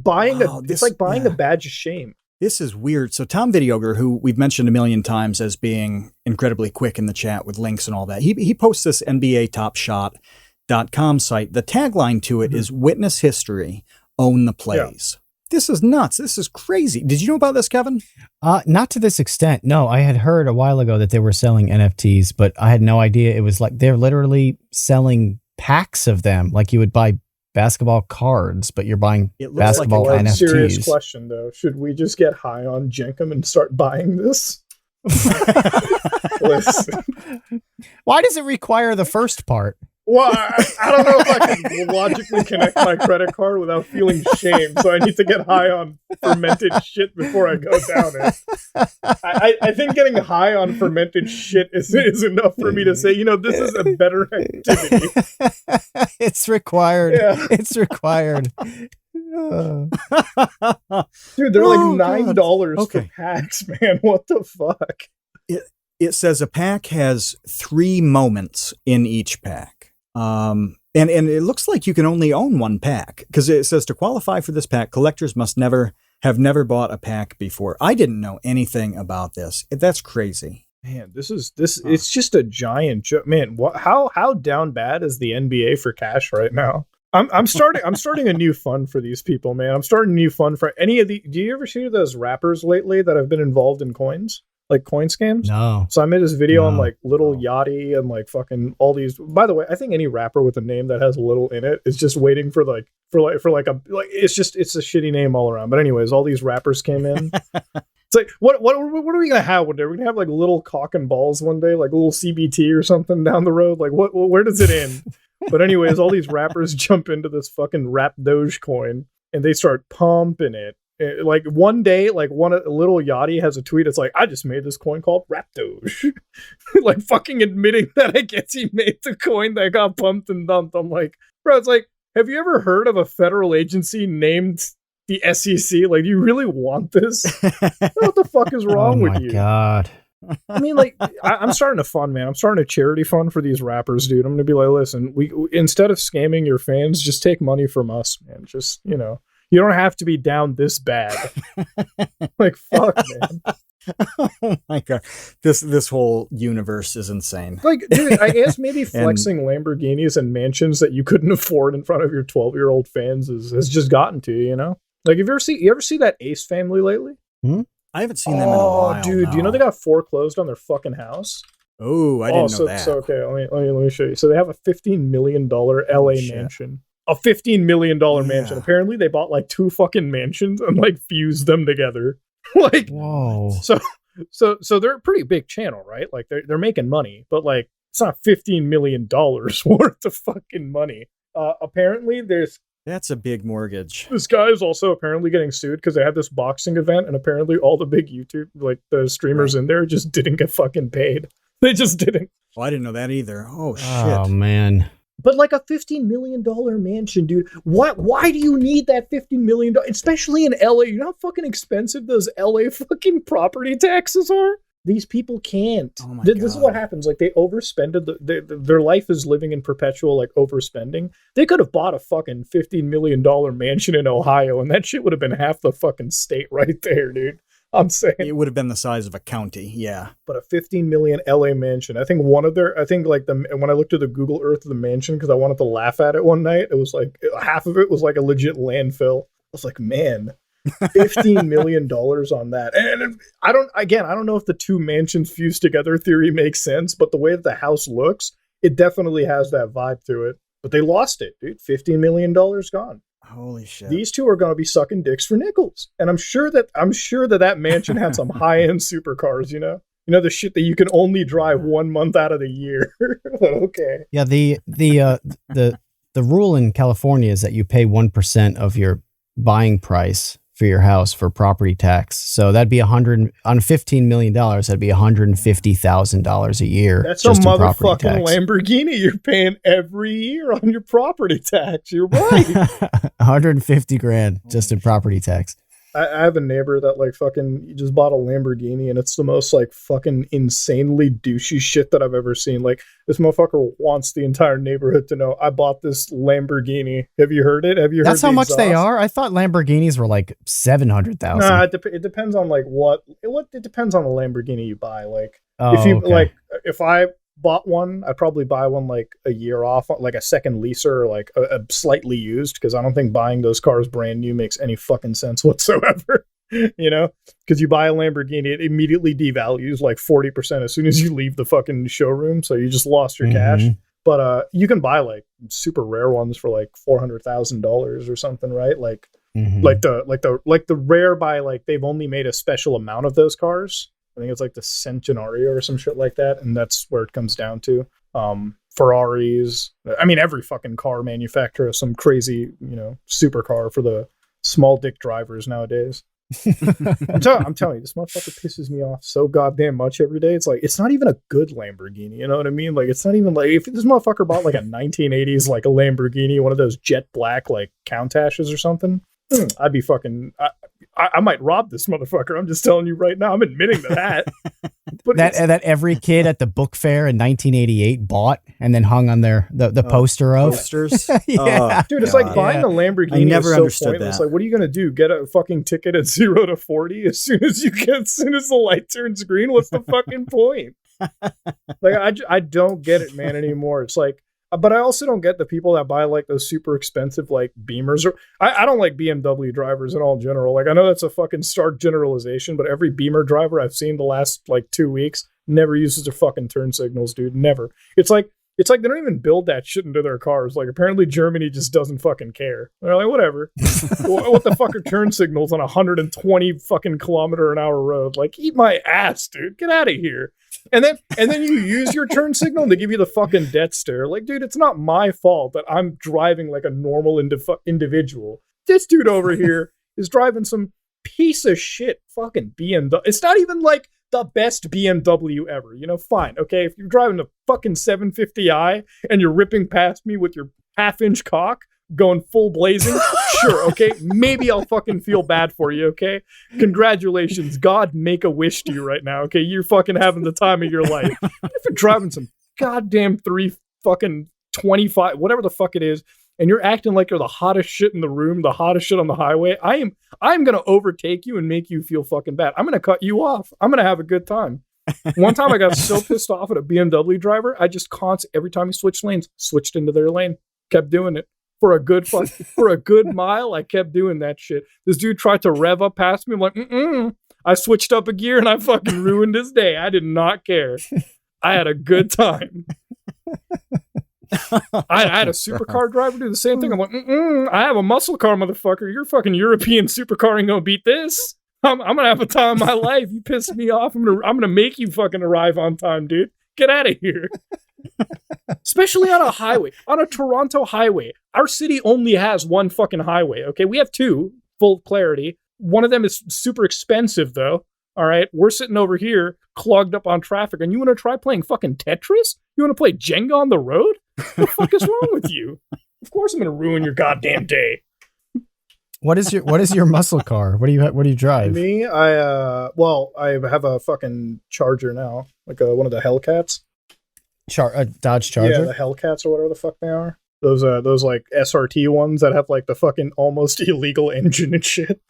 buying a badge of shame. This is weird. So Tom Videogre, who we've mentioned a million times as being incredibly quick in the chat with links and all that, he posts this NBATopShot.com site. The tagline to it is "Witness history, own the plays." Yeah. This is nuts. This is crazy. Did you know about this, Kevin? Not to this extent. No, I had heard a while ago that they were selling NFTs, but I had no idea it was like they're literally selling packs of them. Like you would buy basketball cards, but you're buying basketball like NFTs. Serious question though. Should we just get high on Jenkum and start buying this? Listen. Why does it require the first part? Well, I don't know if I can logically connect my credit card without feeling shame, so I need to get high on fermented shit before I go down it. I think getting high on fermented shit is enough for me to say, this is a better activity. It's required. Yeah. It's required. Dude, they're like $9 for packs, man. What the fuck? It says a pack has 3 moments in each pack. And it looks like you can only own one pack because it says to qualify for this pack, collectors must never bought a pack before. I didn't know anything about this. That's crazy. Man, it's just a giant joke. Man, how down bad is the NBA for cash right now? I'm starting a new fund for these people, man. I'm starting a new fund for any of the. Do you ever see those rappers lately that have been involved in coins? Like coin scams? No. So I made this video on like Little Yachty and like fucking all these. By the way, I think any rapper with a name that has little in it is just waiting for it's a shitty name all around. But anyways, all these rappers came in. It's like what are we gonna have one day? We're gonna have like little cock and balls one day, like a little CBT or something down the road. Like where does it end? But anyways, all these rappers jump into this fucking rap Dogecoin and they start pumping it. Like one day, like Little Yachty has a tweet. It's like, I just made this coin called Rap Doge. Like fucking admitting that I guess he made the coin that got pumped and dumped. I'm like, bro, it's like, have you ever heard of a federal agency named the SEC? Like, do you really want this? What the fuck is wrong with you? Oh my God. I mean, like, I'm starting a fund, man. I'm starting a charity fund for these rappers, dude. I'm going to be like, listen, we instead of scamming your fans, just take money from us, man. Just, you don't have to be down this bad. Like, fuck, man. Oh my god, this whole universe is insane. Like, dude, I guess maybe flexing Lamborghinis and mansions that you couldn't afford in front of your 12-year-old fans has just gotten to you, you know? Like, you ever see that Ace family lately? I haven't seen them in a while. Dude, no. do you know they got foreclosed on their fucking house? Oh, I didn't know that. So okay, let me show you. So they have a $15 million LA mansion. A $15 million mansion. Apparently they bought like 2 fucking mansions and like fused them together. Like, whoa. So they're a pretty big channel, right? Like they're making money, but like it's not $15 million worth of fucking money. Apparently that's a big mortgage. This guy is also apparently getting sued because they had this boxing event, and apparently all the big YouTube, like the streamers in there, just didn't get fucking paid. They just didn't. Oh, I didn't know that either. Oh shit. Oh man. But like a $15 million mansion, dude. Why do you need that $15 million? Especially in LA. You know how fucking expensive those LA fucking property taxes are? These people can't. Oh my This God. is what happens. Like they overspend. Their life is living in perpetual like overspending. They could have bought a fucking $15 million mansion in Ohio, and that shit would have been half the fucking state right there, dude. I'm saying It would have been the size of a county. Yeah. but a 15 million LA mansion. I think when I looked at the Google Earth of the mansion, because I wanted to laugh at it one night, it was like half of it was like a legit landfill. I was like, man, $15 million on that. And I don't know if the 2 mansions fused together theory makes sense, but the way that the house looks, it definitely has that vibe to it. But they lost it, dude. $15 million gone. Holy shit. These 2 are going to be sucking dicks for nickels. And I'm sure that mansion had some high-end supercars, you know? You know, the shit that you can only drive 1 month out of the year. Okay. Yeah, the rule in California is that you pay 1% of your buying price for your house for property tax. So that'd be on $15 million. That'd be $150,000 a year. That's a just in property motherfucking tax. Lamborghini you're paying every year on your property tax. You're right. 150 grand just in property tax. I have a neighbor that like fucking just bought a Lamborghini, and it's the most like fucking insanely douchey shit that I've ever seen. Like, this motherfucker wants the entire neighborhood to know I bought this Lamborghini. Have you heard it? That's how much they are? I thought Lamborghinis were like 700,000. Nah, it depends on like it depends on the Lamborghini you buy. Like, if I bought one, I'd probably buy one like a year off, like a second leaser, or like a slightly used, because I don't think buying those cars brand new makes any fucking sense whatsoever. You know, because you buy a Lamborghini, it immediately devalues like 40% as soon as you leave the fucking showroom, so you just lost your cash. But you can buy like super rare ones for like $400,000 or something, right? Like the rare by like they've only made a special amount of those cars. I think it's like the Centenario or some shit like that, and that's where it comes down to. Ferraris. I mean, every fucking car manufacturer has some crazy, you know, supercar for the small dick drivers nowadays. I'm telling you, this motherfucker pisses me off so goddamn much every day. It's like, it's not even a good Lamborghini, you know what I mean? Like, it's not even like, if this motherfucker bought like a 1980s like a Lamborghini, one of those jet black like Countashes or something, I'd be fucking, I might rob this motherfucker. I'm just telling you right now. I'm admitting to that. But that every kid at the book fair in 1988 bought and then hung on the poster of. Posters? Yeah. Dude, it's like buying a Lamborghini. I never is so understood pointless. that. Like, what are you gonna do? Get a fucking ticket at 0 to 40 as soon as the light turns green? What's the fucking point? Like, I don't get it, man, anymore. It's like, but I also don't get the people that buy like those super expensive like Beamers. Or I don't like BMW drivers in all general. Like, I know that's a fucking stark generalization, but every Beamer driver I've seen the last like 2 weeks never uses their fucking turn signals, dude. Never. It's like they don't even build that shit into their cars. Like, apparently Germany just doesn't fucking care. They're like, whatever. What the fuck are turn signals on a 120 fucking kilometer an hour road? Like, eat my ass, dude. Get out of here. And then you use your turn signal and they give you the fucking death stare. Like, dude, it's not my fault that I'm driving like a normal individual. This dude over here is driving some piece of shit fucking BMW. It's not even like the best BMW ever, you know? Fine, okay? If you're driving a fucking 750i and you're ripping past me with your half-inch cock going full blazing, sure, okay? Maybe I'll fucking feel bad for you, okay? Congratulations. God make a wish to you right now, okay? You're fucking having the time of your life. If you're driving some goddamn 3 fucking 25, whatever the fuck it is, and you're acting like you're the hottest shit in the room, the hottest shit on the highway, I'm going to overtake you and make you feel fucking bad. I'm going to cut you off. I'm going to have a good time. One time I got so pissed off at a BMW driver, I just every time he switched lanes, switched into their lane, kept doing it. For a good mile, I kept doing that shit. This dude tried to rev up past me. I'm like, I switched up a gear and I fucking ruined his day. I did not care. I had a good time. I had a supercar driver do the same thing. I'm like, I have a muscle car, motherfucker. Your fucking European supercar ain't gonna beat this. I'm gonna have a time of my life. You pissed me off. I'm gonna make you fucking arrive on time, dude. Get out of here. Especially on a highway, on a Toronto highway. Our city only has one fucking highway. Okay, we have two. Full clarity. One of them is super expensive, though. All right, we're sitting over here clogged up on traffic, and you want to try playing fucking Tetris? You want to play Jenga on the road? What the fuck is wrong with you? Of course, I'm gonna ruin your goddamn day. What is your muscle car? What do you drive? Me, I have a fucking Charger now, like one of the Hellcats. A Dodge Charger? Yeah, the Hellcats or whatever the fuck they are. Those like SRT ones that have like the fucking almost illegal engine and shit.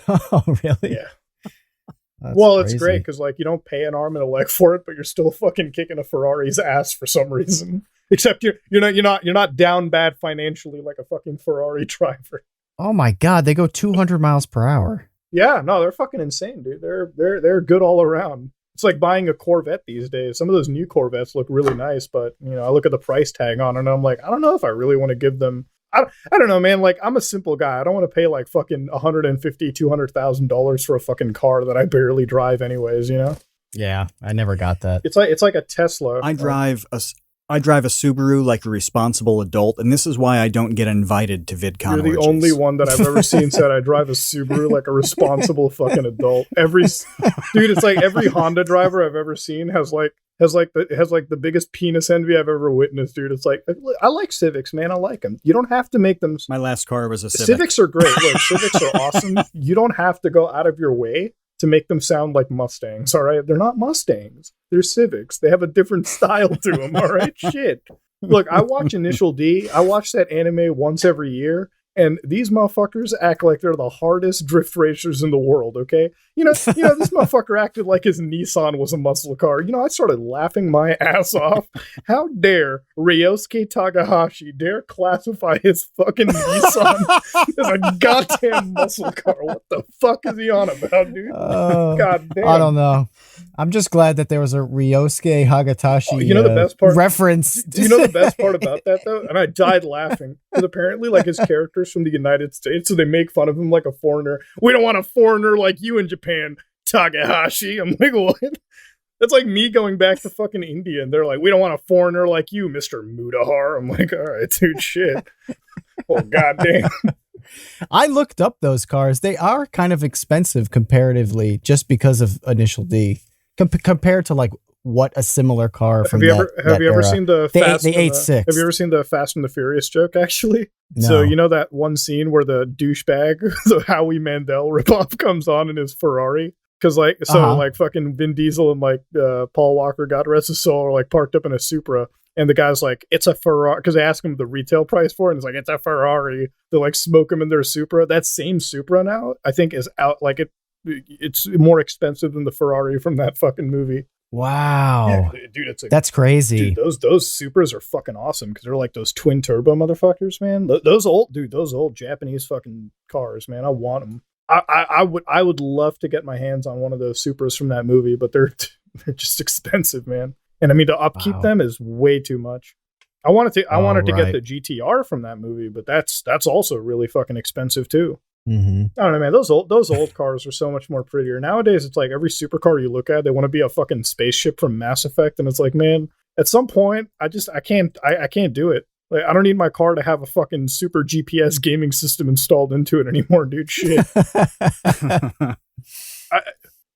Oh, really? Yeah. Well, crazy. It's great because like you don't pay an arm and a leg for it, but you're still fucking kicking a Ferrari's ass for some reason. Except you're not down bad financially like a fucking Ferrari driver. Oh my god, they go 200 miles per hour. Yeah, no, they're fucking insane, dude. They're good all around. It's like buying a Corvette these days. Some of those new Corvettes look really nice, but I look at the price tag on it and I'm like, I don't know if I really want to give them. I don't know, man. Like, I'm a simple guy. I don't want to pay like fucking $150,000-$200,000 for a fucking car that I barely drive, anyways. Yeah, I never got that. It's like a Tesla. I drive a Subaru like a responsible adult, and this is why I don't get invited to VidCon. You're the orgies. only one that I've ever seen said I drive a Subaru like a responsible fucking adult. Dude, it's like every Honda driver I've ever seen has the biggest penis envy I've ever witnessed, dude. It's like, I like Civics, man. I like them. You don't have to make them. My last car was a Civic. Civics are great. Look, Civics are awesome. You don't have to go out of your way to make them sound like Mustangs, all right? They're not Mustangs. They're Civics. They have a different style to them, all right? Shit. Look, I watch Initial D. I watch that anime once every year, and these motherfuckers act like they're the hardest drift racers in the world, okay? This motherfucker acted like his Nissan was a muscle car. I started laughing my ass off. How dare Ryosuke Takahashi dare classify his fucking Nissan as a goddamn muscle car? What the fuck is he on about, dude? God damn. I don't know. I'm just glad that there was a Ryosuke Hagatashi the best part, reference. Do you know the best part about that, though? And I died laughing. Because apparently, like, his character's from the United States, so they make fun of him like a foreigner. We don't want a foreigner like you in Japan, Takahashi. I'm like, what? That's like me going back to fucking India, and they're like, we don't want a foreigner like you, Mr. Mutahar. I'm like, all right, dude, shit. Oh, goddamn. I looked up those cars. They are kind of expensive comparatively just because of Initial D. Compared to like what a similar car from Have you ever seen the Fast? They ate six. Have you ever seen the Fast and the Furious joke? Actually, no. So that one scene where the douchebag, the Howie Mandel ripoff, comes on in his Ferrari because like fucking Vin Diesel and like Paul Walker, God rest his soul, are like parked up in a Supra. And the guy's like, it's a Ferrari, because they ask him the retail price for it, and it's like, it's a Ferrari. They like smoke him in their Supra. That same Supra now, I think, is out, like it's more expensive than the Ferrari from that fucking movie. Wow. Yeah, dude, that's crazy. Dude, those Supras are fucking awesome because they're like those twin turbo motherfuckers, man. Those old Japanese fucking cars, man. I want them. I would love to get my hands on one of those Supras from that movie, but they're just expensive, man. And I mean, to upkeep them is way too much. I wanted to get the GTR from that movie, but that's also really fucking expensive too. Mm-hmm. I don't know, man. Those old cars are so much more prettier. Nowadays, it's like every supercar you look at, they want to be a fucking spaceship from Mass Effect, and it's like, man, at some point, I can't do it. Like, I don't need my car to have a fucking super GPS gaming system installed into it anymore, dude. Shit.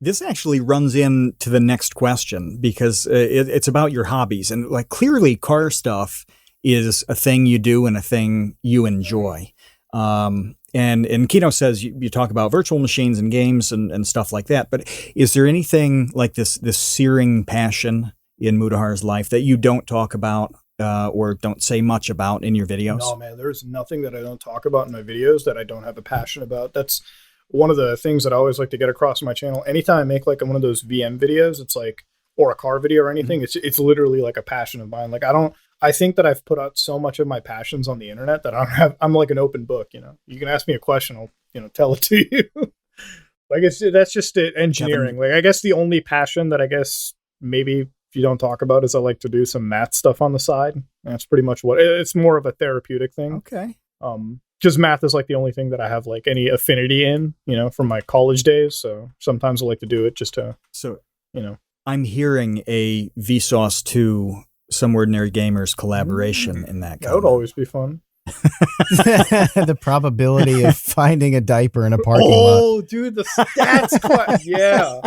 This actually runs into the next question because it's about your hobbies, and like clearly, car stuff is a thing you do and a thing you enjoy. And Kino says you talk about virtual machines and games and stuff like that, but is there anything like this searing passion in Mutahar's life that you don't talk about or don't say much about in your videos? No, man, there's nothing that I don't talk about in my videos that I don't have a passion about. That's one of the things that I always like to get across my channel. Anytime I make like one of those VM videos, it's like, or a car video or anything, it's literally like a passion of mine. Like I think that I've put out so much of my passions on the internet that I'm like an open book, you know. You can ask me a question, I'll, you know, tell it to you. Like that's just it, engineering. Like I guess the only passion that I guess maybe if you don't talk about is I like to do some math stuff on the side. And that's pretty much what it's more of a therapeutic thing. Okay. Because math is like the only thing that I have like any affinity in, you know, from my college days. So sometimes I like to do it just to, you know. I'm hearing a Vsauce 2 Some Ordinary Gamers collaboration in that. That would always be fun. The probability of finding a diaper in a parking lot. Oh, dude, the stats class. Yeah.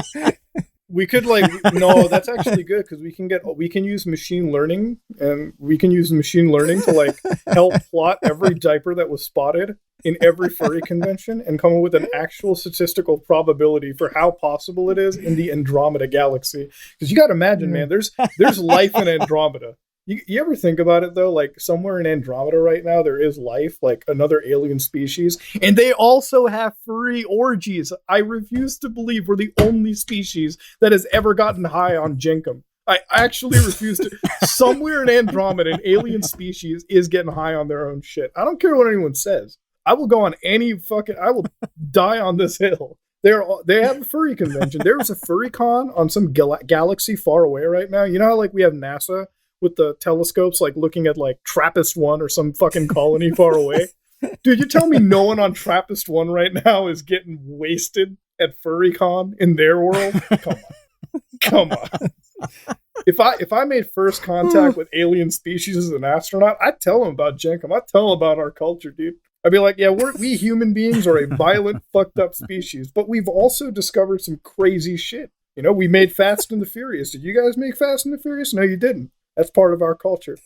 We could no, that's actually good because we can use machine learning to like help plot every diaper that was spotted in every furry convention and come up with an actual statistical probability for how possible it is in the Andromeda galaxy. Because you got to imagine, man, there's life in Andromeda. You ever think about it, though? Like, somewhere in Andromeda right now, there is life, like another alien species. And they also have furry orgies. I refuse to believe we're the only species that has ever gotten high on Jenkum. I actually refuse to. Somewhere in Andromeda, an alien species is getting high on their own shit. I don't care what anyone says. I will go on I will die on this hill. They have a furry convention. There was a furry con on some galaxy far away right now. You know how, like, we have NASA with the telescopes, like, looking at, like, TRAPPIST-1 or some fucking colony far away? Dude, you tell me no one on TRAPPIST-1 right now is getting wasted at FurryCon in their world? Come on. If I made first contact with alien species as an astronaut, I'd tell them about Jenkum. I'd tell them about our culture, dude. I'd be like, yeah, we human beings are a violent, fucked up species, but we've also discovered some crazy shit. You know, we made Fast and the Furious. Did you guys make Fast and the Furious? No, you didn't. That's part of our culture.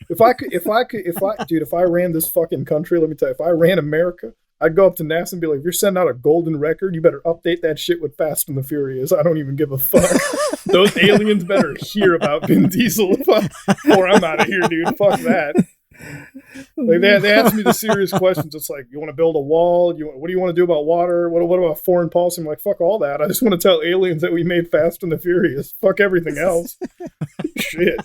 If I ran this fucking country, let me tell you, if I ran America, I'd go up to NASA and be like, if you're sending out a golden record, you better update that shit with Fast and the Furious. I don't even give a fuck. Those aliens better hear about Vin Diesel or I'm out of here, dude. Fuck that. Like they ask me the serious questions. It's like, you want to build a wall? What do you want to do about water? What about foreign policy? I'm like, fuck all that. I just want to tell aliens that we made Fast and the Furious. Fuck everything else. Shit.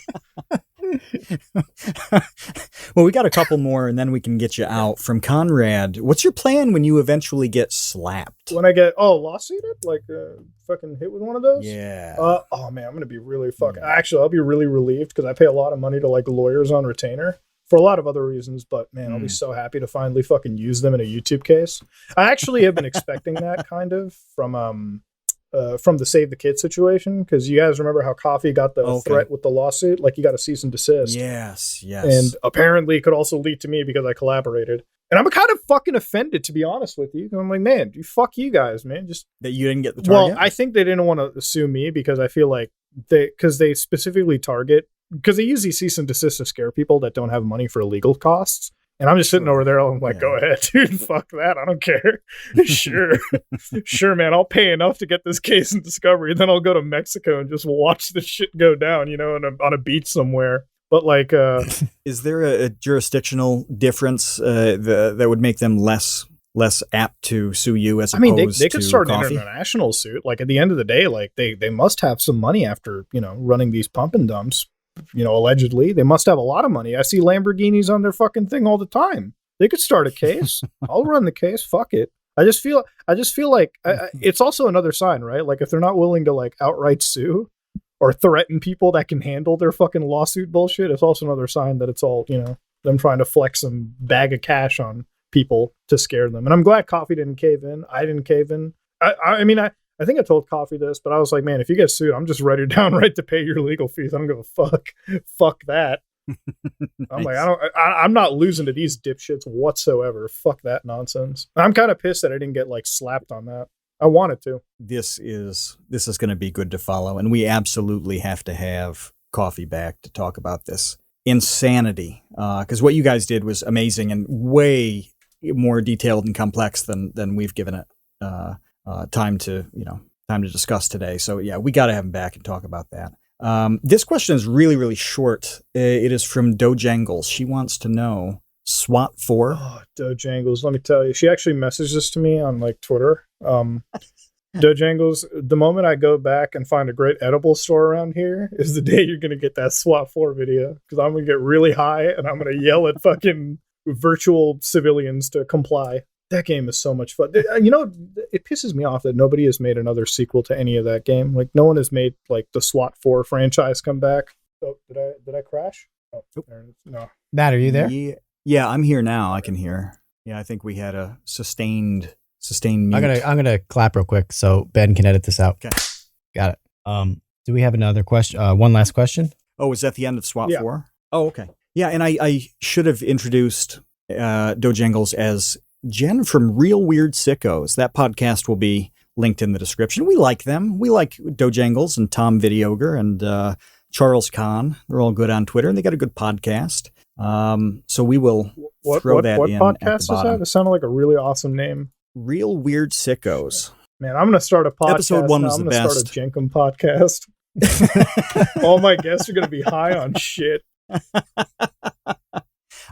Well, we got a couple more and then we can get you out. From Conrad, what's your plan when you eventually get slapped? When I get lawsuited, like fucking hit with one of those? Yeah. Oh man, I'm gonna be really fucking. Actually, I'll be really relieved because I pay a lot of money to like lawyers on retainer for a lot of other reasons. But man, I'll be so happy to finally fucking use them in a YouTube case. I actually have been expecting that kind of from the Save the Kid situation, because you guys remember how Coffee got the threat with the lawsuit, like he got a cease and desist. Yes. And apparently it could also lead to me because I collaborated. And I'm kind of fucking offended, to be honest with you. I'm like, man, fuck you guys, man. Just that you didn't get the target? Well, I think they didn't want to sue me because I feel like they specifically target, because they use these cease and desist to scare people that don't have money for legal costs. And I'm just sitting over there. I'm like, go ahead, dude. Fuck that. I don't care. Sure, man. I'll pay enough to get this case in discovery. Then I'll go to Mexico and just watch the shit go down, you know, on a beach somewhere. But like, is there a jurisdictional difference that would make them less apt to sue you as opposed to they could start Coffee? An international suit. Like at the end of the day, like they must have some money after, you know, running these pump and dumps. You know, allegedly, they must have a lot of money. I see Lamborghinis on their fucking thing all the time. They could start a case. I'll run the case. Fuck it. I just feel like it's also another sign, right? Like if they're not willing to like outright sue or threaten people that can handle their fucking lawsuit bullshit, it's also another sign that it's all, you know, them trying to flex some bag of cash on people to scare them. And I'm glad Coffee didn't cave in. I didn't cave in. I think I told Coffee this, but I was like, man, if you get sued, I'm just ready downright to pay your legal fees. I don't give a fuck. Fuck that. I'm like, I'm not losing to these dipshits whatsoever. Fuck that nonsense. I'm kind of pissed that I didn't get like slapped on that. I wanted to. This is going to be good to follow, and we absolutely have to have Coffee back to talk about this insanity. Because what you guys did was amazing and way more detailed and complex than we've given it time to discuss today. So yeah, we got to have him back and talk about that. This question is really, really short. It is from Dojangles. She wants to know SWAT 4. Oh, Dojangles, let me tell you. She actually messaged this to me on like Twitter. Dojangles, the moment I go back and find a great edible store around here is the day you're going to get that SWAT 4 video, because I'm going to get really high and I'm going to yell at fucking virtual civilians to comply. That game is so much fun. You know, it pisses me off that nobody has made another sequel to any of that game. Like, no one has made like the SWAT 4 franchise come back. Oh, did I crash? Oh, there it is. No. Matt, are you there? Yeah, I'm here now. I can hear. Yeah, I think we had a sustained mute. I'm gonna clap real quick so Ben can edit this out. Okay. Got it. Do we have another question? One last question? Oh, is that the end of SWAT 4? Oh, okay. Yeah, and I should have introduced Dojangles as Jen from Real Weird Sickos. That podcast will be linked in the description. We like them. We like Dojangles and Tom Videogre and Charles Kahn. They're all good on Twitter, and they got a good podcast. So we will throw that in. What podcast is that? It sounded like a really awesome name. Real Weird Sickos. Man, I'm going to start a podcast. Episode 1 was I'm the going to best. start a Jenkum podcast. All my guests are going to be high on shit.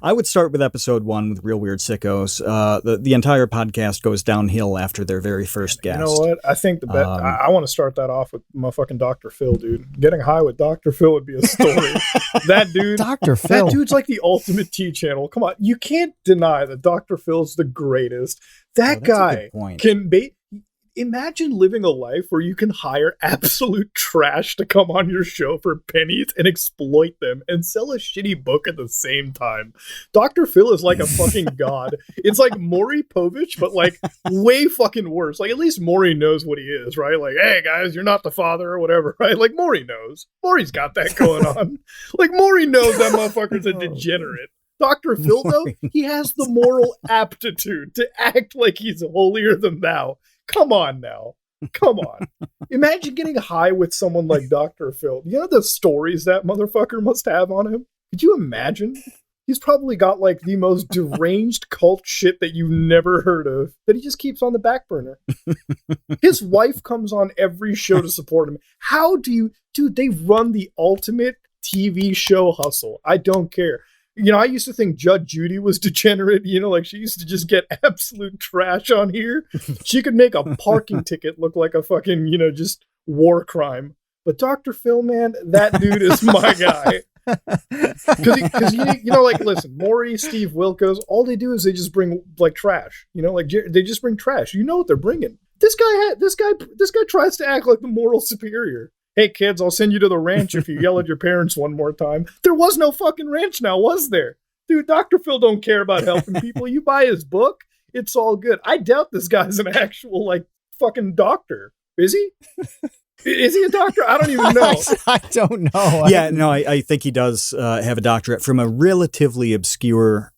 I would start with episode 1 with Real Weird Sickos. The entire podcast goes downhill after their very first guest. You know what? I think I want to start that off with motherfucking Dr. Phil, dude. Getting high with Dr. Phil would be a story. That dude, Dr. Phil. That dude's like the ultimate T channel. Come on, you can't deny that Dr. Phil's the greatest. That guy can be. Imagine living a life where you can hire absolute trash to come on your show for pennies and exploit them and sell a shitty book at the same time. Dr. Phil is like a fucking god. It's like Maury Povich, but like way fucking worse. Like, at least Maury knows what he is, right? Like, hey guys, you're not the father or whatever, right? Like, Maury knows. Maury's got that going on. Like, Maury knows that motherfucker's a degenerate. Dr. Phil, though, he has the moral aptitude to act like he's holier than thou. Come on now. Come on. Imagine getting high with someone like Dr. Phil. You know the stories that motherfucker must have on him? Could you imagine? He's probably got like the most deranged cult shit that you've never heard of that he just keeps on the back burner. His wife comes on every show to support him. How do you... Dude, they run the ultimate TV show hustle. I don't care. You know, I used to think Judge Judy was degenerate. You know, like she used to just get absolute trash on here. She could make a parking ticket look like a fucking, you know, just war crime. But Dr. Phil, man, that dude is my guy. Because you know, like, listen, Maury, Steve Wilkos, all they do is they just bring like trash. You know, like they just bring trash. You know what they're bringing. This guy tries to act like the moral superior. Hey kids, I'll send you to the ranch if you yell at your parents one more time. There was no fucking ranch now, was there? Dude, Dr. Phil don't care about helping people. You buy his book, it's all good. I doubt this guy's an actual, like, fucking doctor. Is he? Is he a doctor? I don't even know. I don't know. Yeah, no, I think he does have a doctorate from a relatively obscure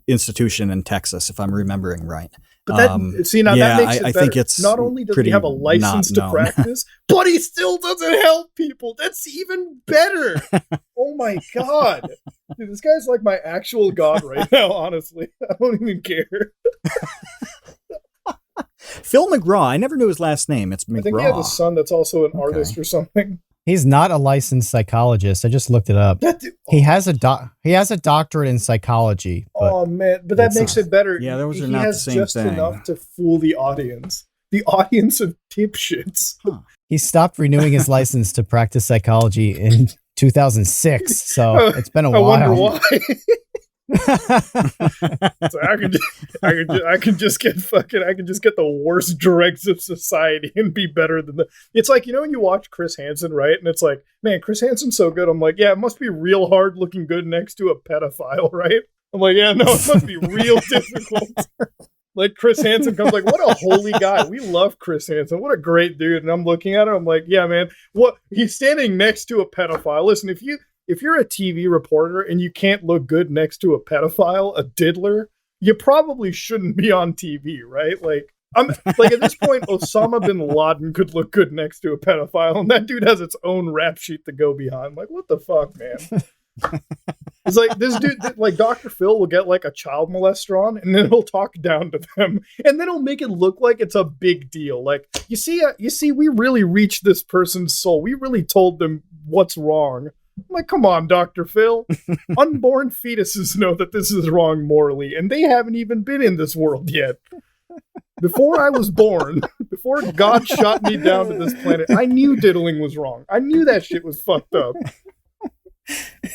institution in Texas, if I'm remembering right. But that makes it better. I think it's not only does he have a license to practice, but he still doesn't help people. That's even better. Oh my God. Dude, this guy's like my actual god right now, honestly. I don't even care. Phil McGraw. I never knew his last name. It's McGraw. I think he has a son that's also an artist or something. He's not a licensed psychologist. I just looked it up. He has a doctorate in psychology. Oh man, but that makes it better. Yeah, those are he not has the same just thing. enough to fool the audience. The audience of dipshits. Huh. He stopped renewing his license to practice psychology in 2006. So it's been a while. I wonder why. So I can just get the worst dregs of society and be better than it's like, you know, when you watch Chris Hansen, right? And it's like, man, Chris Hansen's so good. I'm like, yeah, it must be real hard looking good next to a pedophile, right? I'm like, yeah, no, it must be real difficult. Like Chris Hansen comes like, what a holy guy. We love Chris Hansen. What a great dude. And I'm looking at him, I'm like, yeah, man, what he's standing next to a pedophile. Listen, if you're a TV reporter and you can't look good next to a pedophile, a diddler, you probably shouldn't be on TV, right? Like, I'm like, at this point, Osama bin Laden could look good next to a pedophile, and that dude has its own rap sheet to go behind. Like, what the fuck, man? It's like this dude, like Dr. Phil will get like a child molester on, and then he'll talk down to them, and then he'll make it look like it's a big deal. Like, you see, we really reached this person's soul. We really told them what's wrong. I'm like, come on, Dr. Phil. Unborn fetuses know that this is wrong morally, and they haven't even been in this world yet. Before I was born, before God shot me down to this planet, I knew diddling was wrong. I knew that shit was fucked up.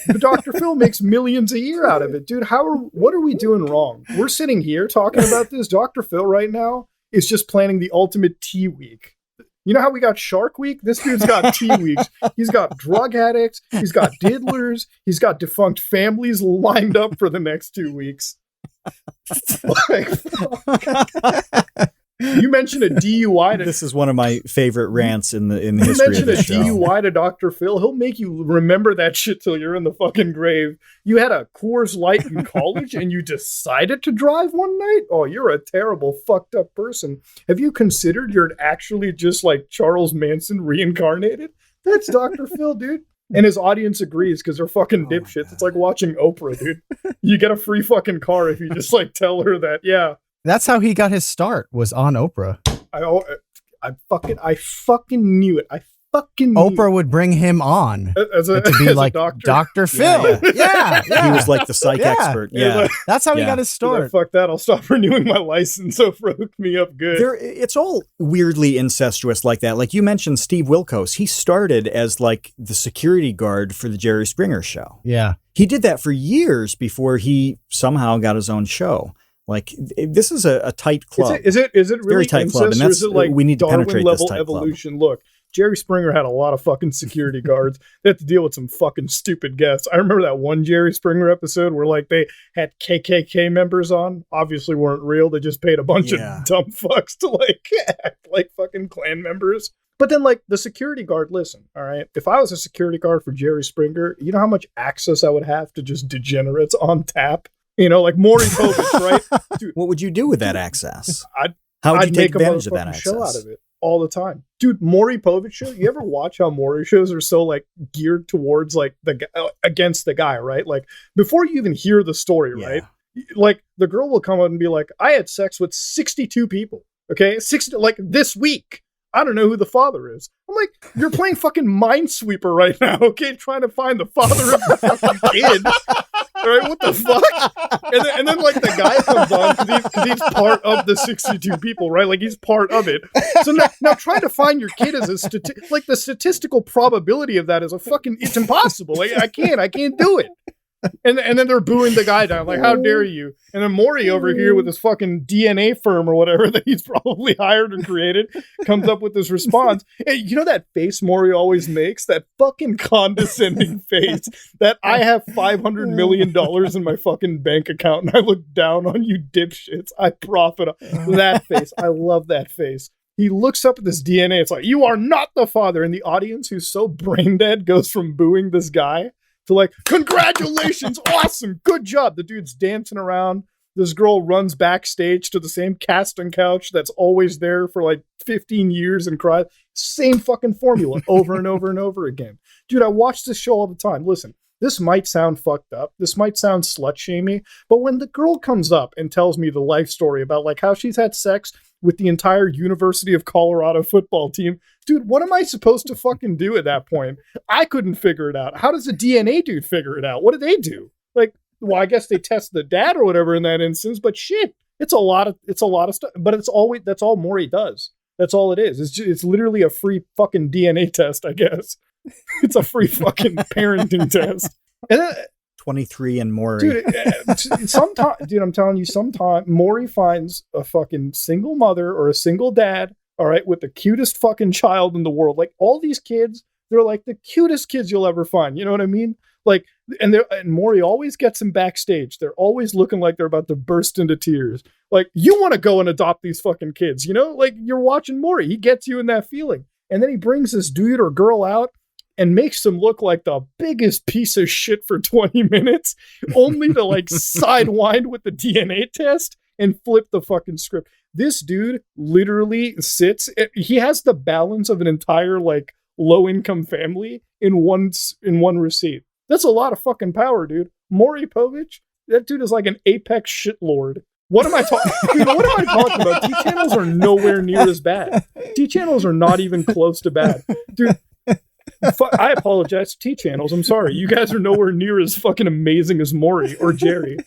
But Dr. Phil makes millions a year out of it. Dude, what are we doing wrong? We're sitting here talking about this. Dr. Phil right now is just planning the ultimate tea week. You know how we got Shark Week? This dude's got tea weeks. He's got drug addicts. He's got diddlers. He's got defunct families lined up for the next 2 weeks. Like, you mentioned a DUI. This is one of my favorite rants in the history of the show. You mention a DUI to Dr. Phil, he'll make you remember that shit till you're in the fucking grave. You had a Coors Light in college and you decided to drive one night? Oh, you're a terrible, fucked up person. Have you considered you're actually just like Charles Manson reincarnated? That's Dr. Phil, dude. And his audience agrees because they're fucking dipshits. It's like watching Oprah, dude. You get a free fucking car if you just like tell her that, yeah. That's how he got his start, was on Oprah. I fucking knew it. Oprah would bring him on to be like Dr. Phil. Yeah. He was like the psych expert. Yeah. Like, that's how he got his start. Like, fuck that. I'll stop renewing my license. Oprah hooked me up good. It's all weirdly incestuous like that. Like you mentioned Steve Wilkos. He started as like the security guard for the Jerry Springer show. Yeah. He did that for years before he somehow got his own show. Like, this is a tight club. Is it really very tight club, and that's, is it like we need to Darwin penetrate level this tight evolution? club. Look, Jerry Springer had a lot of fucking security guards. They had to deal with some fucking stupid guests. I remember that one Jerry Springer episode where like they had KKK members on. Obviously weren't real. They just paid a bunch of dumb fucks to like act like fucking Klan members. But then like the security guard, listen, all right, if I was a security guard for Jerry Springer, you know how much access I would have to just degenerates on tap? You know, like Maury Povich, right? Dude, what would you do with that access? How would you take advantage of that access? Show out of it all the time, dude. Maury Povich show. You ever watch how Maury shows are so like geared towards like the against the guy, right? Like before you even hear the story, right? Like the girl will come out and be like, "I had sex with 62 people." Okay, 60 like this week. I don't know who the father is. I'm like, you're playing fucking Minesweeper right now, okay? Trying to find the father of the fucking kid. All right, what the fuck? And then like the guy comes on because he's part of the 62 people, right? Like he's part of it. So now trying to find your kid is like the statistical probability of that is it's impossible. Like I can't do it. And then they're booing the guy down, like, how dare you? And then Maury over here with his fucking DNA firm or whatever that he's probably hired or created comes up with this response. Hey, you know that face Maury always makes? That fucking condescending face that I have $500 million in my fucking bank account and I look down on you dipshits. I profit off that face. I love that face. He looks up at this DNA. It's like, you are not the father. And the audience, who's so brain dead, goes from booing this guy to like, congratulations, awesome, good job. The dude's dancing around. This girl runs backstage to the same casting couch that's always there for like 15 years and cries. Same fucking formula over and over and over again. Dude, I watch this show all the time. Listen, this might sound fucked up. This might sound slut-shamey. But when the girl comes up and tells me the life story about like how she's had sex with the entire University of Colorado football team, dude, what am I supposed to fucking do at that point? I couldn't figure it out. How does the DNA dude figure it out? What do they do? Like, well, I guess they test the dad or whatever in that instance, but shit, it's a lot of stuff. But that's all Maury does. That's all it is. It's literally a free fucking DNA test, I guess. It's a free fucking parenting test. And 23 and Maury. Dude, sometimes, dude, I'm telling you, sometimes Maury finds a fucking single mother or a single dad, all right, with the cutest fucking child in the world. Like all these kids, they're like the cutest kids you'll ever find. You know what I mean? Like, and Maury always gets them backstage. They're always looking like they're about to burst into tears. Like, you want to go and adopt these fucking kids, you know? Like, you're watching Maury. He gets you in that feeling. And then he brings this dude or girl out and makes them look like the biggest piece of shit for 20 minutes, only to like sidewind with the DNA test and flip the fucking script. This dude literally sits, he has the balance of an entire like low-income family in one receipt. That's a lot of fucking power, dude. Maury Povich, that dude is like an apex shitlord. What am I talking? Dude, what am I talking about? T channels are nowhere near as bad. T channels are not even close to bad, dude. I apologize to T channels. I'm sorry. You guys are nowhere near as fucking amazing as Maury or Jerry.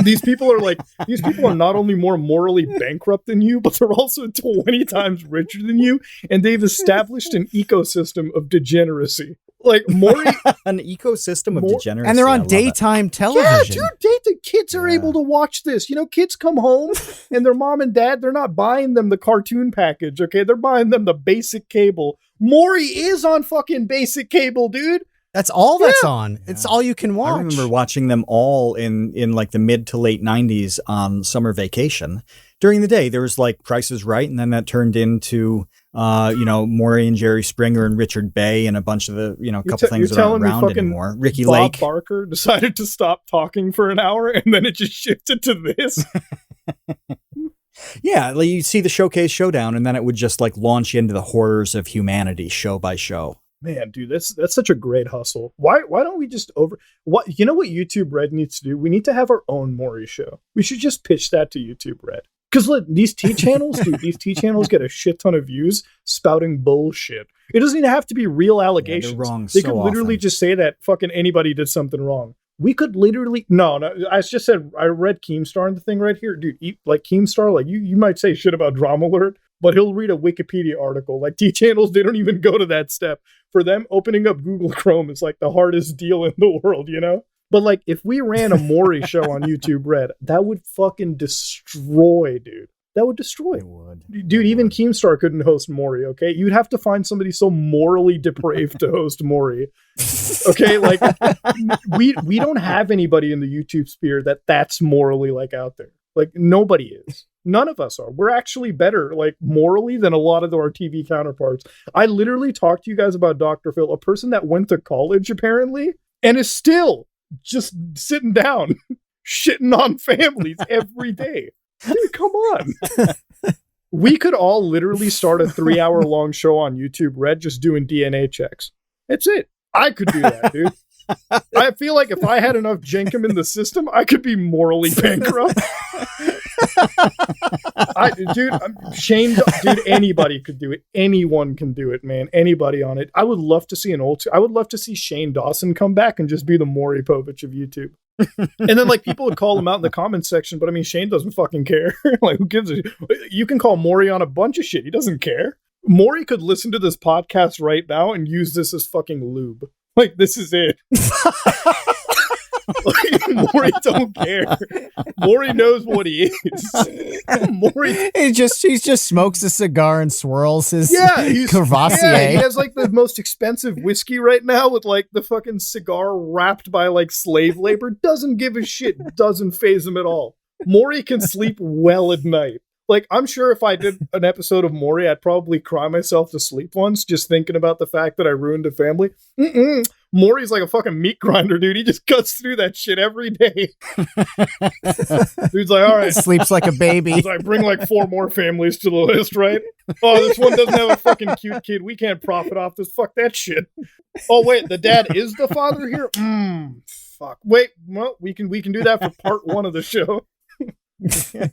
These people are not only more morally bankrupt than you, but they're also 20 times richer than you, and they've established an ecosystem of degeneracy. Like Maury, an ecosystem of degeneracy, and they're on daytime television. Yeah, dude, the kids are able to watch this. You know, kids come home and their mom and dad, they're not buying them the cartoon package, okay? They're buying them the basic cable. Maury is on fucking basic cable, dude. That's all that's on. Yeah. It's all you can watch. I remember watching them all in like the mid to late 90s on summer vacation. During the day, there was like Price is Right, and then that turned into, Maury and Jerry Springer and Richard Bay and a bunch of the, couple things that aren't around anymore. Ricky Bob Lake. Barker decided to stop talking for an hour, and then it just shifted to this. Yeah, like you see the Showcase Showdown, and then it would just like launch into the horrors of humanity show by show. Man, dude, that's such a great hustle. Why don't we just what you know what YouTube Red needs to do? We need to have our own Maury show. We should just pitch that to YouTube Red. Because look, these T channels, dude, these T channels get a shit ton of views spouting bullshit. It doesn't even have to be real allegations. Yeah, they're wrong they could literally just say that fucking anybody did something wrong. We could literally no. I just said I read Keemstar in the thing right here, dude. Like Keemstar, like you might say shit about Drama Alert, but he'll read a Wikipedia article. Like T channels, they don't even go to that step. For them, opening up Google Chrome is like the hardest deal in the world, you know? But like if we ran a Maury show on YouTube Red, that would fucking destroy, dude. That would destroy. It would. Dude, even Keemstar couldn't host Maury, okay? You'd have to find somebody so morally depraved to host Maury. Okay, like we don't have anybody in the YouTube sphere that's morally like out there. Like nobody is. None of us are. We're actually better, like morally, than a lot of our TV counterparts. I literally talked to you guys about Dr. Phil, a person that went to college apparently, and is still just sitting down, shitting on families every day. Dude, come on. We could all literally start a 3-hour-long show on YouTube Red just doing DNA checks. That's it. I could do that, dude. I feel like if I had enough Jenkum in the system, I could be morally bankrupt. Dude, anybody could do it. Anyone can do it, man. Anybody on it. I would love to see I would love to see Shane Dawson come back and just be the Maury Povich of YouTube. And then like people would call him out in the comments section, but I mean Shane doesn't fucking care. Like who gives a you can call Maury on a bunch of shit. He doesn't care. Maury could listen to this podcast right now and use this as fucking lube. Like this is it. Like, Maury don't care. Maury knows what he is. Maury, he just smokes a cigar and swirls his Courvoisier. Yeah, he has like the most expensive whiskey right now with like the fucking cigar wrapped by like slave labor. Doesn't give a shit. Doesn't faze him at all. Maury can sleep well at night. Like, I'm sure if I did an episode of Maury, I'd probably cry myself to sleep once just thinking about the fact that I ruined a family. Maury's like a fucking meat grinder, dude. He just cuts through that shit every day. Dude's like, all right. Sleeps like a baby. He's like, bring like 4 more families to the list, right? Oh, this one doesn't have a fucking cute kid. We can't profit off this. Fuck that shit. Oh, wait, the dad is the father here? Fuck. Wait, well, we can do that for part 1 of the show. Right.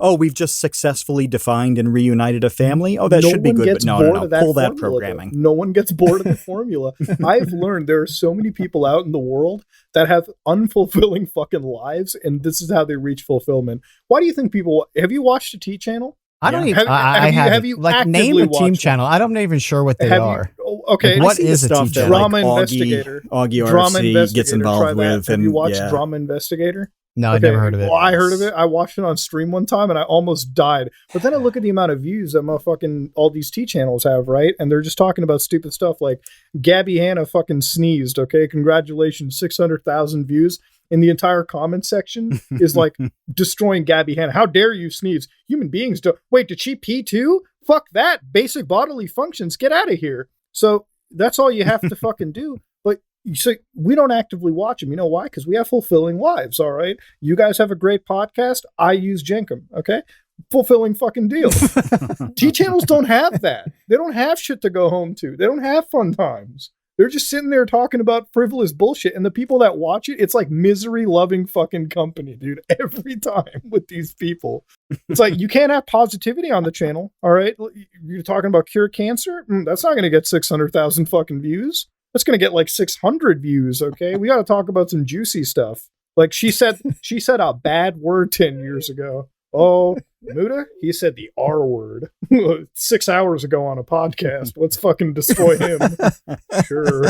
Oh, we've just successfully defined and reunited a family. Oh, that should be good, but no. Pull that programming. No one gets bored of the formula. I've learned there are so many people out in the world that have unfulfilling fucking lives, and this is how they reach fulfillment. Why do you think people? Have you watched a T channel? I don't even. Have you like name a team channel? I'm not even sure what they are. Okay, like, what is a team channel? Drama like Investigator. Augie Drama RC Investigator gets involved with. Have you watched Drama Investigator? No, I've never heard of it. Well, I heard of it. I watched it on stream one time and I almost died. But then I look at the amount of views that motherfucking all these T channels have, right? And they're just talking about stupid stuff like Gabby Hanna fucking sneezed, okay? Congratulations, 600,000 views. And the entire comment section is like destroying Gabby Hanna. How dare you sneeze? Human beings don't. Wait, did she pee too? Fuck that. Basic bodily functions. Get out of here. So that's all you have to fucking do. But so we don't actively watch them. You know why? Because we have fulfilling lives, all right? You guys have a great podcast. I use Jenkum, okay? Fulfilling fucking deal. T channels don't have that. They don't have shit to go home to. They don't have fun times. They're just sitting there talking about frivolous bullshit. And the people that watch it, it's like misery loving fucking company, dude. Every time with these people. It's like, you can't have positivity on the channel. All right. You're talking about cure cancer. That's not going to get 600,000 fucking views. That's going to get like 600 views. Okay. We got to talk about some juicy stuff. Like she said a bad word 10 years ago. Oh, Muta, he said the R word 6 hours ago on a podcast. Let's fucking destroy him. Sure.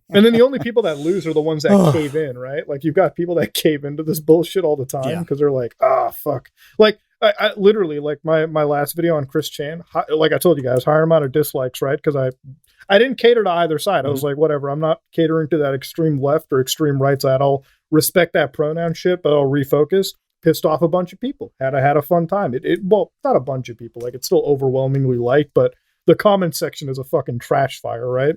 And then the only people that lose are the ones that cave in, right? Like, you've got people that cave into this bullshit all the time because they're like, fuck. Like, I literally, like, my last video on Chris Chan, like I told you guys, higher amount of dislikes, right? Because I didn't cater to either side. I was like, whatever, I'm not catering to that extreme left or extreme right side. I'll respect that pronoun shit, but I'll refocus. Pissed off a bunch of people. Had a fun time. Well, not a bunch of people. Like, it's still overwhelmingly liked, but the comment section is a fucking trash fire, right?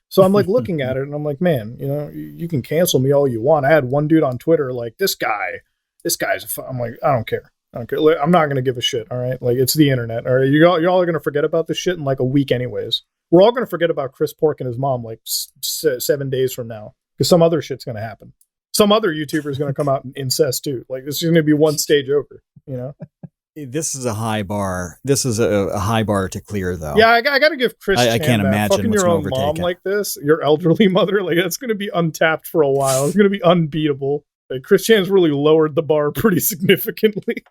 So I'm like looking at it and I'm like, man, you know, you can cancel me all you want. I had one dude on Twitter like, this guy's I'm like, I don't care. I'm not going to give a shit. All right. Like, it's the internet. All right. You're all going to forget about this shit in like a week anyways. We're all going to forget about Chris Pork and his mom like 7 days from now because some other shit's going to happen. Some other YouTuber is going to come out and incest too. Like, this is going to be one stage over, you know? This is a high bar. This is a high bar to clear, though. Yeah, I got to give Chris I can't imagine fucking what's your own overtake mom it. like this, your elderly mother, like, that's going to be untapped for a while. It's going to be unbeatable. Like, Chris Chan's really lowered the bar pretty significantly.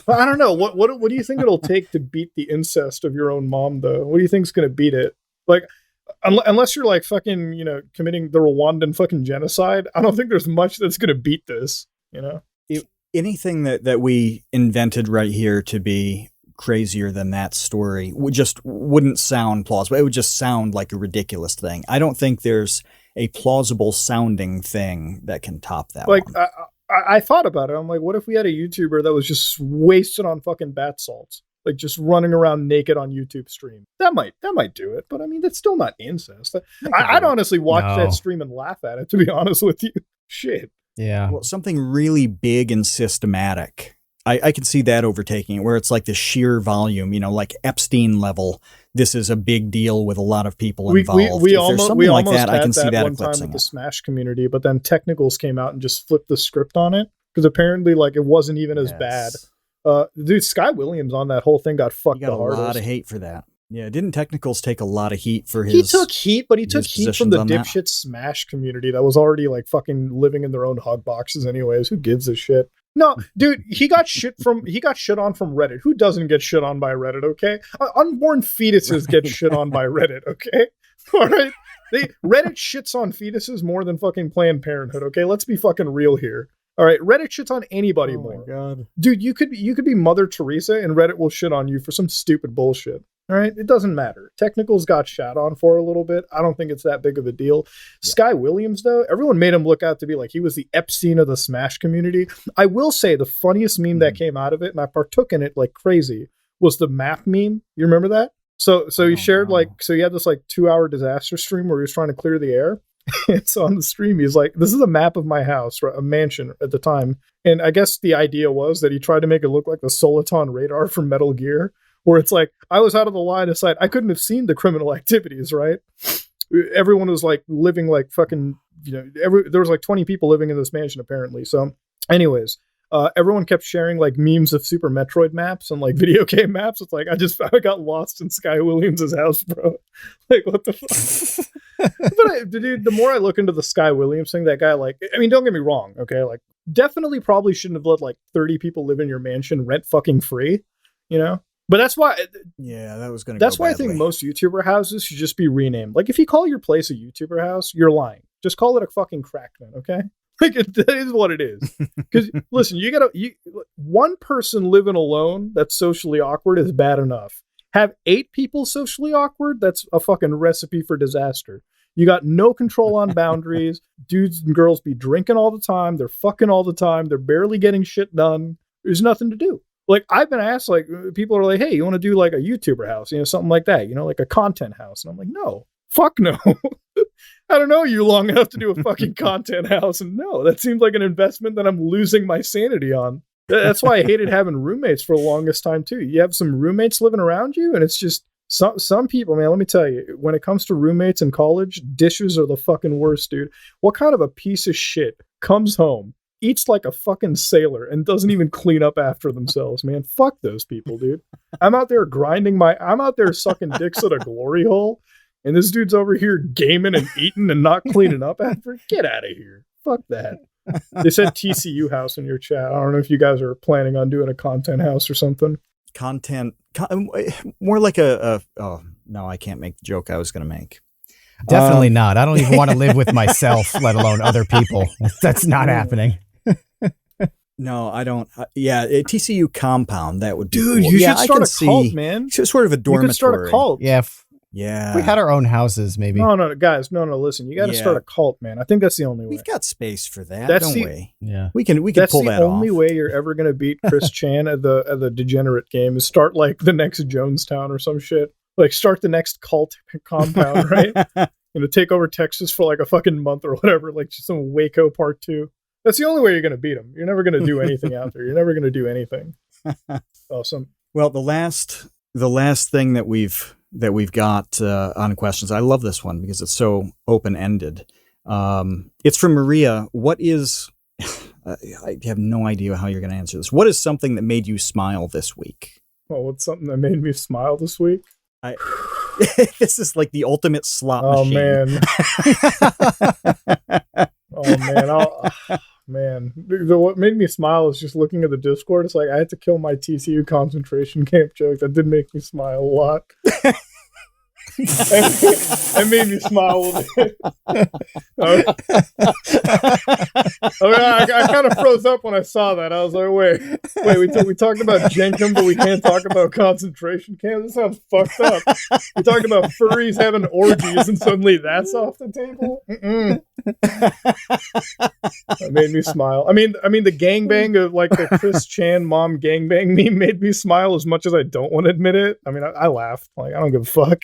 I don't know. What do you think it'll take to beat the incest of your own mom, though? What do you think's going to beat it? Like, unless you're like fucking, you know, committing the Rwandan fucking genocide, I don't think there's much that's going to beat this, you know? Anything that we invented right here to be crazier than that story wouldn't sound plausible. It would just sound like a ridiculous thing. I don't think there's a plausible sounding thing that can top that like, one. I thought about it. I'm like, what if we had a YouTuber that was just wasted on fucking bath salts? Like, just running around naked on YouTube stream. That might do it, but I mean, that's still not incest. I'd honestly watch that stream and laugh at it, to be honest with you. Shit. Yeah. Well, something really big and systematic. I can see that overtaking it, where it's like the sheer volume, you know, like Epstein level. This is a big deal with a lot of people involved. We If almost there's something like had that, I can see that one time eclipsing with the it. Smash community, but then Technicals came out and just flipped the script on it because apparently, like, it wasn't even as bad. Dude, Sky Williams on that whole thing got fucked He got the hardest. a lot of hate for that. Yeah, didn't Technicals take a lot of heat for his... He took heat, but he took heat from positions the on that? dipshit Smash community that was already like fucking living in their own hug boxes anyways. Who gives a shit? No, dude, he got shit on from Reddit. Who doesn't get shit on by Reddit, okay? Unborn fetuses get shit on by Reddit, okay? All right? Reddit shits on fetuses more than fucking Planned Parenthood, okay? Let's be fucking real here. All right, Reddit shits on anybody more. Oh my God. Dude, you could be Mother Teresa and Reddit will shit on you for some stupid bullshit. All right, it doesn't matter. Technicals got shat on for a little bit. I don't think it's that big of a deal. Yeah. Sky Williams, though, everyone made him look out to be like he was the Epstein of the Smash community. I will say the funniest meme that came out of it, and I partook in it like crazy, was the map meme. You remember that? So he shared so he had this like 2-hour disaster stream where he was trying to clear the air. And so on the stream, he's like, this is a map of my house, a mansion at the time. And I guess the idea was that he tried to make it look like the Soliton radar from Metal Gear, where it's like, I was out of the line of sight. I couldn't have seen the criminal activities, right? Everyone was like living like fucking, you know, there was like 20 people living in this mansion apparently. So anyways, everyone kept sharing like memes of Super Metroid maps and like video game maps. It's like, I got lost in Sky Williams' house, bro. Like, what the fuck? But dude, the more I look into the Sky Williams thing, that guy, like, I mean, don't get me wrong, okay? Like, definitely probably shouldn't have let like 30 people live in your mansion rent fucking free, you know? But that's why. Yeah, that was going to. That's why badly. I think most YouTuber houses should just be renamed. Like, if you call your place a YouTuber house, you're lying. Just call it a fucking crackman, okay? Like, that is what it is. Because listen, one person living alone that's socially awkward is bad enough. Have 8 people socially awkward, that's a fucking recipe for disaster. You got no control on boundaries. Dudes and girls be drinking all the time. They're fucking all the time. They're barely getting shit done. There's nothing to do. Like, I've been asked, like, people are like, hey, you want to do like a YouTuber house, you know, something like that, you know, like a content house. And I'm like, no, fuck no. I don't know you long enough to do a fucking content house. And no, that seems like an investment that I'm losing my sanity on. That's why I hated having roommates for the longest time too. You have some roommates living around you and it's just Some people, man, let me tell you, when it comes to roommates in college, dishes are the fucking worst, dude. What kind of a piece of shit comes home, eats like a fucking sailor, and doesn't even clean up after themselves, man? Fuck those people, dude. I'm out there sucking dicks at a glory hole, and this dude's over here gaming and eating and not cleaning up after. Get out of here. Fuck that. They said TCU house in your chat. I don't know if you guys are planning on doing a content house or something. More like oh no, I can't make the joke I was going to make. Definitely not. I don't even want to live with myself, let alone other people. That's not happening. No, I don't. Yeah, a TCU compound, that would be dude. Cool. You should start a cult, man. Sort of a dormitory. You could start a cult. Yeah. Yeah. We had our own houses, maybe. No, guys. No, listen. You got to start a cult, man. I think that's the only way. We've got space for that, don't we? Yeah. We can pull that off. That's the only way you're ever going to beat Chris Chan at the degenerate game is start like the next Jonestown or some shit. Like start the next cult compound, right? Take over Texas for like a fucking month or whatever, like just some Waco Part 2. That's the only way you're going to beat them. You're never going to do anything out there. You're never going to do anything. Awesome. Well, the last thing that we've got on questions, I love this one because it's so open-ended. It's from Maria. What is, I have no idea how you're going to answer this. What is something that made you smile this week? Well, what's something that made me smile this week? This is like the ultimate slot machine. Man. Man. What made me smile is just looking at the Discord. It's like I had to kill my TCU concentration camp joke. That did make me smile a lot. That made me smile a bit. I kind of froze up when I saw that. I was like, wait, we talked about Jenkum, but we can't talk about concentration camps? This sounds fucked up. We talked about furries having orgies, and suddenly that's off the table? That made me smile. I mean, the gangbang of like the Chris Chan mom gangbang meme made me smile as much as I don't want to admit it. I mean, I laughed. Like, I don't give a fuck.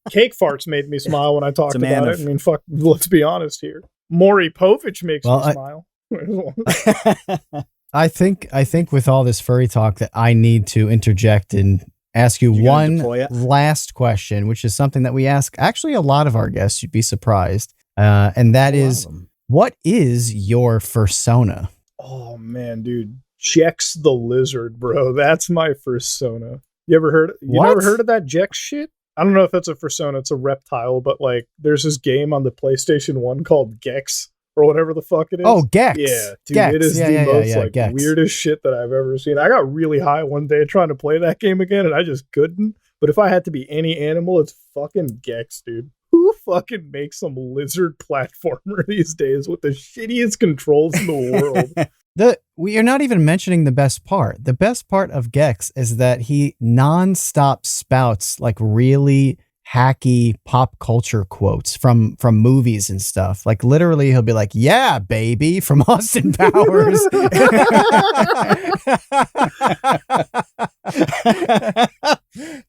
Cake farts made me smile when I talked about it. I mean, fuck, let's be honest here. Maury Povich makes me smile. I think with all this furry talk that I need to interject and ask you one last question, which is something that we ask actually a lot of our guests. You'd be surprised. And that is, what is your fursona? Oh man, dude. Jex the lizard, bro. That's my fursona. You ever heard never heard of that Jex shit? I don't know if that's a fursona, it's a reptile, but like there's this game on the PlayStation 1 called Gex or whatever the fuck it is. Oh, Gex. Yeah, dude, Gex. it is the most weirdest shit that I've ever seen. I got really high one day trying to play that game again and I just couldn't. But if I had to be any animal, it's fucking Gex, dude. Who fucking makes some lizard platformer these days with the shittiest controls in the world? We are not even mentioning the best part. The best part of Gex is that he nonstop spouts like really hacky pop culture quotes from movies and stuff. Like literally he'll be like, "Yeah, baby," from Austin Powers.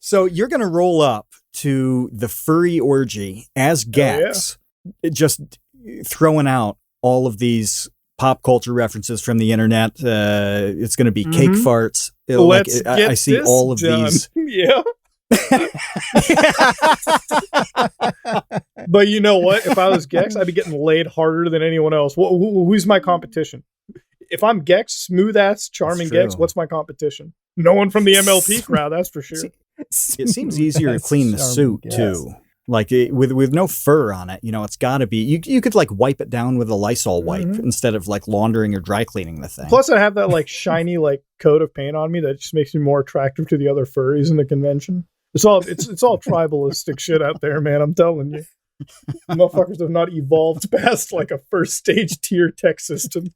So you're going to roll up to the furry orgy as Gex, just throwing out all of these pop culture references from the internet. It's going to be cake farts. I see all of these. Yeah. But you know what? If I was Gex, I'd be getting laid harder than anyone else. Who's my competition? If I'm Gex, smooth ass, charming Gex, what's my competition? No one from the MLP crowd, that's for sure. It seems easier to clean the suit too. Like with no fur on it, it's got to be. You could like wipe it down with a Lysol wipe instead of like laundering or dry cleaning the thing. Plus, I have that like shiny like coat of paint on me that just makes me more attractive to the other furries in the convention. It's all tribalistic shit out there, man. I'm telling you, motherfuckers have not evolved past like a first stage tier tech system.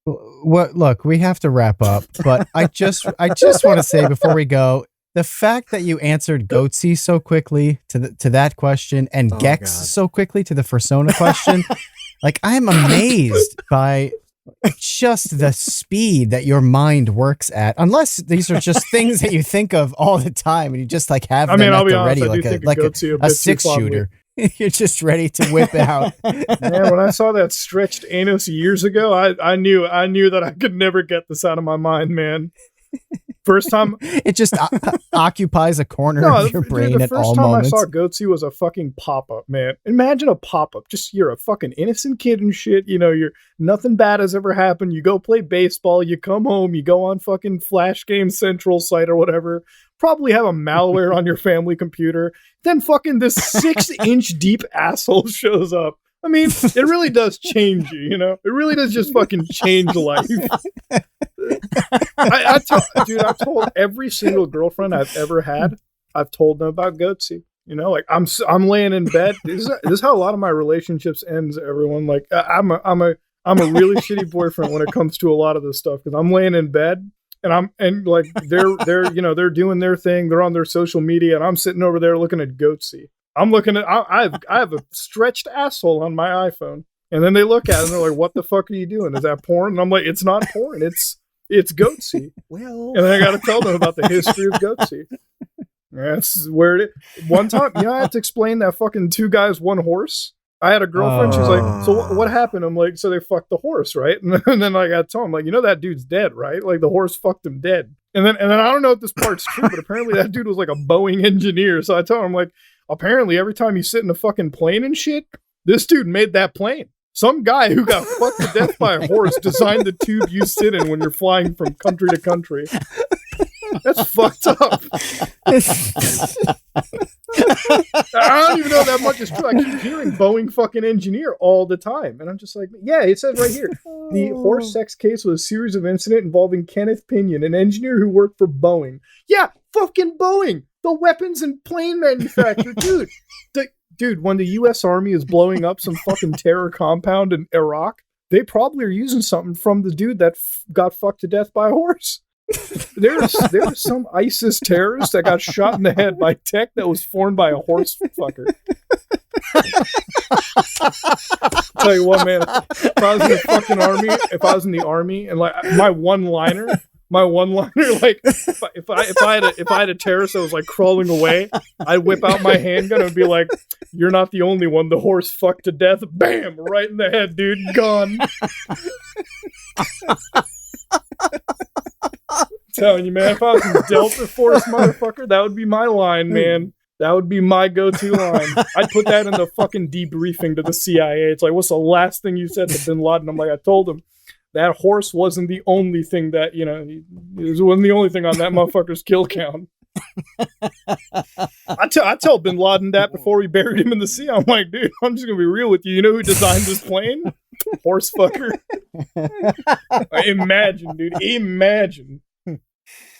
Look, we have to wrap up, but I just want to say before we go, the fact that you answered Goatsy so quickly to that question and Gex so quickly to the Fursona question, like I'm amazed by just the speed that your mind works at. Unless these are just things that you think of all the time and you just like have them at the ready, like a 6-shooter. You're just ready to whip out. Man, when I saw that stretched anus years ago, I knew that I could never get this out of my mind, man. First time It just occupies a corner of your brain at all moments. The first time I saw Goatsy was a fucking pop-up, man. Imagine a pop-up. Just you're a fucking innocent kid and shit. You know, you're nothing bad has ever happened. You go play baseball. You come home. You go on fucking Flash Game Central site or whatever. Probably have a malware on your family computer. Then fucking this 6-inch deep asshole shows up. I mean, it really does change you, you know? It really does just fucking change life. I've told every single girlfriend I've ever had, I've told them about Goatsy. You know, like I'm laying in bed. This is how a lot of my relationships ends, everyone. Like I'm a really shitty boyfriend when it comes to a lot of this stuff, because I'm laying in bed and like they're you know, they're doing their thing, they're on their social media, and I'm sitting over there looking at Goatsy. I'm looking at I have a stretched asshole on my iPhone, and then they look at it and they're like, "What the fuck are you doing? Is that porn?" And I'm like, "It's not porn. It's Goatsy." Well, and then I got to tell them about the history of Goatsy. That's where it is. One time, you know, I had to explain that fucking 2 guys, 1 horse. I had a girlfriend. She's like, "So what happened?" I'm like, "So they fucked the horse, right?" And then I got to tell him, like, "You know that dude's dead, right? Like the horse fucked him dead." And then I don't know if this part's true, but apparently that dude was like a Boeing engineer. So I told him, like, apparently every time you sit in a fucking plane and shit, this dude made that plane. Some guy who got fucked to death by a horse designed the tube you sit in when you're flying from country to country. That's fucked up. I don't even know that much is true. I keep hearing Boeing fucking engineer all the time. And I'm just like, yeah, it says right here. The horse sex case was a series of incidents involving Kenneth Pinion, an engineer who worked for Boeing. Yeah, fucking Boeing. The weapons and plane manufacturer. Dude, when the U.S. Army is blowing up some fucking terror compound in Iraq, they probably are using something from the dude that got fucked to death by a horse. There was some ISIS terrorist that got shot in the head by tech that was formed by a horse fucker. Tell you what, man, if I was in the fucking army, if I was in the army, and like my one-liner, like if I had a terrorist that was like crawling away, I'd whip out my handgun and be like, "You're not the only one. The horse fucked to death." Bam, right in the head, dude. Gone. Telling you, man, if I was in Delta Force, motherfucker, that would be my line, man. That would be my go-to line. I'd put that in the fucking debriefing to the CIA. It's like, "What's the last thing you said to Bin Laden?" I'm like, "I told him that horse wasn't the only thing that, you know, it wasn't the only thing on that motherfucker's kill count." I tell Bin Laden that before we buried him in the sea. I'm like, "Dude, I'm just gonna be real with you. You know who designed this plane? Horse fucker." Imagine, dude. Imagine.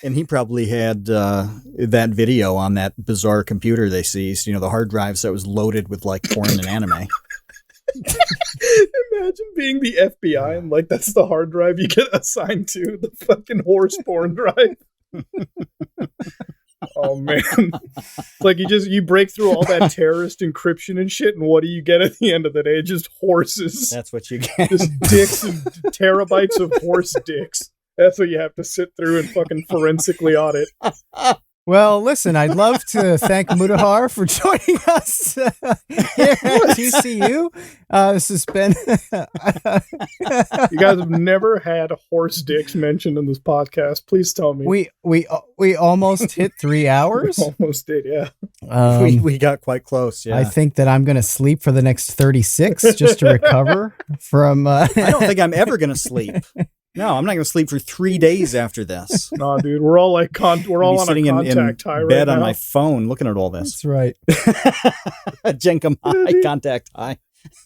And he probably had that video on that bizarre computer they seized, you know, the hard drives that was loaded with like porn and anime. Imagine being the FBI and like that's the hard drive you get assigned to, the fucking horse porn drive. Oh man. It's like you break through all that terrorist encryption and shit, and what do you get at the end of the day? Just horses. That's what you get. Just dicks and terabytes of horse dicks. That's what you have to sit through and fucking forensically audit. Well, listen, I'd love to thank Mutahar for joining us here at TCU. This has been... You guys have never had horse dicks mentioned in this podcast. Please tell me. We almost hit 3 hours. We almost did, yeah. We got quite close, yeah. I think that I'm going to sleep for the next 36 just to recover from... I don't think I'm ever going to sleep. No, I'm not going to sleep for 3 days after this. No, dude, we're all like we're all on a contact high right now. Bed on my phone, looking at all this. That's right. Jenkum high, contact high.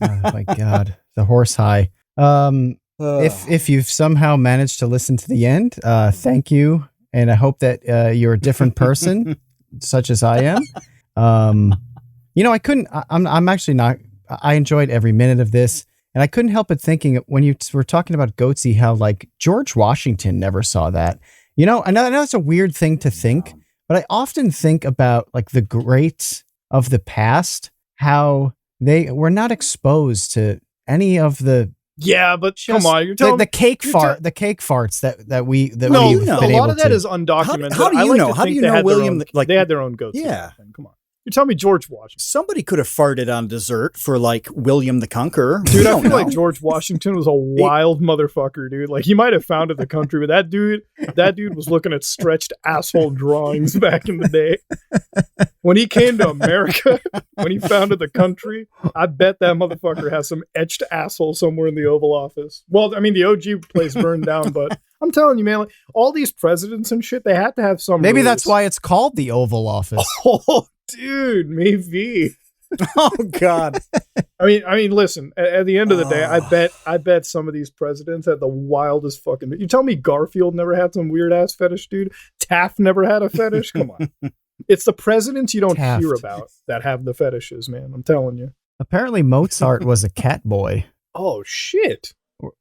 Oh my God, the horse high. If you've somehow managed to listen to the end, thank you, and I hope that you're a different person, such as I am. You know, I'm actually not. I enjoyed every minute of this. And I couldn't help but thinking when you were talking about Goatsy, how like George Washington never saw that. You know, I know it's a weird thing to think, but I often think about like the greats of the past, how they were not exposed to any of the. Yeah, but come on, you're telling the cake farts that we've been a able lot of that to. is undocumented. How do you know? How do you know William? Like they had their own goats. Yeah, come on. You tell me George Washington. Somebody could have farted on dessert for like William the Conqueror. Dude, I feel like George Washington was a wild motherfucker, dude. Like he might have founded the country, but that dude was looking at stretched asshole drawings back in the day. When he came to America, when he founded the country, I bet that motherfucker has some etched asshole somewhere in the Oval Office. Well, I mean, the OG place burned down, but I'm telling you, man, like, all these presidents and shit, they had to have some Maybe rules. That's why it's called the Oval Office. Oh, dude, maybe. Oh God. I mean, listen. At the end of the day, I bet some of these presidents had the wildest fucking. You tell me Garfield never had some weird ass fetish, dude. Taft never had a fetish. Come on, it's the presidents you don't hear about that have the fetishes, man. I'm telling you. Apparently, Mozart was a cat boy. Oh shit.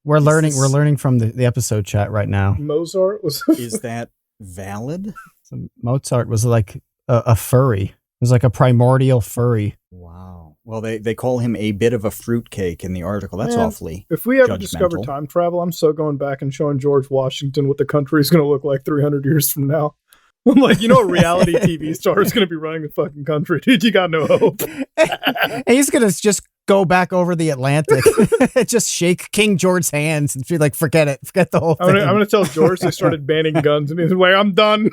We're learning from the episode chat right now. Mozart was. Is that valid? So Mozart was like a furry. It was like a primordial furry. Wow. Well, they call him a bit of a fruitcake in the article. That's awfully If we ever judgmental. discover time travel, I'm so going back and showing George Washington what the country is going to look like 300 years from now. I'm like, a reality TV star is going to be running the fucking country. Dude, you got no hope. And he's going to just go back over the Atlantic, just shake King George's hands and be like, forget it. Forget the whole thing. I'm going to tell George they started banning guns. And he's like, I'm done.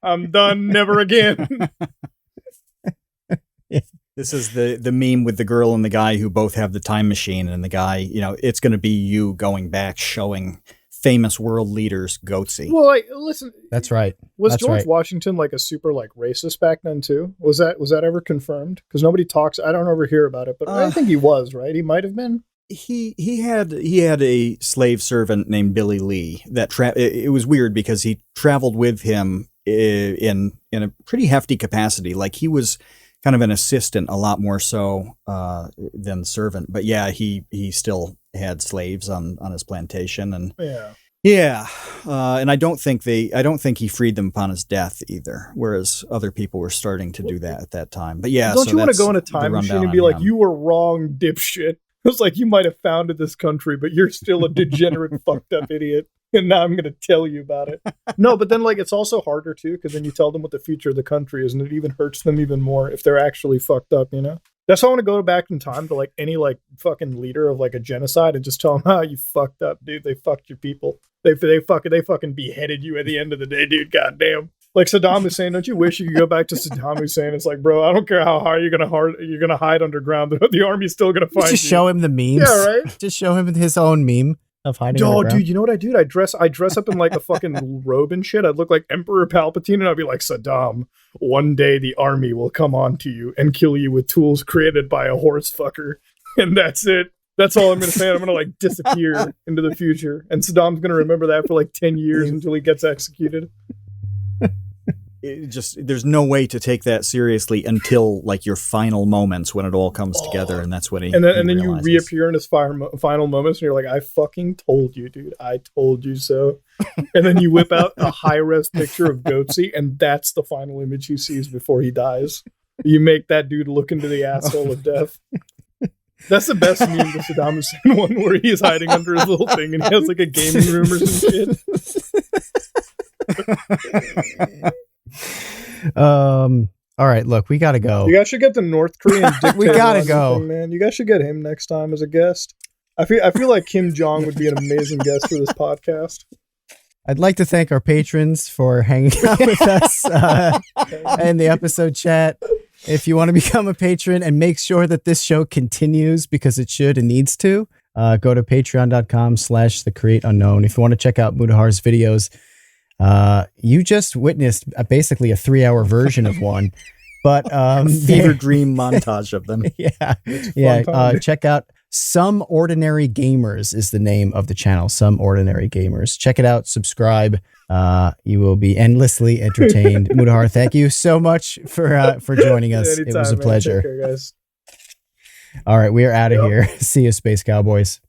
I'm done. Never again. This is the meme with the girl and the guy who both have the time machine, and the guy, it's going to be you going back showing famous world leaders goatsy. Well, like, listen. That's right. Was That's George right. Washington like a super like racist back then too? Was that ever confirmed? Because nobody talks. I don't ever hear about it, but I think he was, right? He might have been. He had a slave servant named Billy Lee that it was weird because he traveled with him in a pretty hefty capacity. Like he was kind of an assistant, a lot more so than servant. But yeah, he still had slaves on his plantation, and and I don't think he freed them upon his death either. Whereas other people were starting to do that at that time. But yeah, don't you want to go in a time machine and be like, you were wrong, dipshit? It's like you might have founded this country, but you're still a degenerate, fucked up idiot. And now I'm going to tell you about it. No, but then like it's also harder too, because then you tell them what the future of the country is, and it even hurts them even more if they're actually fucked up, That's why I want to go back in time to like any like fucking leader of like a genocide and just tell them, you fucked up, dude. They fucked your people. They fucking beheaded you at the end of the day, dude. Goddamn. Like Saddam Hussein, don't you wish you could go back to Saddam Hussein? It's like, bro, I don't care how hard you're gonna hide underground. The army's still gonna find you. Just show him the memes. Yeah, right. Just show him his own meme of hiding. Oh, dude, you know what I do? I dress up in like a fucking robe and shit. I'd look like Emperor Palpatine, and I'd be like, Saddam, one day the army will come on to you and kill you with tools created by a horse fucker, and that's it. That's all I'm going to say. I'm going to like disappear into the future, and Saddam's going to remember that for like 10 years until he gets executed. There's no way to take that seriously until like your final moments when it all comes together, and that's when and then you reappear in his final moments, and you're like, I fucking told you, dude. I told you so. And then you whip out a high-res picture of Goatsy, and that's the final image he sees before he dies. You make that dude look into the asshole of death. That's the best meme, the Saddam Hussein one, where he's hiding under his little thing, and he has like a gaming room or some shit. All right, look, we gotta go. You guys should get the North Korean dictator. We gotta go, man. You guys should get him next time as a guest. I feel like Kim Jong would be an amazing guest for this podcast. I'd like to thank our patrons for hanging out with us in the episode chat. If you want to become a patron and make sure that this show continues, because it should and needs to, go to patreon.com/thecreateunknown. If you want to check out Mutahar's videos, you just witnessed basically a 3-hour version of one, but fever dream montage of them. Check out Some Ordinary Gamers is the name of the channel. Some Ordinary Gamers. Check it out. Subscribe. You will be endlessly entertained. Mutahar, thank you so much for joining us. Anytime, it was a pleasure. Take care, guys. All right, we are out of here. See you, Space Cowboys.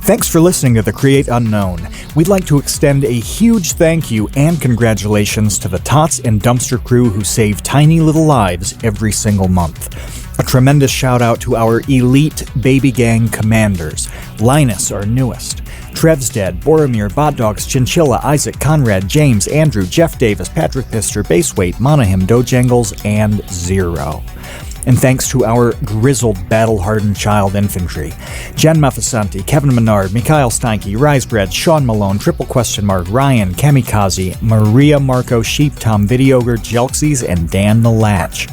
Thanks for listening to The Create Unknown. We'd like to extend a huge thank you and congratulations to the Tots and Dumpster crew who save tiny little lives every single month. A tremendous shout out to our elite baby gang commanders, Linus, our newest, Trev's Dead, Boromir, Bot Dogs, Chinchilla, Isaac, Conrad, James, Andrew, Jeff Davis, Patrick Pister, Baseweight, Monahim, Dojangles, and Zero. And thanks to our grizzled, battle-hardened child infantry, Jen Maffasanti, Kevin Menard, Mikhail Steinke, Risebread, Sean Malone, Triple Question Mark, Ryan, Kamikaze, Maria Marco, Sheep, Tom Videogre, Jelksies, and Dan the Latch.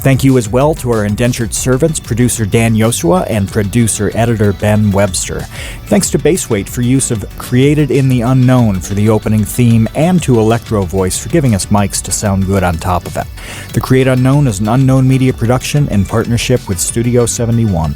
Thank you as well to our indentured servants, producer Dan Yosua and producer-editor Ben Webster. Thanks to Baseweight for use of Created in the Unknown for the opening theme, and to Electro Voice for giving us mics to sound good on top of it. The Create Unknown is an Unknown Media production in partnership with Studio 71.